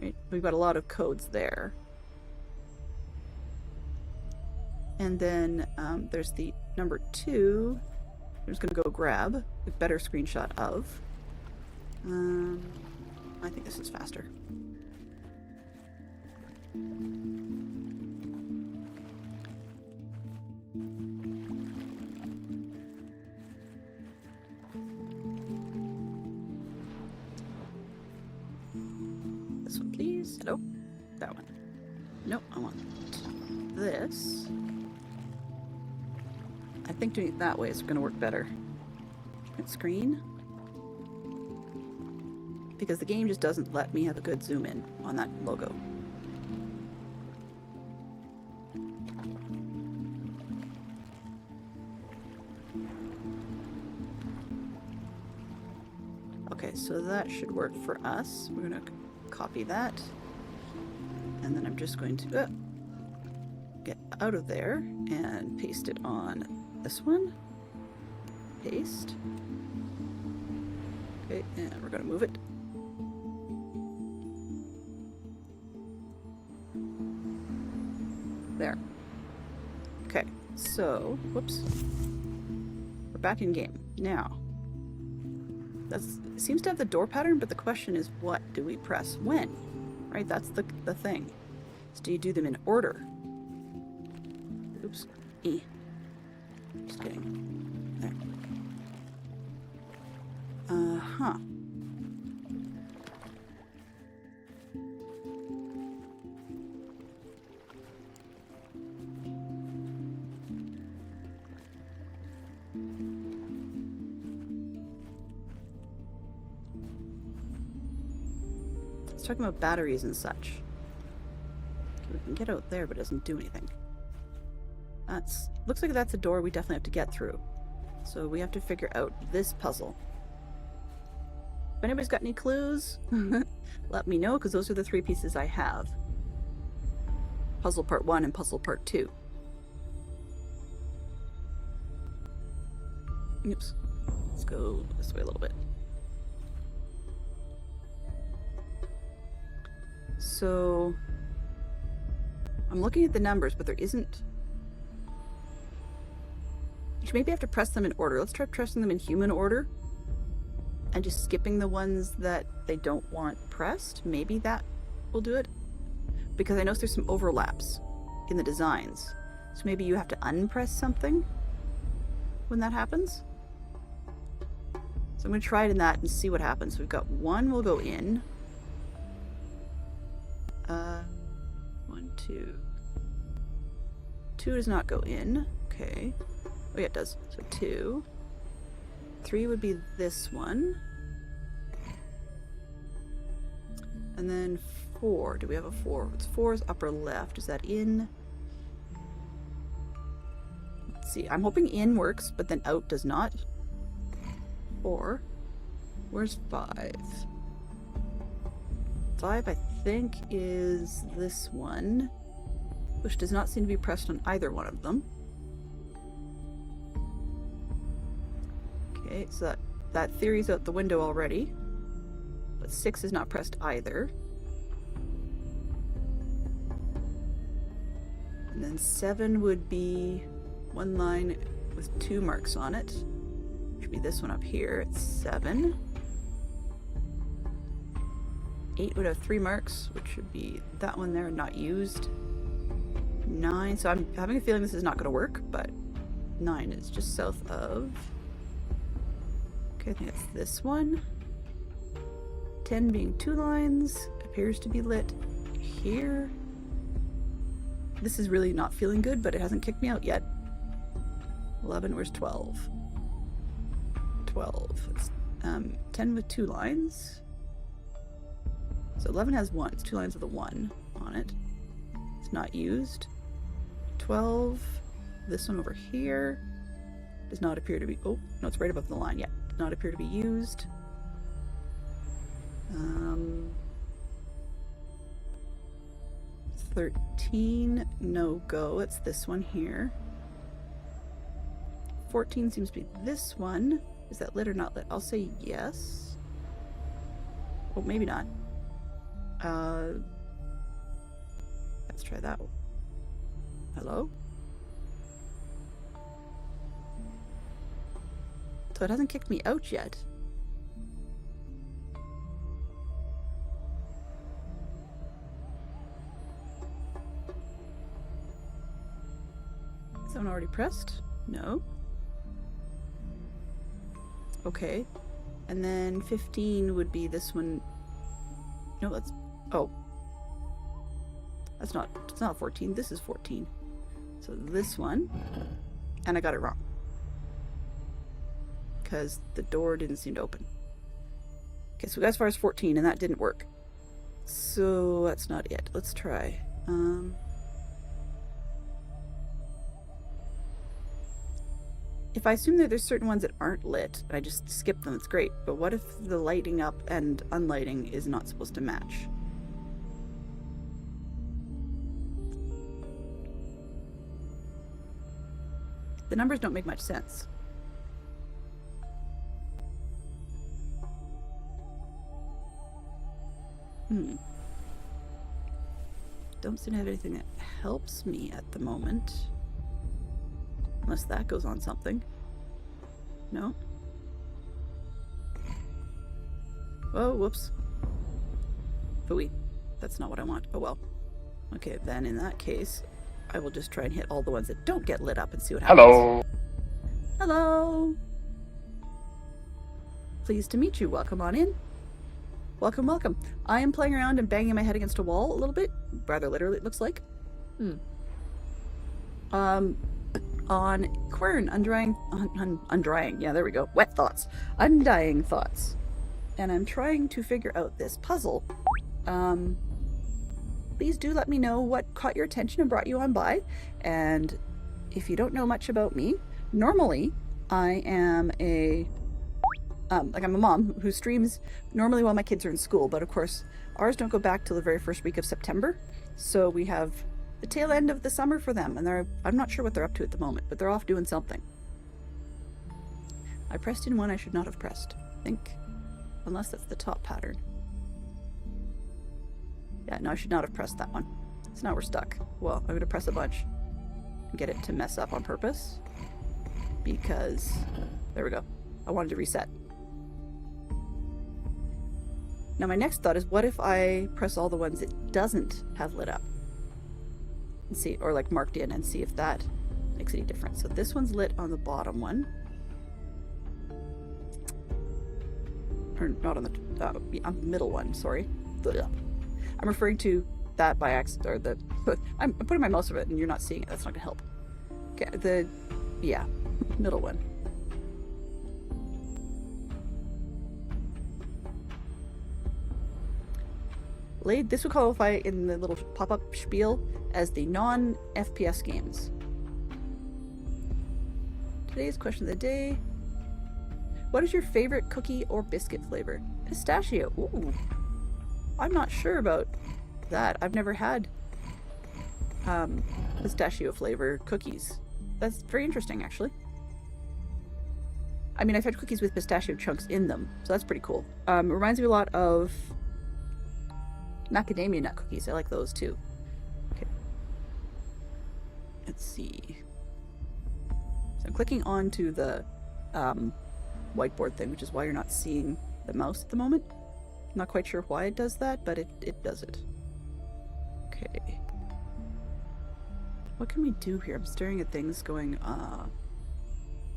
Right, we've got a lot of codes there. And then there's the number 2. I'm just gonna go grab a better screenshot of. I think this is faster. This one, please. Hello? That one. Nope, I want this. I think doing it that way is going to work better. Print screen. Because the game just doesn't let me have a good zoom in on that logo. Okay, so that should work for us. We're gonna copy that. And then I'm just going to get out of there and paste it on this one. Paste. Okay, and we're gonna move it. There. Okay, so, whoops. We're back in game. Now, that seems to have the door pattern, but the question is, what do we press when? Right, that's the thing. So do you do them in order? Oops. E. Just kidding. There. Uh-huh. It's talking about batteries and such. We can get out there, but it doesn't do anything. Looks like that's a door we definitely have to get through. So we have to figure out this puzzle. If anybody's got any clues, let me know, because those are the 3 pieces I have. Puzzle part 1 and puzzle part 2. Oops. Let's go this way a little bit. So I'm looking at the numbers, but there isn't. You should maybe have to press them in order. Let's try pressing them in human order and just skipping the ones that they don't want pressed. Maybe that will do it. Because I notice there's some overlaps in the designs. So maybe you have to unpress something when that happens. So I'm going to try it in that and see what happens. So we've got 1 will go in. 1, 2. 2 does not go in. Okay. Oh yeah, it does. So 2. 3 would be this one. And then 4. Do we have a 4? It's 4 is upper left. Is that in? Let's see. I'm hoping in works, but then out does not. 4. Where's 5? 5, I think, is this one, which does not seem to be pressed on either one of them. Okay, so that theory's out the window already. But 6 is not pressed either. And then 7 would be one line with 2 marks on it. Should be this one up here. It's 7. 8 would have 3 marks, which should be that one there, not used. 9, so I'm having a feeling this is not going to work, but 9 is just south of. Okay, I think it's this one. 10 being 2 lines, appears to be lit here. This is really not feeling good, but it hasn't kicked me out yet. 11, where's 12? 12. It's 10 with 2 lines. So 11 has 1. It's 2 lines with a 1 on it. It's not used. 12. This one over here does not appear to be. Oh, no, it's right above the line. Yeah, does not appear to be used. 13, no go. It's this one here. 14 seems to be this one. Is that lit or not lit? I'll say yes. Oh, maybe not. Let's try that one. Hello? So it hasn't kicked me out yet. Is that one already pressed? No. Okay. And then 15 would be this one. No, that's... Oh. That's not... It's not 14. This is 14. So this one. And I got it wrong. Because the door didn't seem to open. Okay, so we got as far as 14, and that didn't work. So that's not it. Let's try. if I assume that there's certain ones that aren't lit, and I just skip them, it's great. But what if the lighting up and unlighting is not supposed to match? The numbers don't make much sense. Don't seem to have anything that helps me at the moment. Unless that goes on something. No? Oh, whoops. Phooey. That's not what I want. Oh well. Okay, then in that case, I will just try and hit all the ones that don't get lit up and see what happens. Hello. Hello! Pleased to meet you. Welcome on in. Welcome, welcome. I am playing around and banging my head against a wall a little bit. Rather literally, it looks like. On Quern, Undrying. Yeah, there we go. Wet thoughts. Undying thoughts. And I'm trying to figure out this puzzle. Please do let me know what caught your attention and brought you on by. And if you don't know much about me, normally I am I'm a mom who streams normally while my kids are in school, but of course ours don't go back till the very first week of September. So we have the tail end of the summer for them, and I'm not sure what they're up to at the moment, but they're off doing something. I pressed in one I should not have pressed, I think. Unless that's the top pattern. Yeah, no, I should not have pressed that one. So now we're stuck. Well, I'm gonna press a bunch and get it to mess up on purpose. Because, there we go. I wanted to reset. Now my next thought is, what if I press all the ones it doesn't have lit up? And see, or like marked in, and see if that makes any difference. So this one's lit on the bottom one. Or not on the middle one, sorry. I'm referring to that by accident, or the, I'm putting my mouse over it and you're not seeing it, that's not gonna help. Okay, yeah, middle one. This would qualify in the little pop-up spiel as the non-FPS games. Today's question of the day. What is your favorite cookie or biscuit flavor? Pistachio. Ooh. I'm not sure about that. I've never had pistachio flavor cookies. That's very interesting, actually. I mean, I've had cookies with pistachio chunks in them, so that's pretty cool. It reminds me a lot of macadamia nut cookies. I like those too. Okay. Let's see. So I'm clicking onto the whiteboard thing, which is why you're not seeing the mouse at the moment. I'm not quite sure why it does that, but it does it. Okay. What can we do here? I'm staring at things going,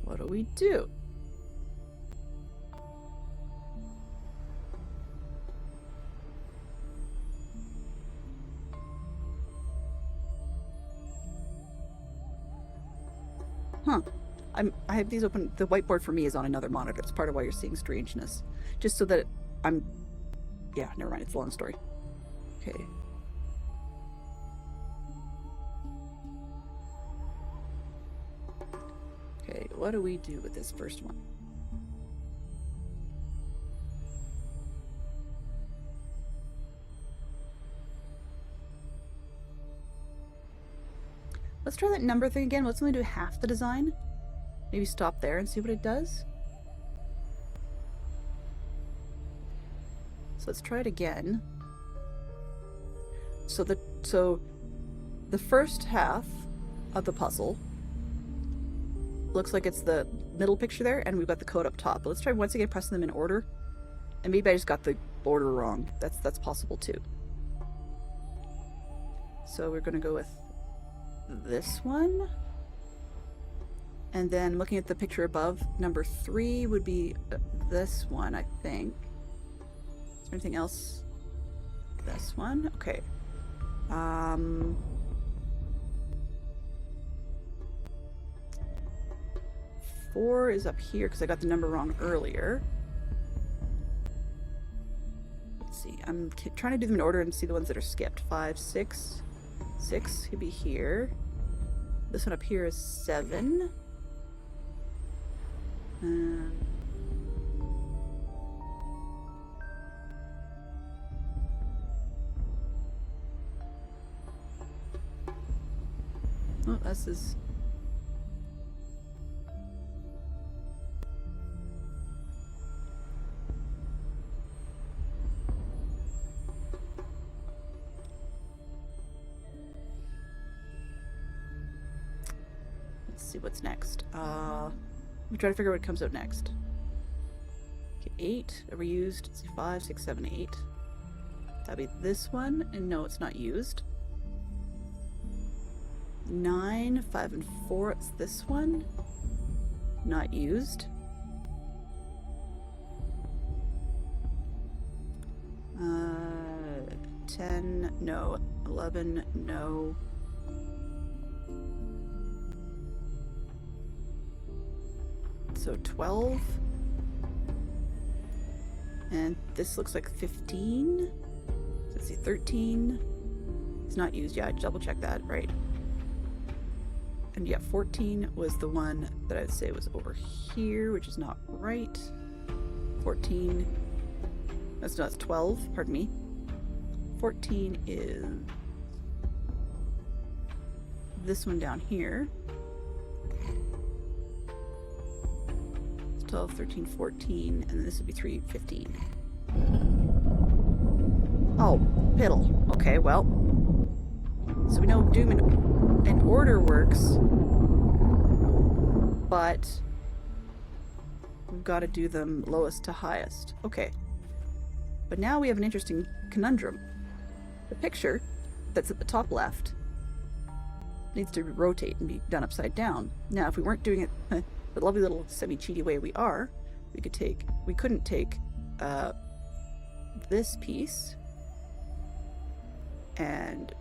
what do we do? Huh. I have these open. The whiteboard for me is on another monitor. It's part of why you're seeing strangeness. Just so that yeah, never mind. It's a long story. Okay. Okay, what do we do with this first one? Let's try that number thing again. Let's only do half the design. Maybe stop there and see what it does. So let's try it again. So the first half of the puzzle looks like it's the middle picture there, and we've got the code up top. But let's try once again pressing them in order. And maybe I just got the order wrong. That's possible too. So we're gonna go with this one. And then looking at the picture above, number 3 would be this one, I think. Is there anything else? This one? Okay. 4 is up here because I got the number wrong earlier. Let's see. I'm trying to do them in order and see the ones that are skipped. 5, 6. 6 could be here. This one up here is 7. Oh, this is... Let's see what's next. We try to figure out what comes out next. Okay, 8. Are we used? Let's see, 5, 6, 7, 8. That'd be this one, and no, it's not used. 9, 5, and 4. It's this one. Not used. 10, no. 11, no. So 12. And this looks like 15. Let's see, 13. It's not used. Yeah, I double checked that, right. And yeah, 14 was the one that I'd say was over here, which is not right. 14. That's 12, pardon me. 14 is this one down here. 12, 13, 14, and this would be 3, 15. Oh, piddle. Okay, well. So we know Doom in order works, but we've got to do them lowest to highest. Okay. But now we have an interesting conundrum. The picture that's at the top left needs to rotate and be done upside down. Now, if we weren't doing it the lovely little semi-cheaty way we are, we couldn't take this piece and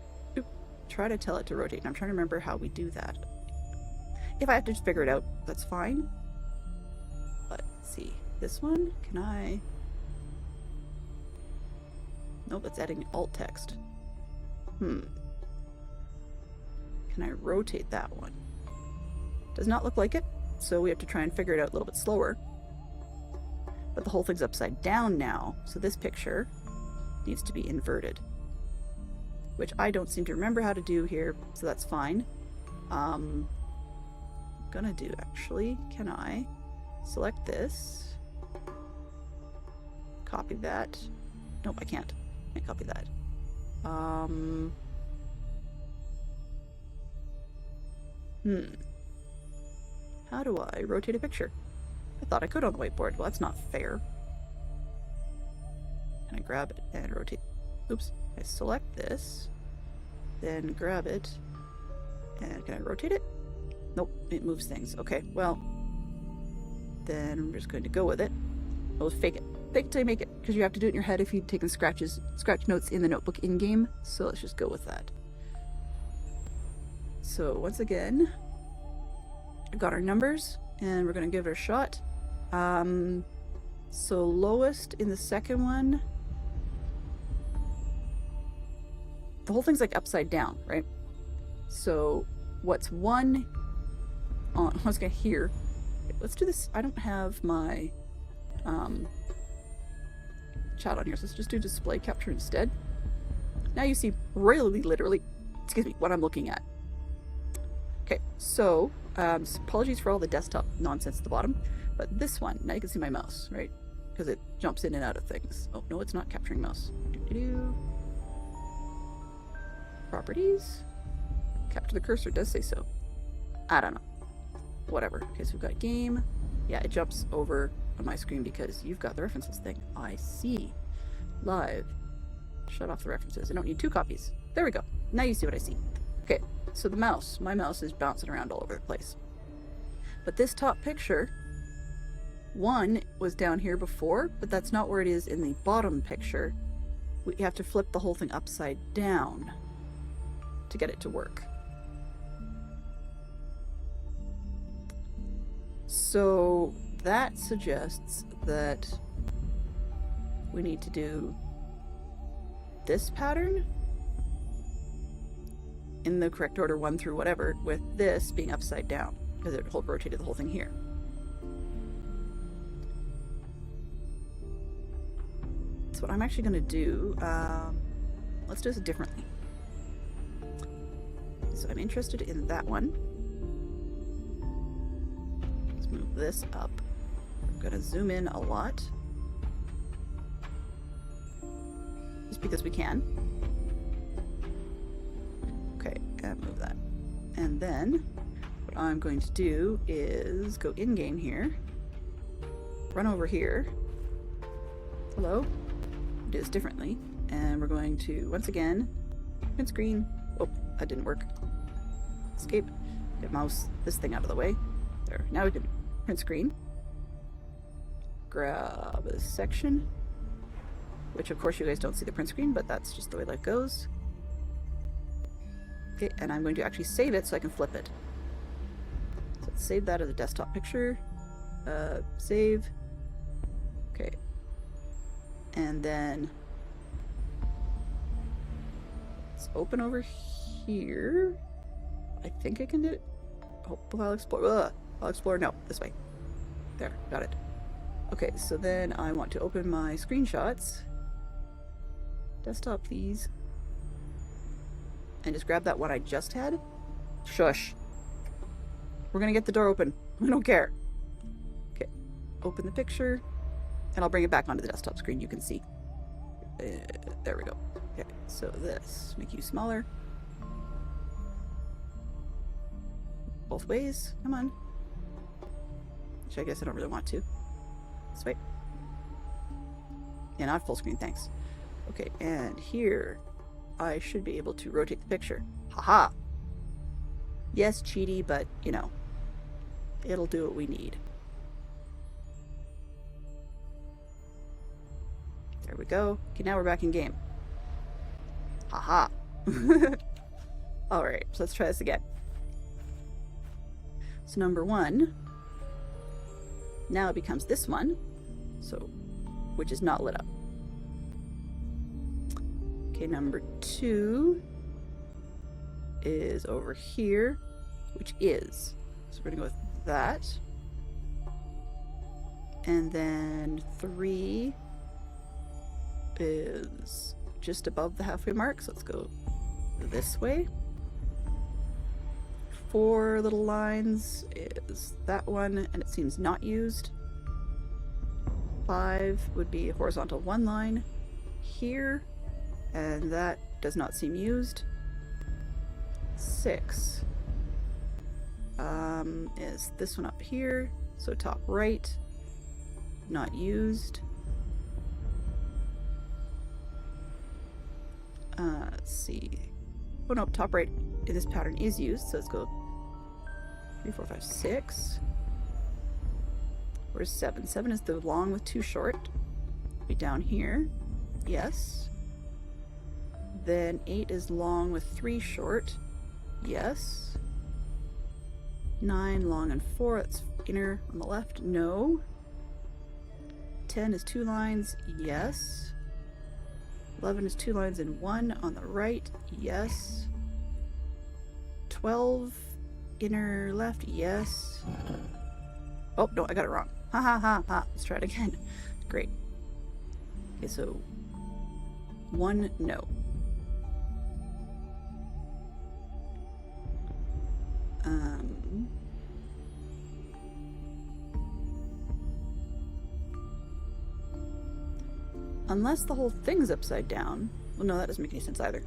try to tell it to rotate. And I'm trying to remember how we do that. If I have to just figure it out, that's fine. But let's see. This one, can I... Nope, it's adding alt text. Can I rotate that one? Does not look like it, so we have to try and figure it out a little bit slower. But the whole thing's upside down now, so this picture needs to be inverted. Which I don't seem to remember how to do here, so that's fine. Gonna do, actually, can I select this? Copy that. Nope, I can't. Can't copy that. How do I rotate a picture? I thought I could on the whiteboard. Well, that's not fair. Can I grab it and rotate? Oops. I select this, then grab it, and can I rotate it? Nope, it moves things. Okay, well, then I'm just going to go with it. I'll fake it. Fake it till you make it, because you have to do it in your head if you've taken scratch notes in the notebook in-game, so let's just go with that. So, once again, we've got our numbers, and we're going to give it a shot. So lowest in the second one, the whole thing's like upside down, right? So what's one on, I was gonna here, let's do this. I don't have my chat on here, so let's just do display capture instead. Now you see really literally, excuse me, what I'm looking at. Okay, so apologies for all the desktop nonsense at the bottom, but this one, now you can see my mouse, right? Because it jumps in and out of things. Oh, no, it's not capturing mouse. Properties? Capture the cursor does say so. I don't know. Whatever. Okay, so we've got game. Yeah, it jumps over on my screen because you've got the references thing. I see. Live. Shut off the references. I don't need 2 copies. There we go. Now you see what I see. Okay, so the mouse. My mouse is bouncing around all over the place. But this top picture, one was down here before, but that's not where it is in the bottom picture. We have to flip the whole thing upside down to get it to work. So that suggests that we need to do this pattern in the correct order, 1 through whatever, with this being upside down because it rotated the whole thing here. So what I'm actually going to do, let's do this differently. So I'm interested in that one. Let's move this up. We're going to zoom in a lot. Just because we can. Okay, and move that. And then what I'm going to do is go in-game here. Run over here. Hello? Do this differently. And we're going to, once again, print screen. Oh, that didn't work. Escape. Get mouse this thing out of the way. There. Now we can print screen. Grab a section. Which, of course, you guys don't see the print screen, but that's just the way life goes. Okay, and I'm going to actually save it so I can flip it. So let's save that as a desktop picture. Save. Okay. And then let's open over here. I think I can do it. Oh, I'll explore. I'll explore. No, this way. There, got it. Okay, so then I want to open my screenshots. Desktop, please. And just grab that one I just had. Shush. We're gonna get the door open. I don't care. Okay, open the picture. And I'll bring it back onto the desktop screen. You can see. There we go. Okay, so this. Make you smaller. Both ways. Come on. Which I guess I don't really want to. This way. Yeah, not full screen, thanks. Okay, and here I should be able to rotate the picture. Haha! Yes, cheaty, but, you know, it'll do what we need. There we go. Okay, now we're back in game. Haha! Alright, so let's try this again. So number one, now it becomes this one, so, which is not lit up. Okay, number two is over here, which is. So we're gonna go with that. And then 3 is just above the halfway mark, so let's go this way. 4 little lines is that one, and it seems not used. 5 would be a horizontal 1 line here, and that does not seem used. 6 is this one up here, so top right, not used. Let's see. Oh no, top right in this pattern is used, so let's go 3, 4, 5, 6. Where's 7? 7 is the long with 2 short. Be down here. Yes. Then 8 is long with 3 short. Yes. 9 long and 4. That's inner on the left. No. 10 is 2 lines. Yes. 11 is 2 lines and 1 on the right. Yes. 12 inner left. Yes. Oh, no, I got it wrong. Ha ha ha ha. Let's try it again. Great. Okay, so 1, no. Unless the whole thing's upside down. Well, no, that doesn't make any sense either.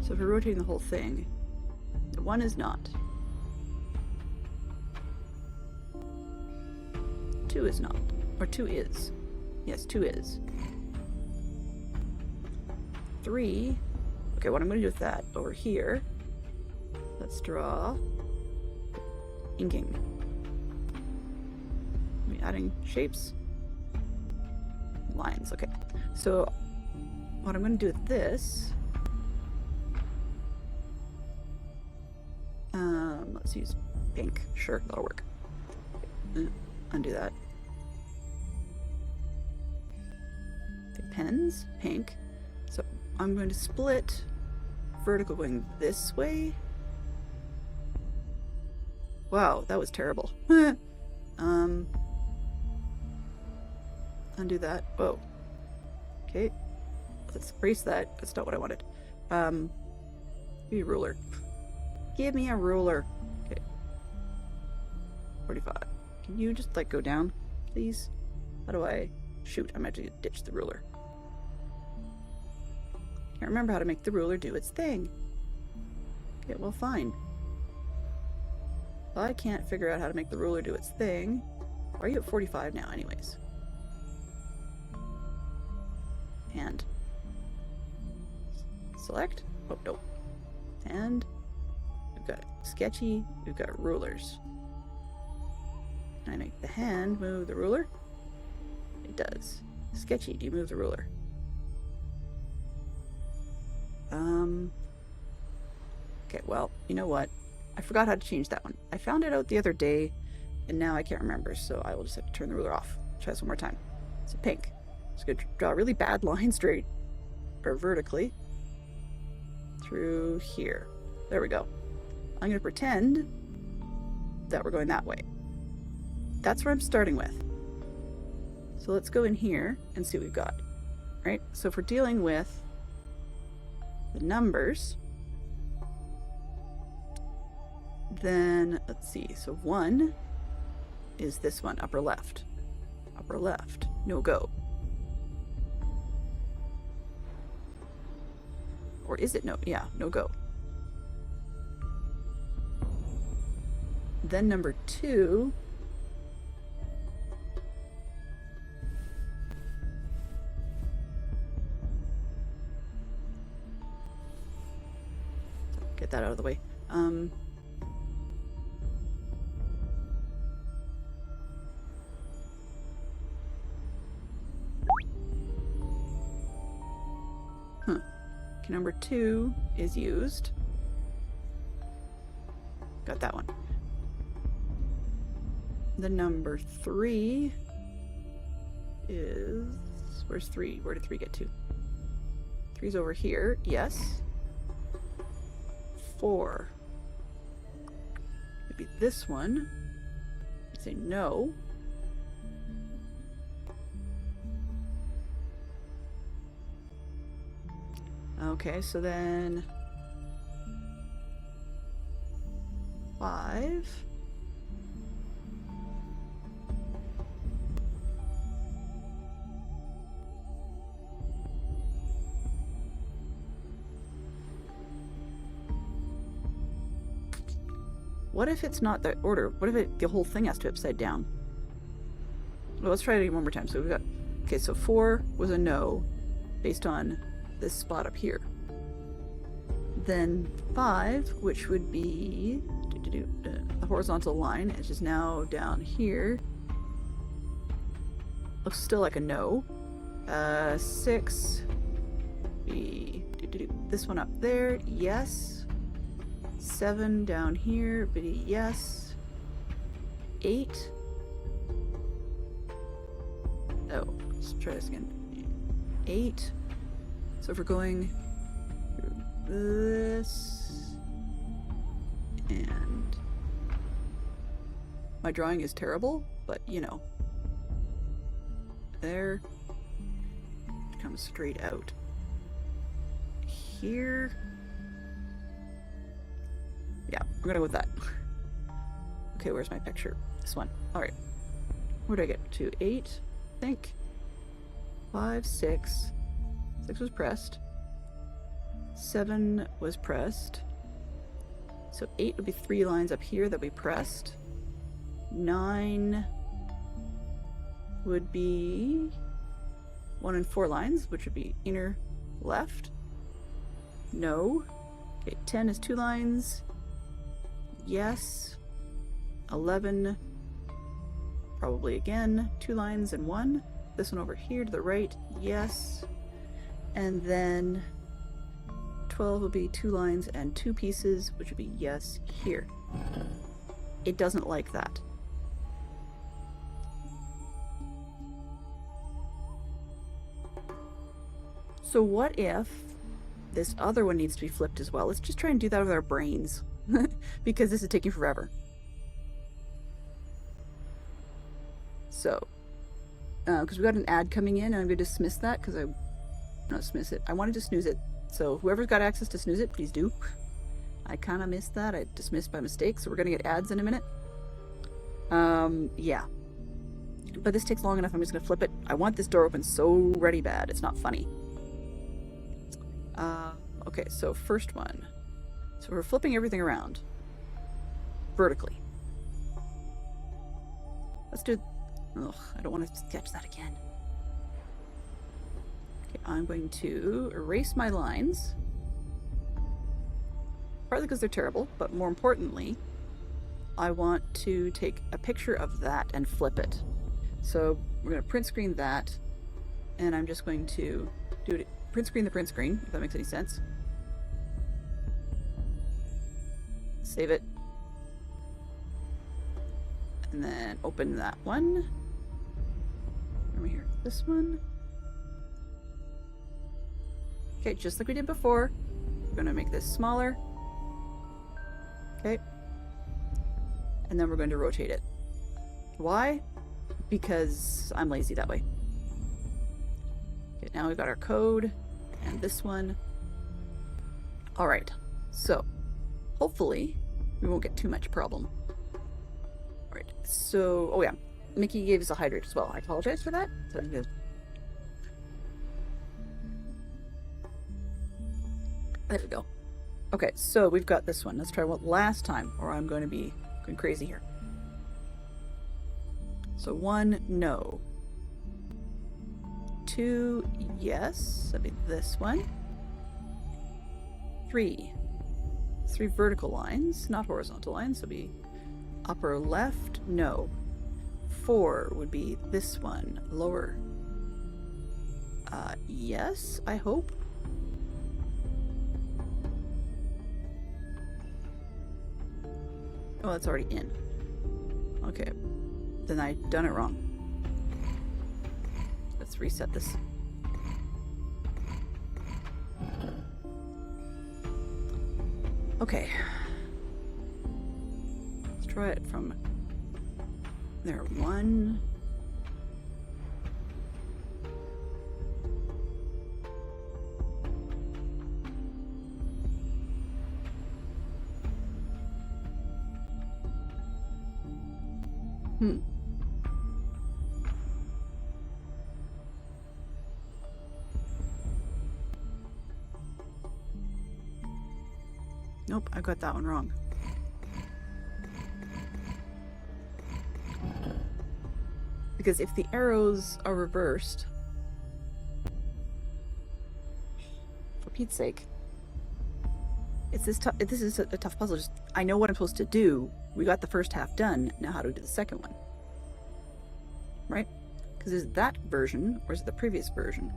So if we're rotating the whole thing, the 1 is not. 2 is not. Or 2 is. Yes, 2 is. 3. Okay, what I'm going to do with that over here, let's draw inking. Are we adding shapes? Lines, okay. So what I'm going to do with this, let's use pink. Sure, that'll work. Undo that. Okay, pens, pink. So I'm going to split vertical going this way Wow, that was terrible. Undo that. Whoa. Okay. Let's erase that. That's not what I wanted. Give me a ruler. Give me a ruler. Okay. 45. Can you just, like, go down, please? How do I... Shoot, I'm actually gonna ditch the ruler. Can't remember how to make the ruler do its thing. Okay, well, fine. I can't figure out how to make the ruler do its thing. Why are you at 45 now, anyways? And select. Oh, no. And we've got sketchy. We've got rulers. Can I make the hand move the ruler? It does. Sketchy, do you move the ruler? Okay, well, you know what? I forgot how to change that one. I found it out the other day, and now I can't remember, so I will just have to turn the ruler off. Try this one more time. So pink. Just gonna draw a really bad line straight, or vertically, through here. There we go. I'm gonna pretend that we're going that way. That's where I'm starting with. So let's go in here and see what we've got. Right? So if we're dealing with the numbers, then let's see. So 1 is this one, upper left. Upper left. No go. Or is it no? Yeah, no go. Then number 2. Get that out of the way. Okay, number 2 is used. Got that one. The number 3 is... Where's 3? Where did 3 get to? 3's over here. Yes. 4. Maybe this one. Say no. Okay, so then 5. What if it's not the order? What if the whole thing has to be upside down? Well, let's try it one more time. So we've got, okay, so 4 was a no based on this spot up here. Then 5, which would be the horizontal line, which is now down here. Looks still like a no. 6 be this one up there. Yes. 7 down here, but yes. 8. Oh, let's try this again. 8. So if we're going through this, and my drawing is terrible, but you know, there, it comes straight out. Here, yeah, we're gonna go with that. Okay, where's my picture? This one. All right, where do I get to? 8, I think. 5, 6. 6 was pressed. 7 was pressed. So 8 would be 3 lines up here that we pressed. 9 would be 1 and 4 lines, which would be inner left. No. Okay, 10 is 2 lines. Yes. 11, probably again, 2 lines and 1. This one over here to the right, yes. And then 12 will be 2 lines and 2 pieces, which would be yes here. It doesn't like that. So what if this other one needs to be flipped as well? Let's just try and do that with our brains, because this is taking forever. So, because we got an ad coming in, and I'm going to dismiss that because not dismiss it. I wanted to snooze it. So whoever's got access to snooze it, please do. I kind of missed that. I dismissed by mistake, so we're going to get ads in a minute. Yeah. But this takes long enough. I'm just going to flip it. I want this door open so ready bad. It's not funny. Okay, so first one. So we're flipping everything around. Vertically. Let's do... Ugh, I don't want to sketch that again. Okay, I'm going to erase my lines. Partly because they're terrible, but more importantly, I want to take a picture of that and flip it. So we're going to print screen that, and I'm just going to do it. Print screen the print screen, if that makes any sense. Save it. And then open that one. Over here, this one. Okay, just like we did before. We're going to make this smaller. Okay. And then we're going to rotate it. Why? Because I'm lazy that way. Okay, now we've got our code and this one. Alright, so hopefully we won't get too much problem. Alright, so, oh yeah, Mickey gave us a hydrate as well. I apologize for that. So I'm good. There we go. Okay, so we've got this one. Let's try one last time, or I'm going to be going crazy here. So 1, no. 2, yes. That'd be this one. 3. 3 vertical lines, not horizontal lines. So it'd be upper left, no. 4 would be this one, lower. Yes, I hope. Oh, that's already in. Okay. Then I done it wrong. Let's reset this. Okay. Let's try it from there. 1. Nope, I got that one wrong. Because if the arrows are reversed, for Pete's sake, it's this tough. This is a tough puzzle. Just I know what I'm supposed to do. We got the first half done. Now how do we do the second one? Right? Because is that version or is it the previous version?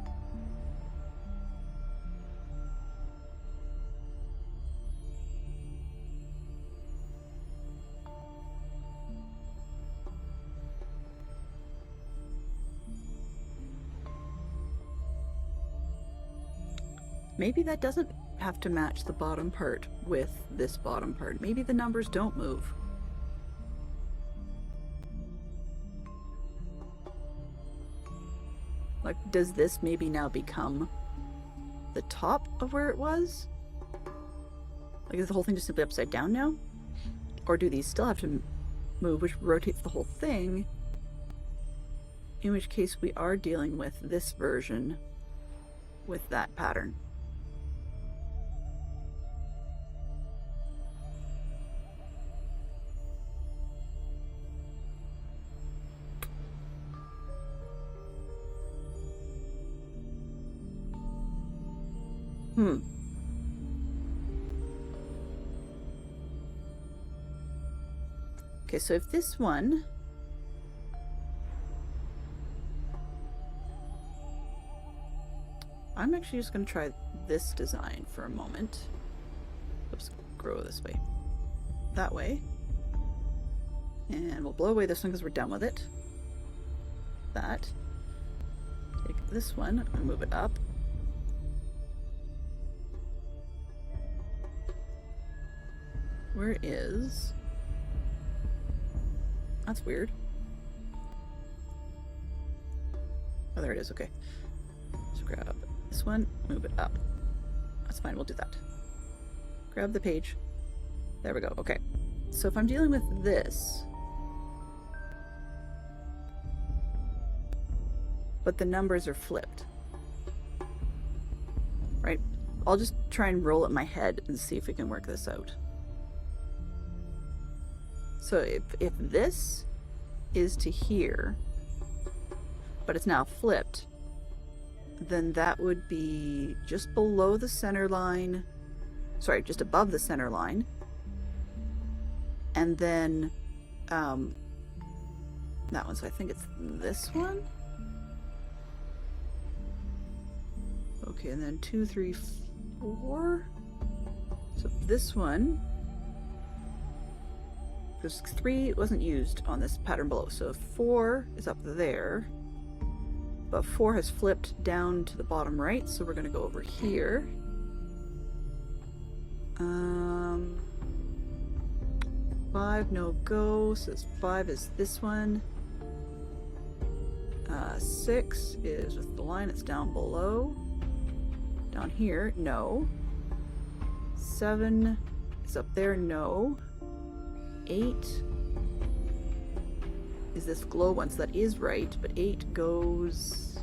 Maybe that doesn't have to match the bottom part with this bottom part. Maybe the numbers don't move. Like, does this maybe now become the top of where it was? Like, is the whole thing just simply upside down now? Or do these still have to move, which rotates the whole thing? In which case we are dealing with this version with that pattern. Okay, so if this one... I'm actually just going to try this design for a moment. Oops, grow this way. That way. And we'll blow away this one because we're done with it. That. Take this one and move it up. Where is... That's weird. Oh, there it is. Okay. So grab this one, move it up. That's fine. We'll do that. Grab the page. There we go. Okay. So if I'm dealing with this, but the numbers are flipped, right? I'll just try and roll it in my head and see if we can work this out. So if this is to here, but it's now flipped, then that would be just below the center line. Sorry, just above the center line. And then that one. So I think it's this one. Okay, and then 2, 3, 4. So this one, because 3 wasn't used on this pattern below. So 4 is up there, but 4 has flipped down to the bottom right. So we're going to go over here. 5, no go. So 5 is this one. 6 is with the line. It's down below. Down here, no. 7 is up there, no. 8 is this glow one, so that is right, but 8 goes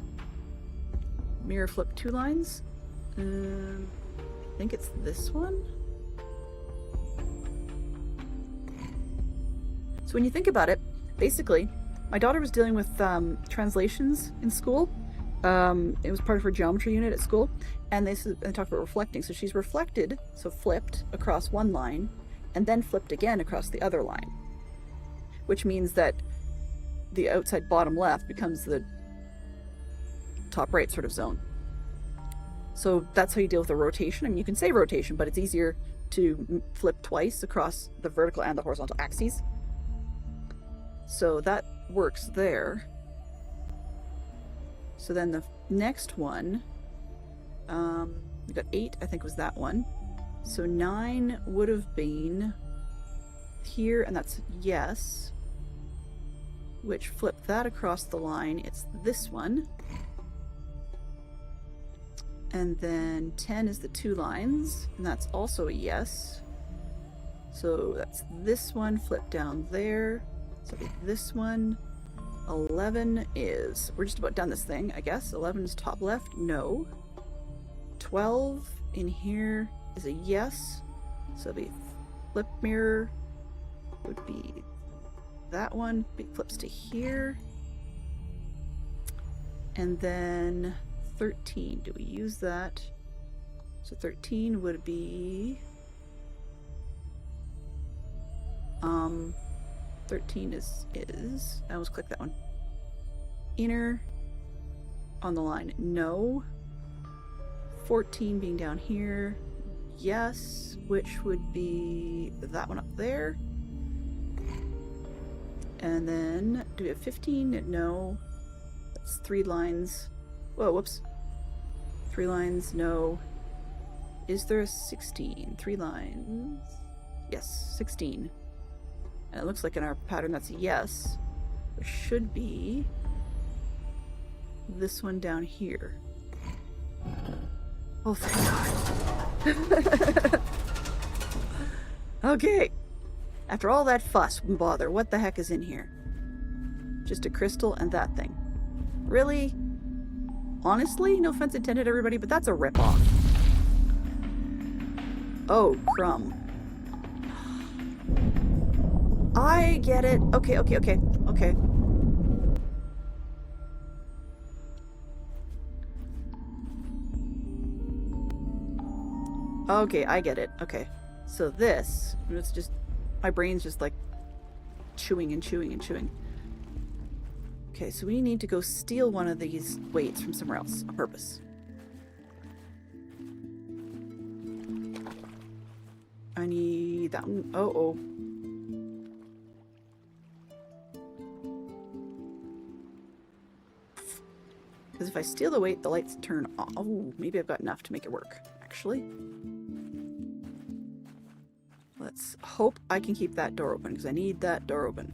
mirror flip 2 lines. I think it's this one. So when you think about it, basically, my daughter was dealing with translations in school. It was part of her geometry unit at school, and they talked about reflecting. So she's reflected, so flipped across one line, and then flipped again across the other line, which means that the outside bottom left becomes the top right sort of zone. So that's how you deal with a rotation. I mean, you can say rotation, but it's easier to flip twice across the vertical and the horizontal axes. So that works there. So then the next one, we got 8, I think was that one. So 9 would have been here, and that's yes, which flipped that across the line. It's this one. And then 10 is the 2 lines, and that's also a yes. So that's this one flipped down there. So this one. 11 is, we're just about done this thing, I guess. 11 is top left, no. 12 in here is a yes. So the flip mirror would be that one. It flips to here. And then 13, do we use that? So 13 would be 13 is I almost clicked that one. Inner on the line, no. 14 being down here, yes, which would be that one up there. And then do we have 15? No. That's 3 lines. Whoa, whoops. 3 lines, no. Is there a 16? 3 lines. Yes, 16. And it looks like in our pattern that's a yes. There should be this one down here. Oh, thank God. Okay. After all that fuss and bother, what the heck is in here? Just a crystal and that thing. Really? Honestly, no offense intended, everybody, but that's a ripoff. Oh, crumb. I get it. Okay. Okay, I get it. Okay. So this, it's just, my brain's just like chewing and chewing and chewing. Okay, so we need to go steal one of these weights from somewhere else on purpose. I need that one. Oh. Because if I steal the weight, the lights turn off. Oh, maybe I've got enough to make it work, actually. Let's hope I can keep that door open, because I need that door open.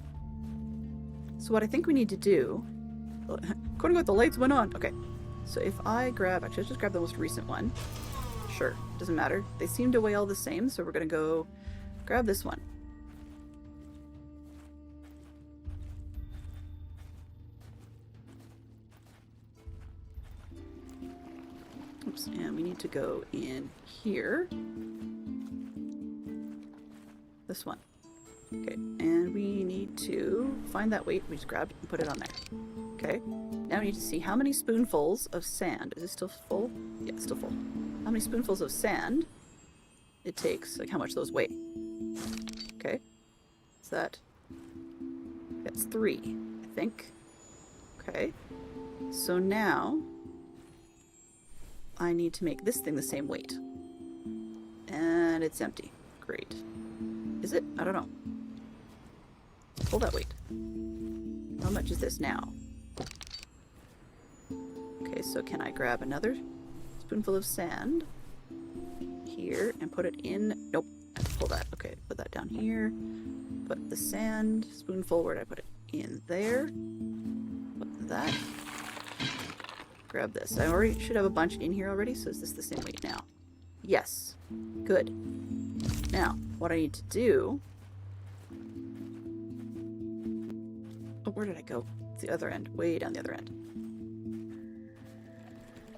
So what I think we need to do... Of quote unquote, the lights went on. Okay. So if I grab, actually, let's just grab the most recent one. Sure, doesn't matter. They seem to weigh all the same, so we're gonna go grab this one. Oops, and we need to go in here. This one. Okay, and we need to find that weight we just grabbed and put it on there. Okay, now we need to see how many spoonfuls of sand. Is it still full? Yeah, it's still full. How many spoonfuls of sand it takes, like how much those weigh. Okay, is that... That's 3, I think. Okay, so now I need to make this thing the same weight. And it's empty. Great. Is it? I don't know. Pull that weight. How much is this now? Okay, so can I grab another spoonful of sand here and put it in? Nope. I have to pull that. Okay, put that down here. Put the sand spoonful, where did I put it? In there. Put that. Grab this. I already should have a bunch in here already, so is this the same weight now? Yes. Good. Now, what I need to do... Oh, where did I go? It's the other end. Way down the other end.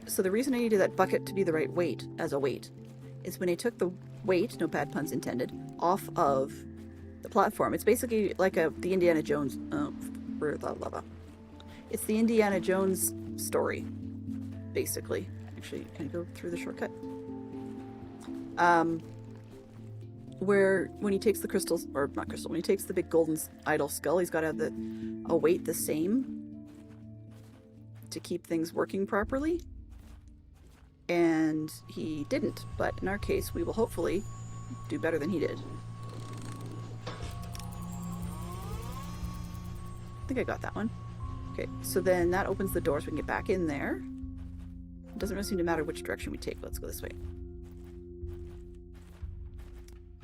So the reason I needed that bucket to be the right weight, as a weight, is when I took the weight, no bad puns intended, off of the platform. It's basically like the Indiana Jones... It's the Indiana Jones story, basically. Actually, can I go through the shortcut? Where when he takes the crystals, or not crystal, when he takes the big golden idol skull, he's got to have a weight the same to keep things working properly. And he didn't, but in our case, we will hopefully do better than he did. I think I got that one. Okay, so then that opens the door so we can get back in there. It doesn't really seem to matter which direction we take. Let's go this way.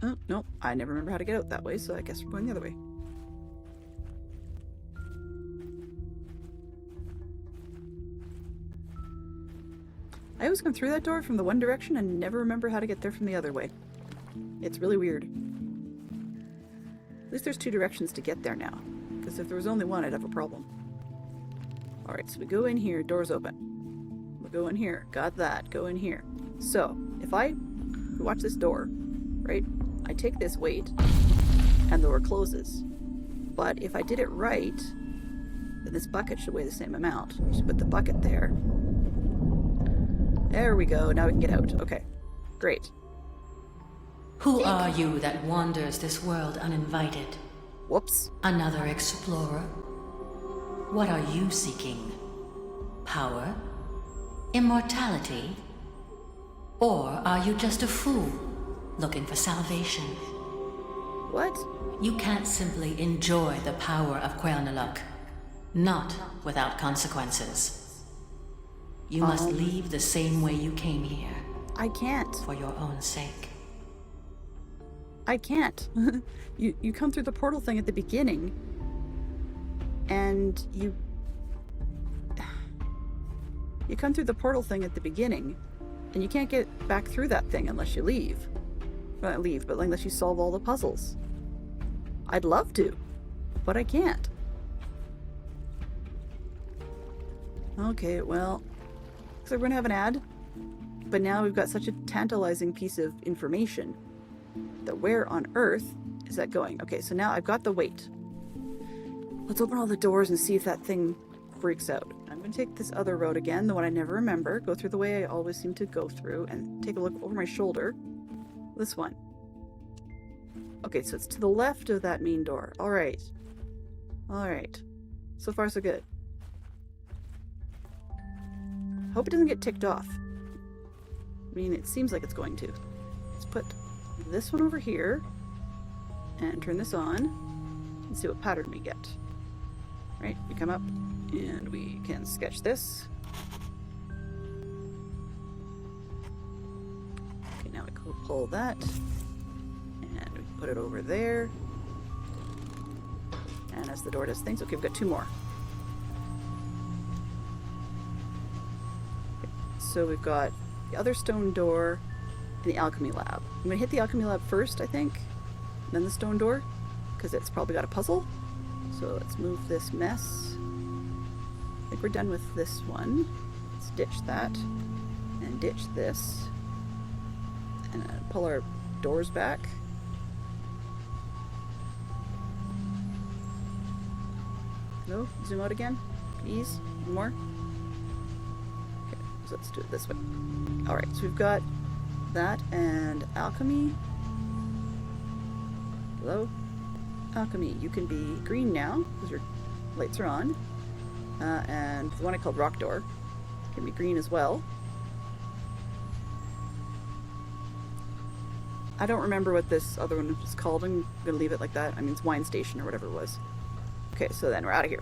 Oh, no, I never remember how to get out that way, so I guess we're going the other way. I always come through that door from the one direction and never remember how to get there from the other way. It's really weird. At least there's 2 directions to get there now, because if there was only one, I'd have a problem. Alright, so we go in here, door's open. We go in here, got that, go in here. So, if I watch this door, right, I take this weight, and the door closes. But if I did it right, then this bucket should weigh the same amount. We should put the bucket there. There we go, now we can get out. Okay, great. Who are you that wanders this world uninvited? Whoops. Another explorer? What are you seeking? Power? Immortality? Or are you just a fool, looking for salvation? What? You can't simply enjoy the power of Quern, not without consequences. You must leave the same way you came here. I can't. For your own sake. I can't. You come through the portal thing at the beginning, and you come through the portal thing at the beginning, and you can't get back through that thing unless you leave. Well, not leave, but unless you solve all the puzzles. I'd love to, but I can't. Okay, well, looks like we're gonna have an ad, but now we've got such a tantalizing piece of information that where on earth is that going? Okay, so now I've got the weight. Let's open all the doors and see if that thing freaks out. I'm going to take this other road again, the one I never remember, go through the way I always seem to go through, and take a look over my shoulder. This one. Okay, so it's to the left of that main door. Alright. Alright. So far, so good. Hope it doesn't get ticked off. I mean, it seems like it's going to. Let's put this one over here, and turn this on, and see what pattern we get. Right, we come up, and we can sketch this. Okay, now we go pull that, and we put it over there. And as the door does things, okay, we've got 2 more. So we've got the other stone door and the alchemy lab. I'm gonna hit the alchemy lab first, I think, then the stone door, because it's probably got a puzzle. So let's move this mess. I think we're done with this one. Let's ditch that and ditch this and pull our doors back. No, zoom out again. Ease. One more. Okay, so let's do it this way. Alright, so we've got that and alchemy. Hello? Alchemy, you can be green now, because your lights are on. And the one I called rock door can be green as well. I don't remember what this other one was called. I'm gonna leave it like that. I mean, it's wine station or whatever it was. Okay, so then we're out of here.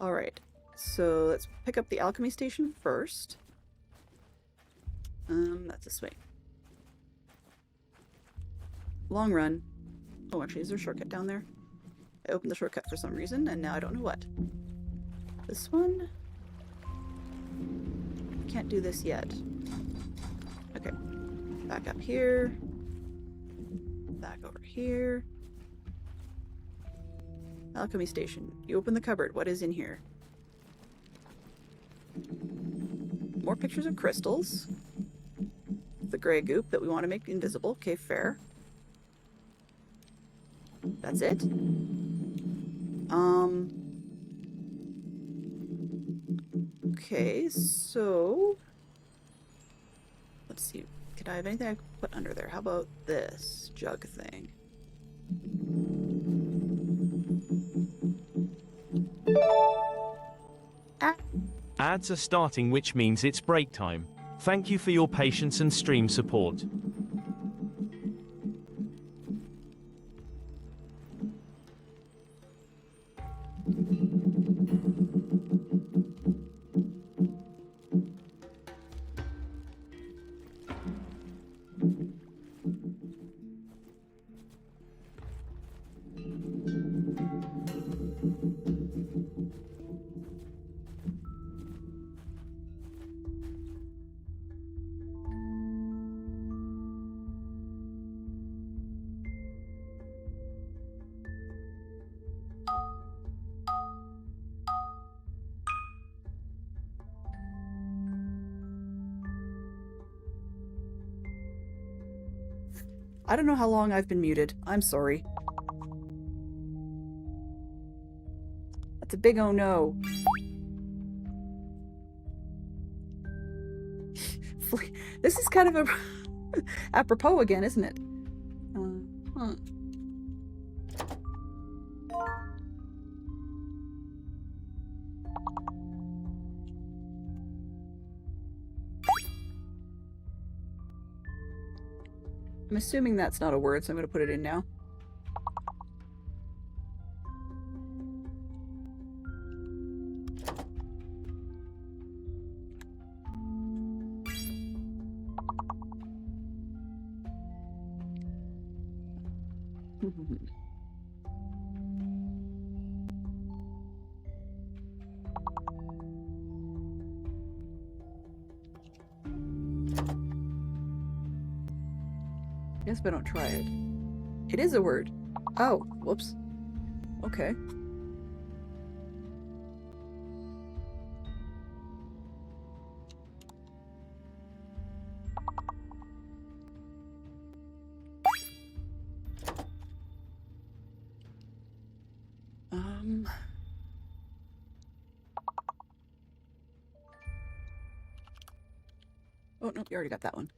Alright, so let's pick up the alchemy station first. That's this way. Long run. Oh, actually, is there a shortcut down there? I opened the shortcut for some reason, and now I don't know what. This one? Can't do this yet. Okay. Back up here. Back over here. Alchemy station. You open the cupboard. What is in here? More pictures of crystals. The gray goop that we want to make invisible. Okay, fair. That's it? Okay, so... Let's see. Could I have anything I could put under there? How about this jug thing? Ads are starting, which means it's break time. Thank you for your patience and stream support. I don't know how long I've been muted. I'm sorry. That's a big oh no. This is kind of a apropos again, isn't it? Huh. I'm assuming that's not a word, so I'm going to put it in now. Guess if I don't try it. It is a word. Oh, whoops. Okay. Oh, no, you already got that one.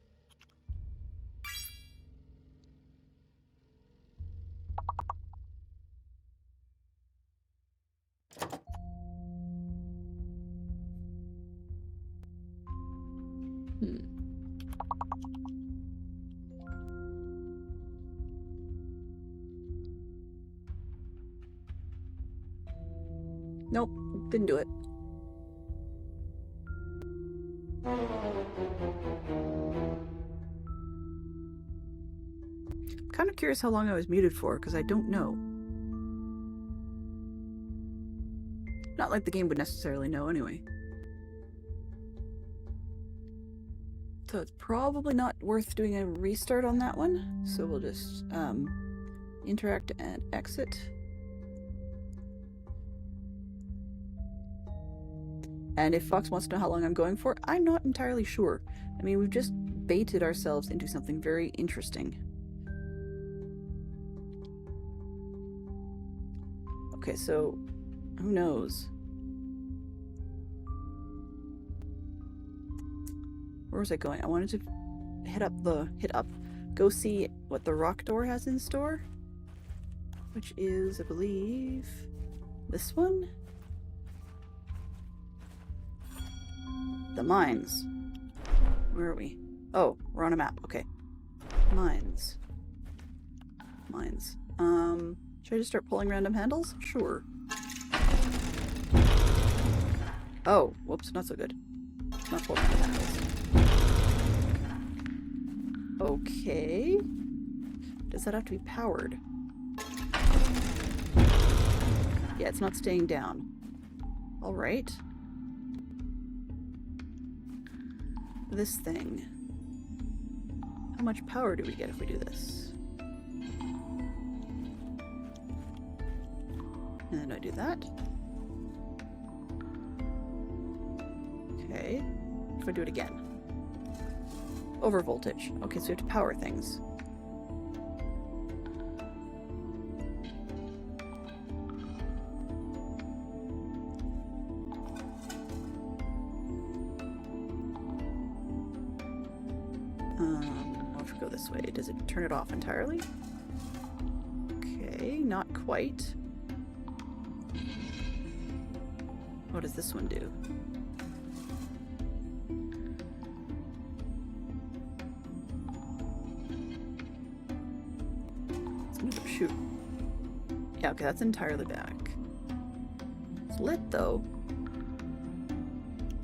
Nope, didn't do it. I'm kind of curious how long I was muted for, because I don't know. Not like the game would necessarily know anyway. So it's probably not worth doing a restart on that one. So we'll just interact and exit. And if Fox wants to know how long I'm going for, I'm not entirely sure. I mean, we've just baited ourselves into something very interesting. Okay, so who knows? Where was I going? I wanted to hit up, go see what the rock door has in store, which is, I believe, this one? The mines. Where are we? Oh, we're on a map. Okay. Mines. Mines. Should I just start pulling random handles? Sure. Oh, whoops, not so good. Not pulling random handles. Okay. Does that have to be powered? Yeah, it's not staying down. Alright. This thing. How much power do we get if we do this? And then I do that. Okay. If I do it again. Over voltage. Okay, so we have to power things. I'll have to go this way. Does it turn it off entirely? Okay, not quite. What does this one do? Shoot. Yeah, okay, that's entirely back. It's lit, though.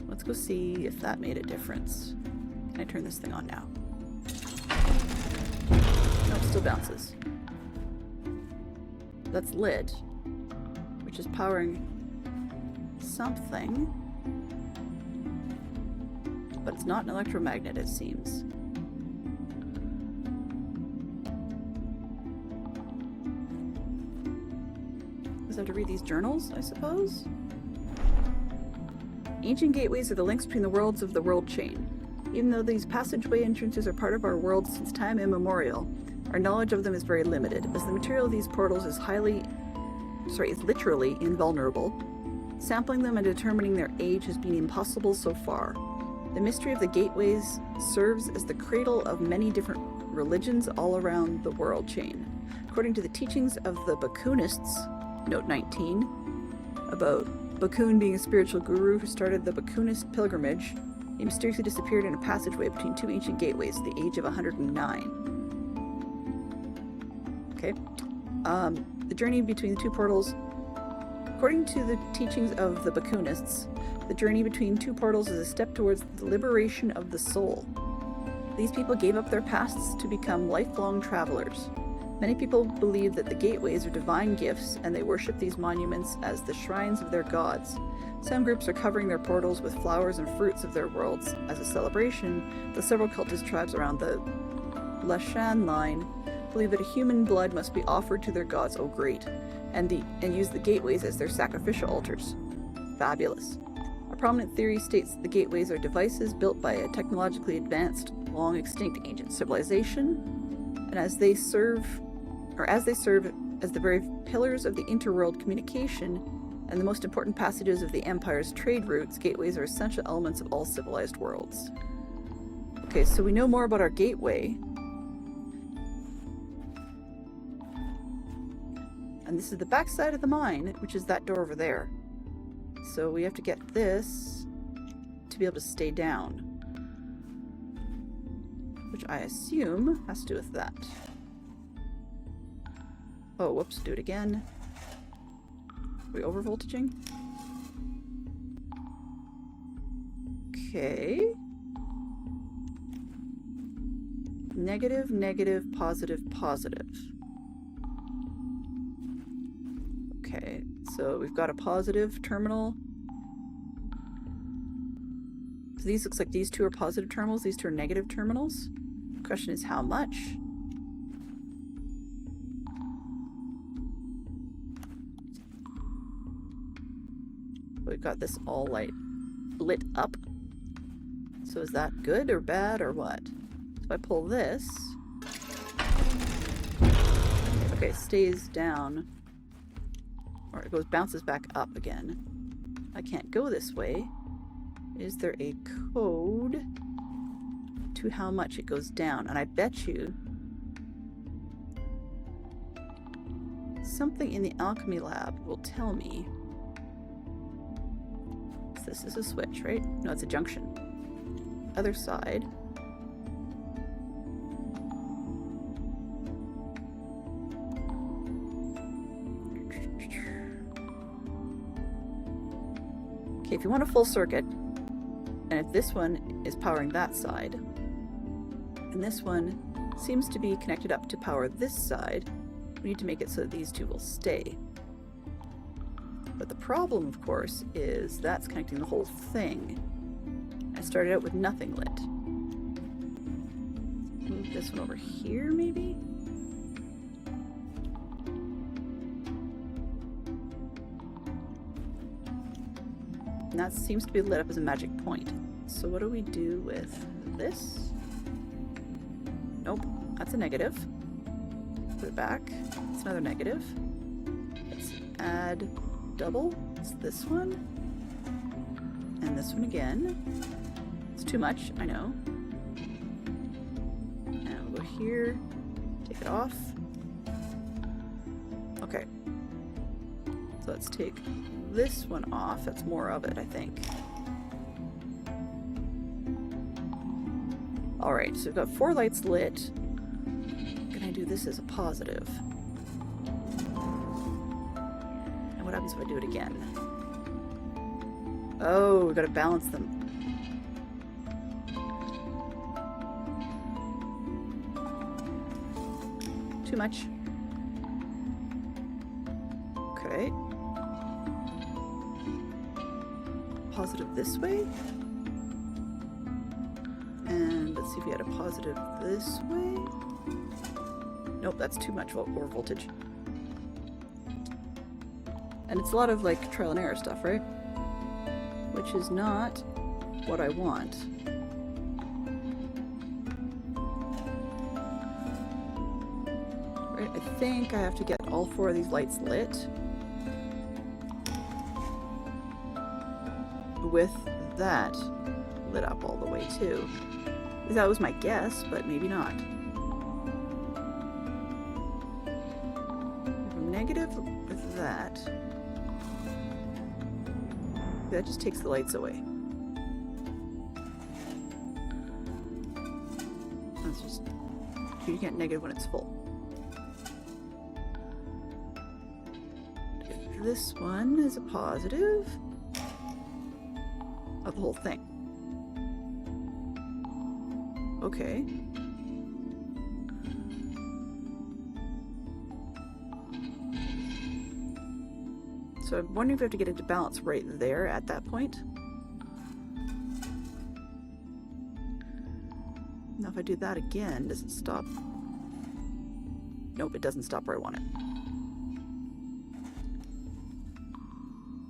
Let's go see if that made a difference. Can I turn this thing on now? No, it still bounces. That's lit, which is powering something. But it's not an electromagnet, it seems. I have to read these journals, I suppose? Ancient gateways are the links between the worlds of the world chain. Even though these passageway entrances are part of our world since time immemorial, our knowledge of them is very limited, as the material of these portals is literally invulnerable. Sampling them and determining their age has been impossible so far. The mystery of the gateways serves as the cradle of many different religions all around the world chain. According to the teachings of the Bakunists, Note 19, about Bakun being a spiritual guru who started the Bakunist pilgrimage, he mysteriously disappeared in a passageway between two ancient gateways at the age of 109. Okay. The journey between the two portals. According to the teachings of the Bakunists, the journey between two portals is a step towards the liberation of the soul. These people gave up their pasts to become lifelong travelers. Many people believe that the gateways are divine gifts, and they worship these monuments as the shrines of their gods. Some groups are covering their portals with flowers and fruits of their worlds as a celebration, though several cultist tribes around the Lashan line believe that human blood must be offered to their gods, oh great, and use the gateways as their sacrificial altars. Fabulous. A prominent theory states that the gateways are devices built by a technologically advanced, long-extinct ancient civilization, and as they serve as the very pillars of the interworld communication and the most important passages of the Empire's trade routes, gateways are essential elements of all civilized worlds. Okay, so we know more about our gateway. And this is the back side of the mine, which is that door over there. So we have to get this to be able to stay down. Which I assume has to do with that. Oh, whoops, do it again. Are we over voltaging? Okay. Negative, negative, positive, positive. Okay, so we've got a positive terminal. Is these looks like these two are positive terminals, these two are negative terminals. Question is how much? We've got this all lit up. So is that good or bad or what? So if I pull this, okay, it stays down, or it goes bounces back up again. I can't go this way. Is there a code to how much it goes down? And I bet you something in the alchemy lab will tell me. This is a switch, right? No, it's a junction. Other side. Okay, if you want a full circuit, and if this one is powering that side, and this one seems to be connected up to power this side, we need to make it so that these two will stay. But the problem, of course, is that's connecting the whole thing. I started out with nothing lit. Move this one over here, maybe? And that seems to be lit up as a magic point. So what do we do with this? Nope, that's a negative. Put it back. It's another negative. Let's add double. It's this one. And this one again. It's too much, I know. And we'll go here. Take it off. Okay. So let's take this one off. That's more of it, I think. Alright, so we've got 4 lights lit. Can I do this as a positive? And what happens if I do it again? Oh, we gotta balance them. Too much. Okay. Positive this way. And let's see if we had a positive this way. Nope, that's too much more voltage. And it's a lot of like trial and error stuff, right? Which is not what I want. Right, I think I have to get all 4 of these lights lit. With that lit up all the way too. That was my guess, but maybe not. Negative with that. That just takes the lights away. That's just, you can't negative when it's full. This one is a positive of the whole thing. Okay. So I'm wondering if we have to get it to balance right there at that point. Now if I do that again, does it stop? Nope, it doesn't stop where I want it.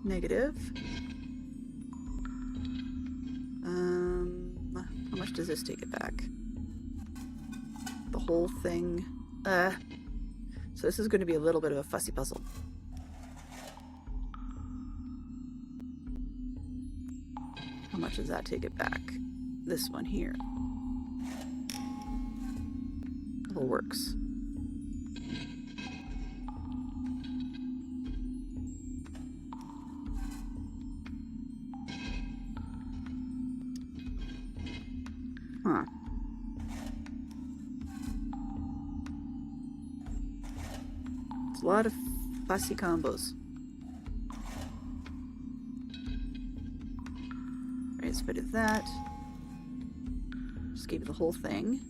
Negative. How much does this take it back? The whole thing. So this is going to be a little bit of a fussy puzzle. How much does that take it back? This one here. All works. Huh. It's a lot of fussy combos. Right, so if I do that, just gave it the whole thing.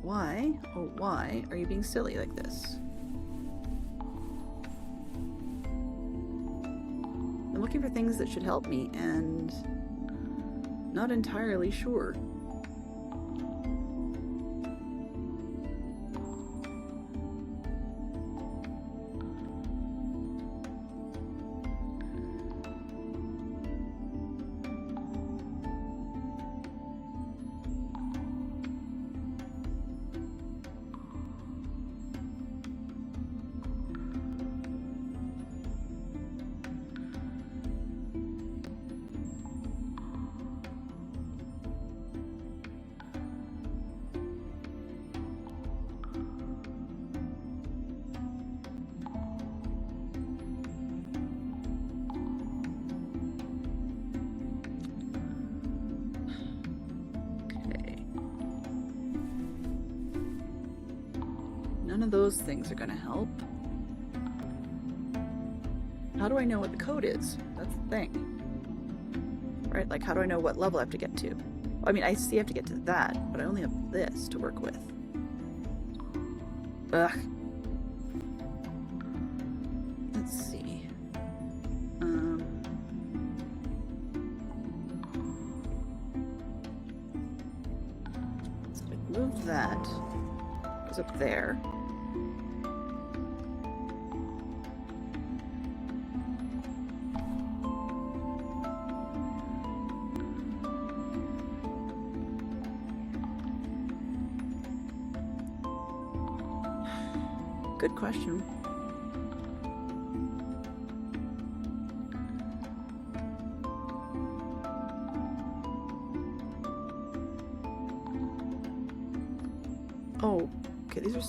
Why, oh why, are you being silly like this? looking for things that should help me, and not entirely sure. None of those things are gonna help. How do I know what the code is? That's the thing. Right? Like, how do I know what level I have to get to? Well, I mean, I see I have to get to that, but I only have this to work with. Ugh. Let's see. So if I move that, it goes up there. Good question. Oh, okay, these are...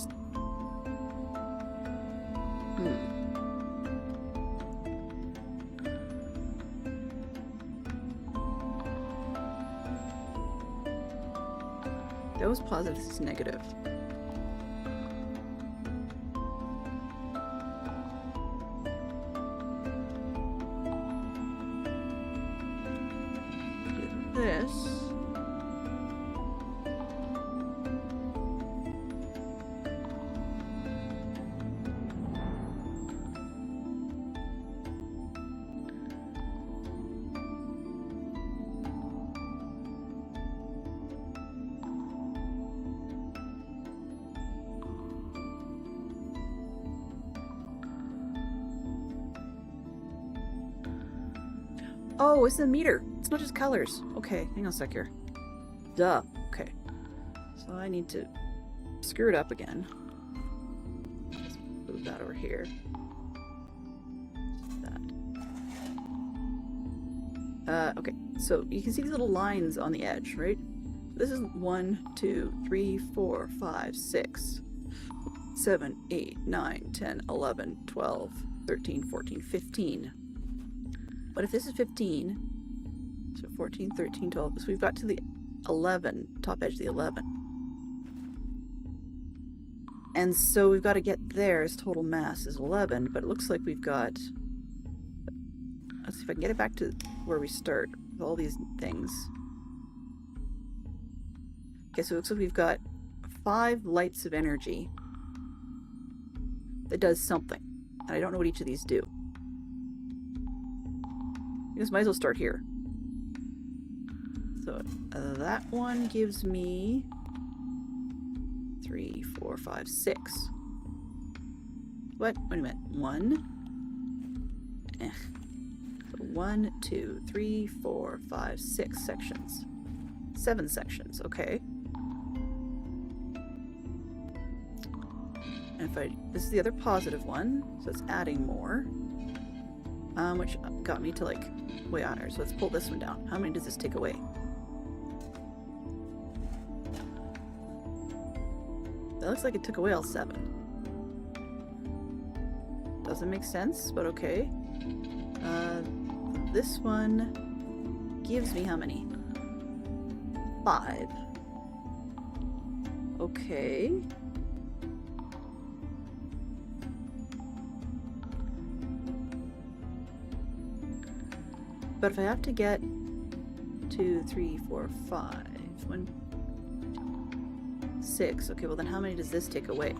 That was positive, this is negative. This. Oh, it's a meter. It's not just colors. Okay, hang on a sec here. Duh. Okay. So I need to screw it up again. Just move that over here. That. Okay, so you can see these little lines on the edge, right? This is 1, 2, 3, 4, 5, 6, 7, 8, 9, 10, 11, 12, 13, 14, 15. But if this is 15, so 14, 13, 12, so we've got to the 11, top edge of the 11. And so we've got to get there as total mass is 11, but it looks like we've got... Let's see if I can get it back to where we start with all these things. Okay, so it looks like we've got 5 lights of energy that does something. And I don't know what each of these do. I guess might as well start here. So that one gives me 3, 4, 5, 6. What? Wait a minute. 1. So 1, 2, 3, 4, 5, 6 sections. 7 sections. Okay. And if this is the other positive one, so it's adding more. Which got me to like way on her. So let's pull this one down. How many does this take away? That looks like it took away all 7. Doesn't make sense, but okay. This one gives me how many? 5. Okay. But if I have to get 2, 3, 4, 5, 1, 6, okay, well then how many does this take away?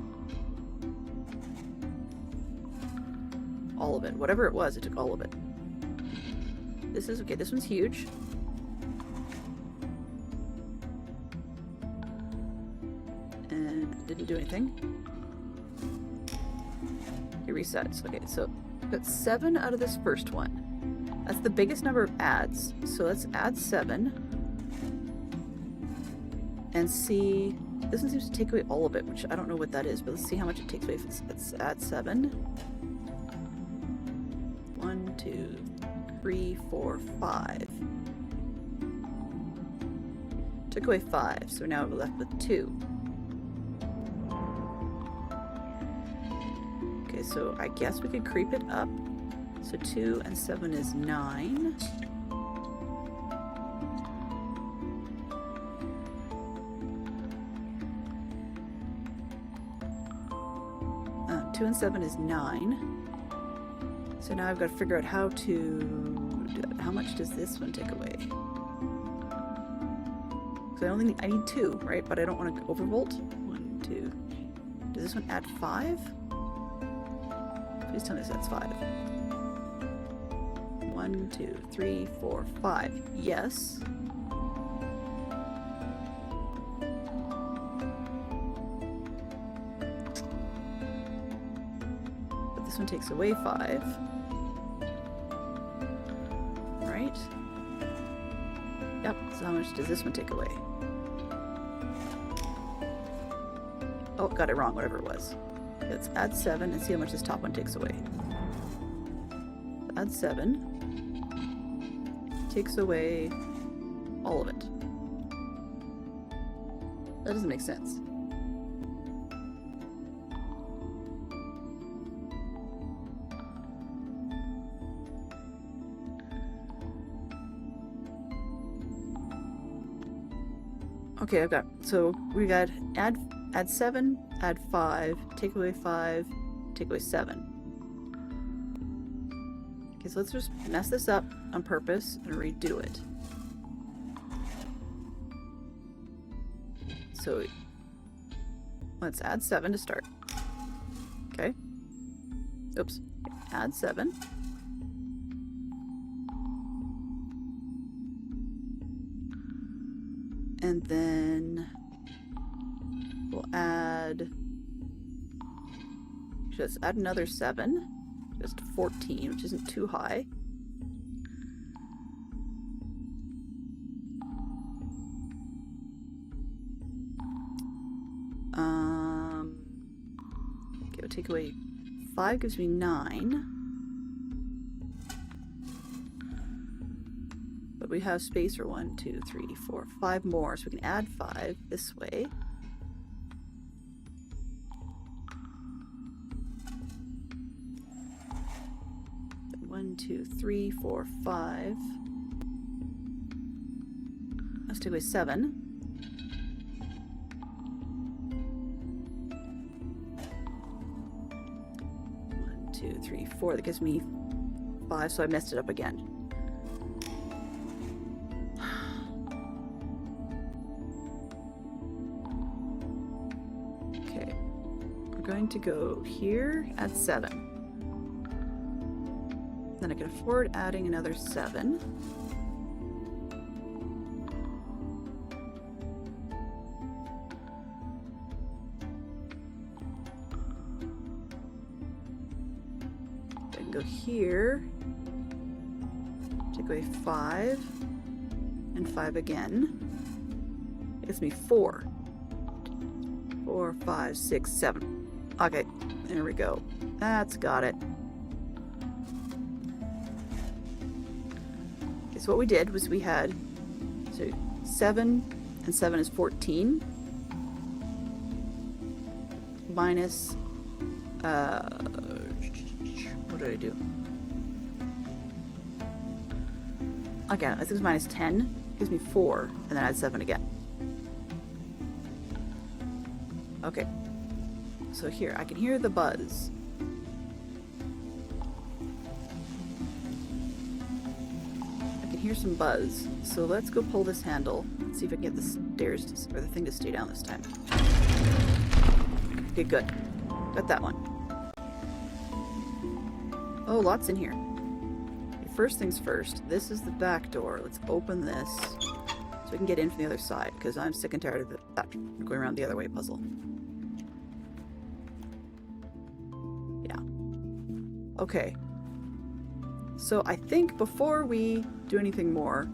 All of it. Whatever it was, it took all of it. This is okay. This one's huge. And didn't do anything. It resets. Okay, so got 7 out of this first one. That's the biggest number of adds. So let's add 7. And see. This one seems to take away all of it, which I don't know what that is, but let's see how much it takes away. Let's add 7. 1, 2, 3, 4, 5. Took away 5, so now we're left with 2. Okay, so I guess we could creep it up. So 2 and 7 is 9. 2 and 7 is 9. So now I've got to figure out how much does this one take away? So I need 2, right? But I don't want to overvolt. 1, 2. Does this one add 5? Please tell me this adds 5. 1, 2, 3, 4, 5. Yes. This one takes away 5. Right? Yep, so how much does this one take away? Oh, got it wrong, whatever it was. Let's add 7 and see how much this top one takes away. Add 7. Takes away all of it. That doesn't make sense. Okay, I've got, so we got add 7, add 5, take away 5, take away 7. Okay, so let's just mess this up on purpose and redo it. So let's add 7 to start. Okay. Oops. Add 7. And then we'll add, just add another 7, just 14, which isn't too high. Okay, we'll take away 5, gives me 9. But we have space for 1, 2, 3, 4, 5 more, so we can add 5 this way. Then 1, 2, 3, 4, 5. Let's take away 7. 1, 2, 3, 4. That gives me 5, so I messed it up again. Going to go here at 7. Then I can afford adding another 7. I can go here, take away 5, and 5 again. It gives me 4. 4, 5, 6, 7. Okay, there we go. That's got it. Okay, so what we did was we had, so 7 and 7 is 14. Minus, what did I do? Okay, I think it's minus 10. Gives me 4, and then add 7 again. Okay. So here, I can hear the buzz. I can hear some buzz. So let's go pull this handle. Let's see if I can get the stairs to, or the thing to stay down this time. Okay, good. Got that one. Oh, lots in here. Okay, first things first. This is the back door. Let's open this so we can get in from the other side, because I'm sick and tired of that going around the other way puzzle. Yeah. Okay. So I think before we do anything more,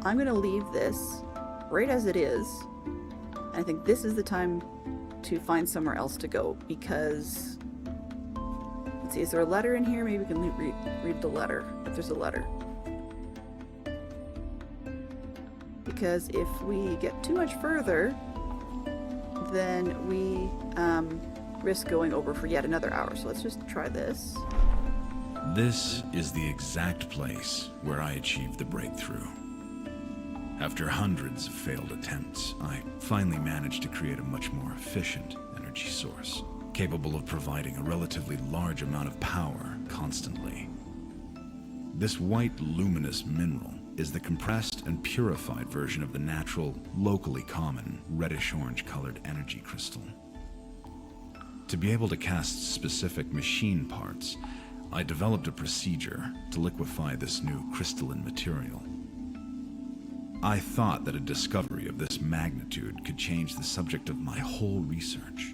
I'm going to leave this right as it is. And I think this is the time to find somewhere else to go, because... Let's see, is there a letter in here? Maybe we can read the letter, if there's a letter. Because if we get too much further, then we risk going over for yet another hour. So let's just try this. This is the exact place where I achieved the breakthrough. After hundreds of failed attempts, I finally managed to create a much more efficient energy source, capable of providing a relatively large amount of power constantly. This white luminous mineral is the compressed and purified version of the natural, locally common, reddish-orange colored energy crystal. To be able to cast specific machine parts, I developed a procedure to liquefy this new crystalline material. I thought that a discovery of this magnitude could change the subject of my whole research,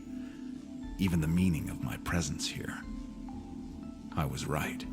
even the meaning of my presence here. I was right.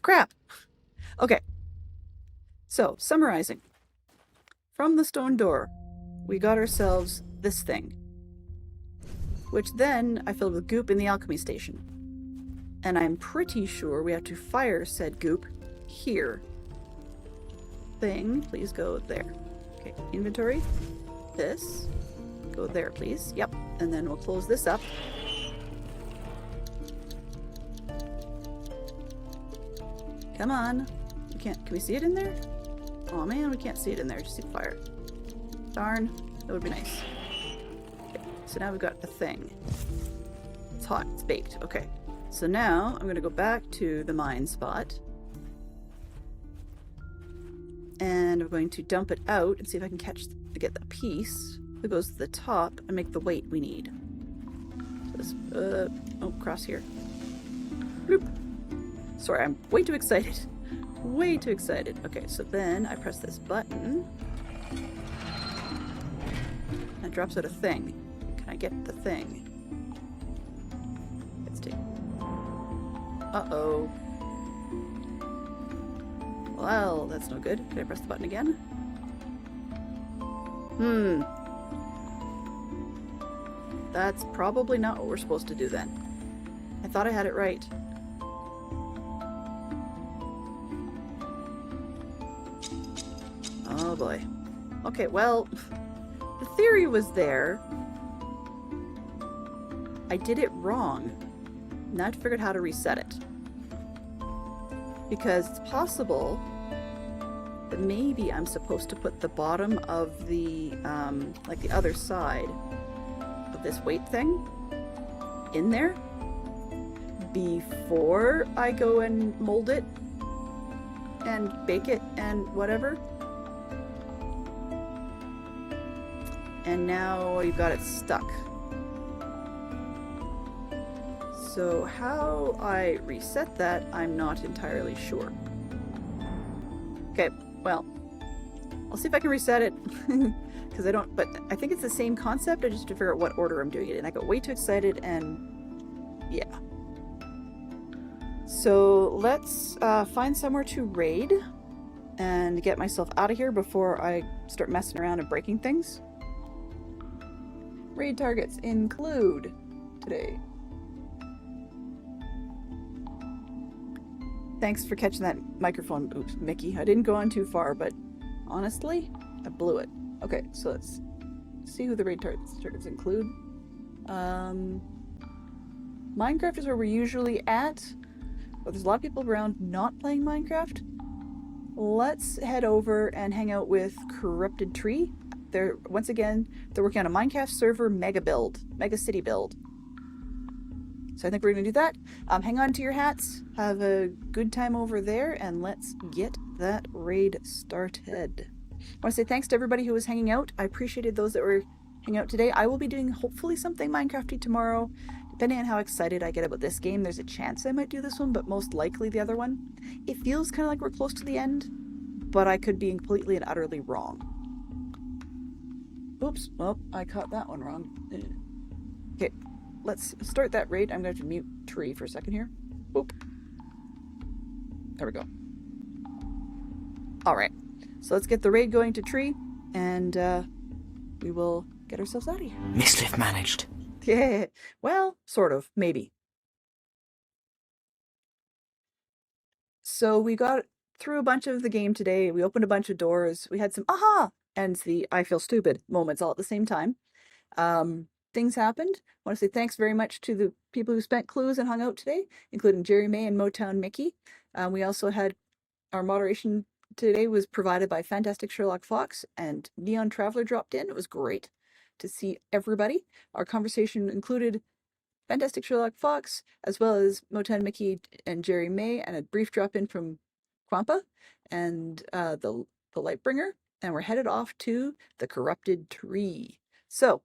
Crap. Okay. So, summarizing. From the stone door, we got ourselves this thing, which then I filled with goop in the alchemy station. And I'm pretty sure we have to fire said goop here. Thing, please go there. Okay, inventory. This. Go there, please. Yep. And then we'll close this up. Come on. Can we see it in there? Oh man, we can't see it in there. Just see the fire. Darn. That would be nice. Okay, so now we've got a thing. It's hot. It's baked. Okay. So now I'm going to go back to the mine spot. And I'm going to dump it out and see if I can get that piece that goes to the top and make the weight we need. So this. Oh, cross here. Bloop. Sorry, I'm way too excited. Way too excited. Okay, so then I press this button. That drops out a thing. Can I get the thing? Let's take. Uh-oh. Well, that's no good. Can I press the button again? That's probably not what we're supposed to do then. I thought I had it right. Oh boy. Okay, well, the theory was there. I did it wrong. Now I have to figure out how to reset it. Because it's possible that maybe I'm supposed to put the bottom of the, like the other side of this weight thing in there before I go and mold it and bake it and whatever. And now you've got it stuck. So how I reset that, I'm not entirely sure. Okay, well, I'll see if I can reset it. Because I don't, but I think it's the same concept. I just have to figure out what order I'm doing it in. I got way too excited and yeah. So let's find somewhere to raid and get myself out of here before I start messing around and breaking things. Raid targets include today. Thanks for catching that microphone. Oops, Mickey. I didn't go on too far, but honestly, I blew it. Okay, so let's see who the raid targets include. Minecraft is where we're usually at, but there's a lot of people around not playing Minecraft. Let's head over and hang out with Corrupted Tree. They're, once again, they're working on a Minecraft server mega city build. So I think we're going to do that. Hang on to your hats. Have a good time over there, and let's get that raid started. I want to say thanks to everybody who was hanging out. I appreciated those that were hanging out today. I will be doing hopefully something Minecrafty tomorrow. Depending on how excited I get about this game, there's a chance I might do this one, but most likely the other one. It feels kind of like we're close to the end, but I could be completely and utterly wrong. Oops, well, I caught that one wrong. Okay, let's start that raid. I'm going to have to mute Tree for a second here. Boop. There we go. Alright, so let's get the raid going to Tree, and we will get ourselves out of here. Mischief managed. Yeah, well, sort of, maybe. So we got through a bunch of the game today. We opened a bunch of doors. We had some aha and the I feel stupid moments all at the same time. Things happened. I want to say thanks very much to the people who spent clues and hung out today, including Jerry May and Motown Mickey. We also had our moderation today was provided by Fantastic Sherlock Fox, and Neon Traveler dropped in. It was great to see everybody. Our conversation included Fantastic Sherlock Fox, as well as Motown Mickey and Jerry May, and a brief drop in from Quampa and the Lightbringer. And we're headed off to the Corrupted Tree. So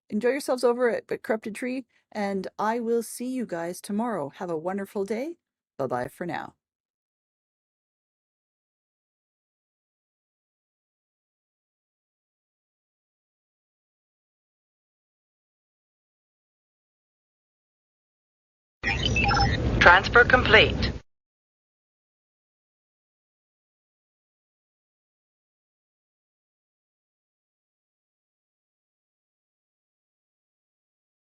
enjoy yourselves over at the Corrupted Tree, and I will see you guys tomorrow. Have a wonderful day. Bye-bye for now. Transfer complete.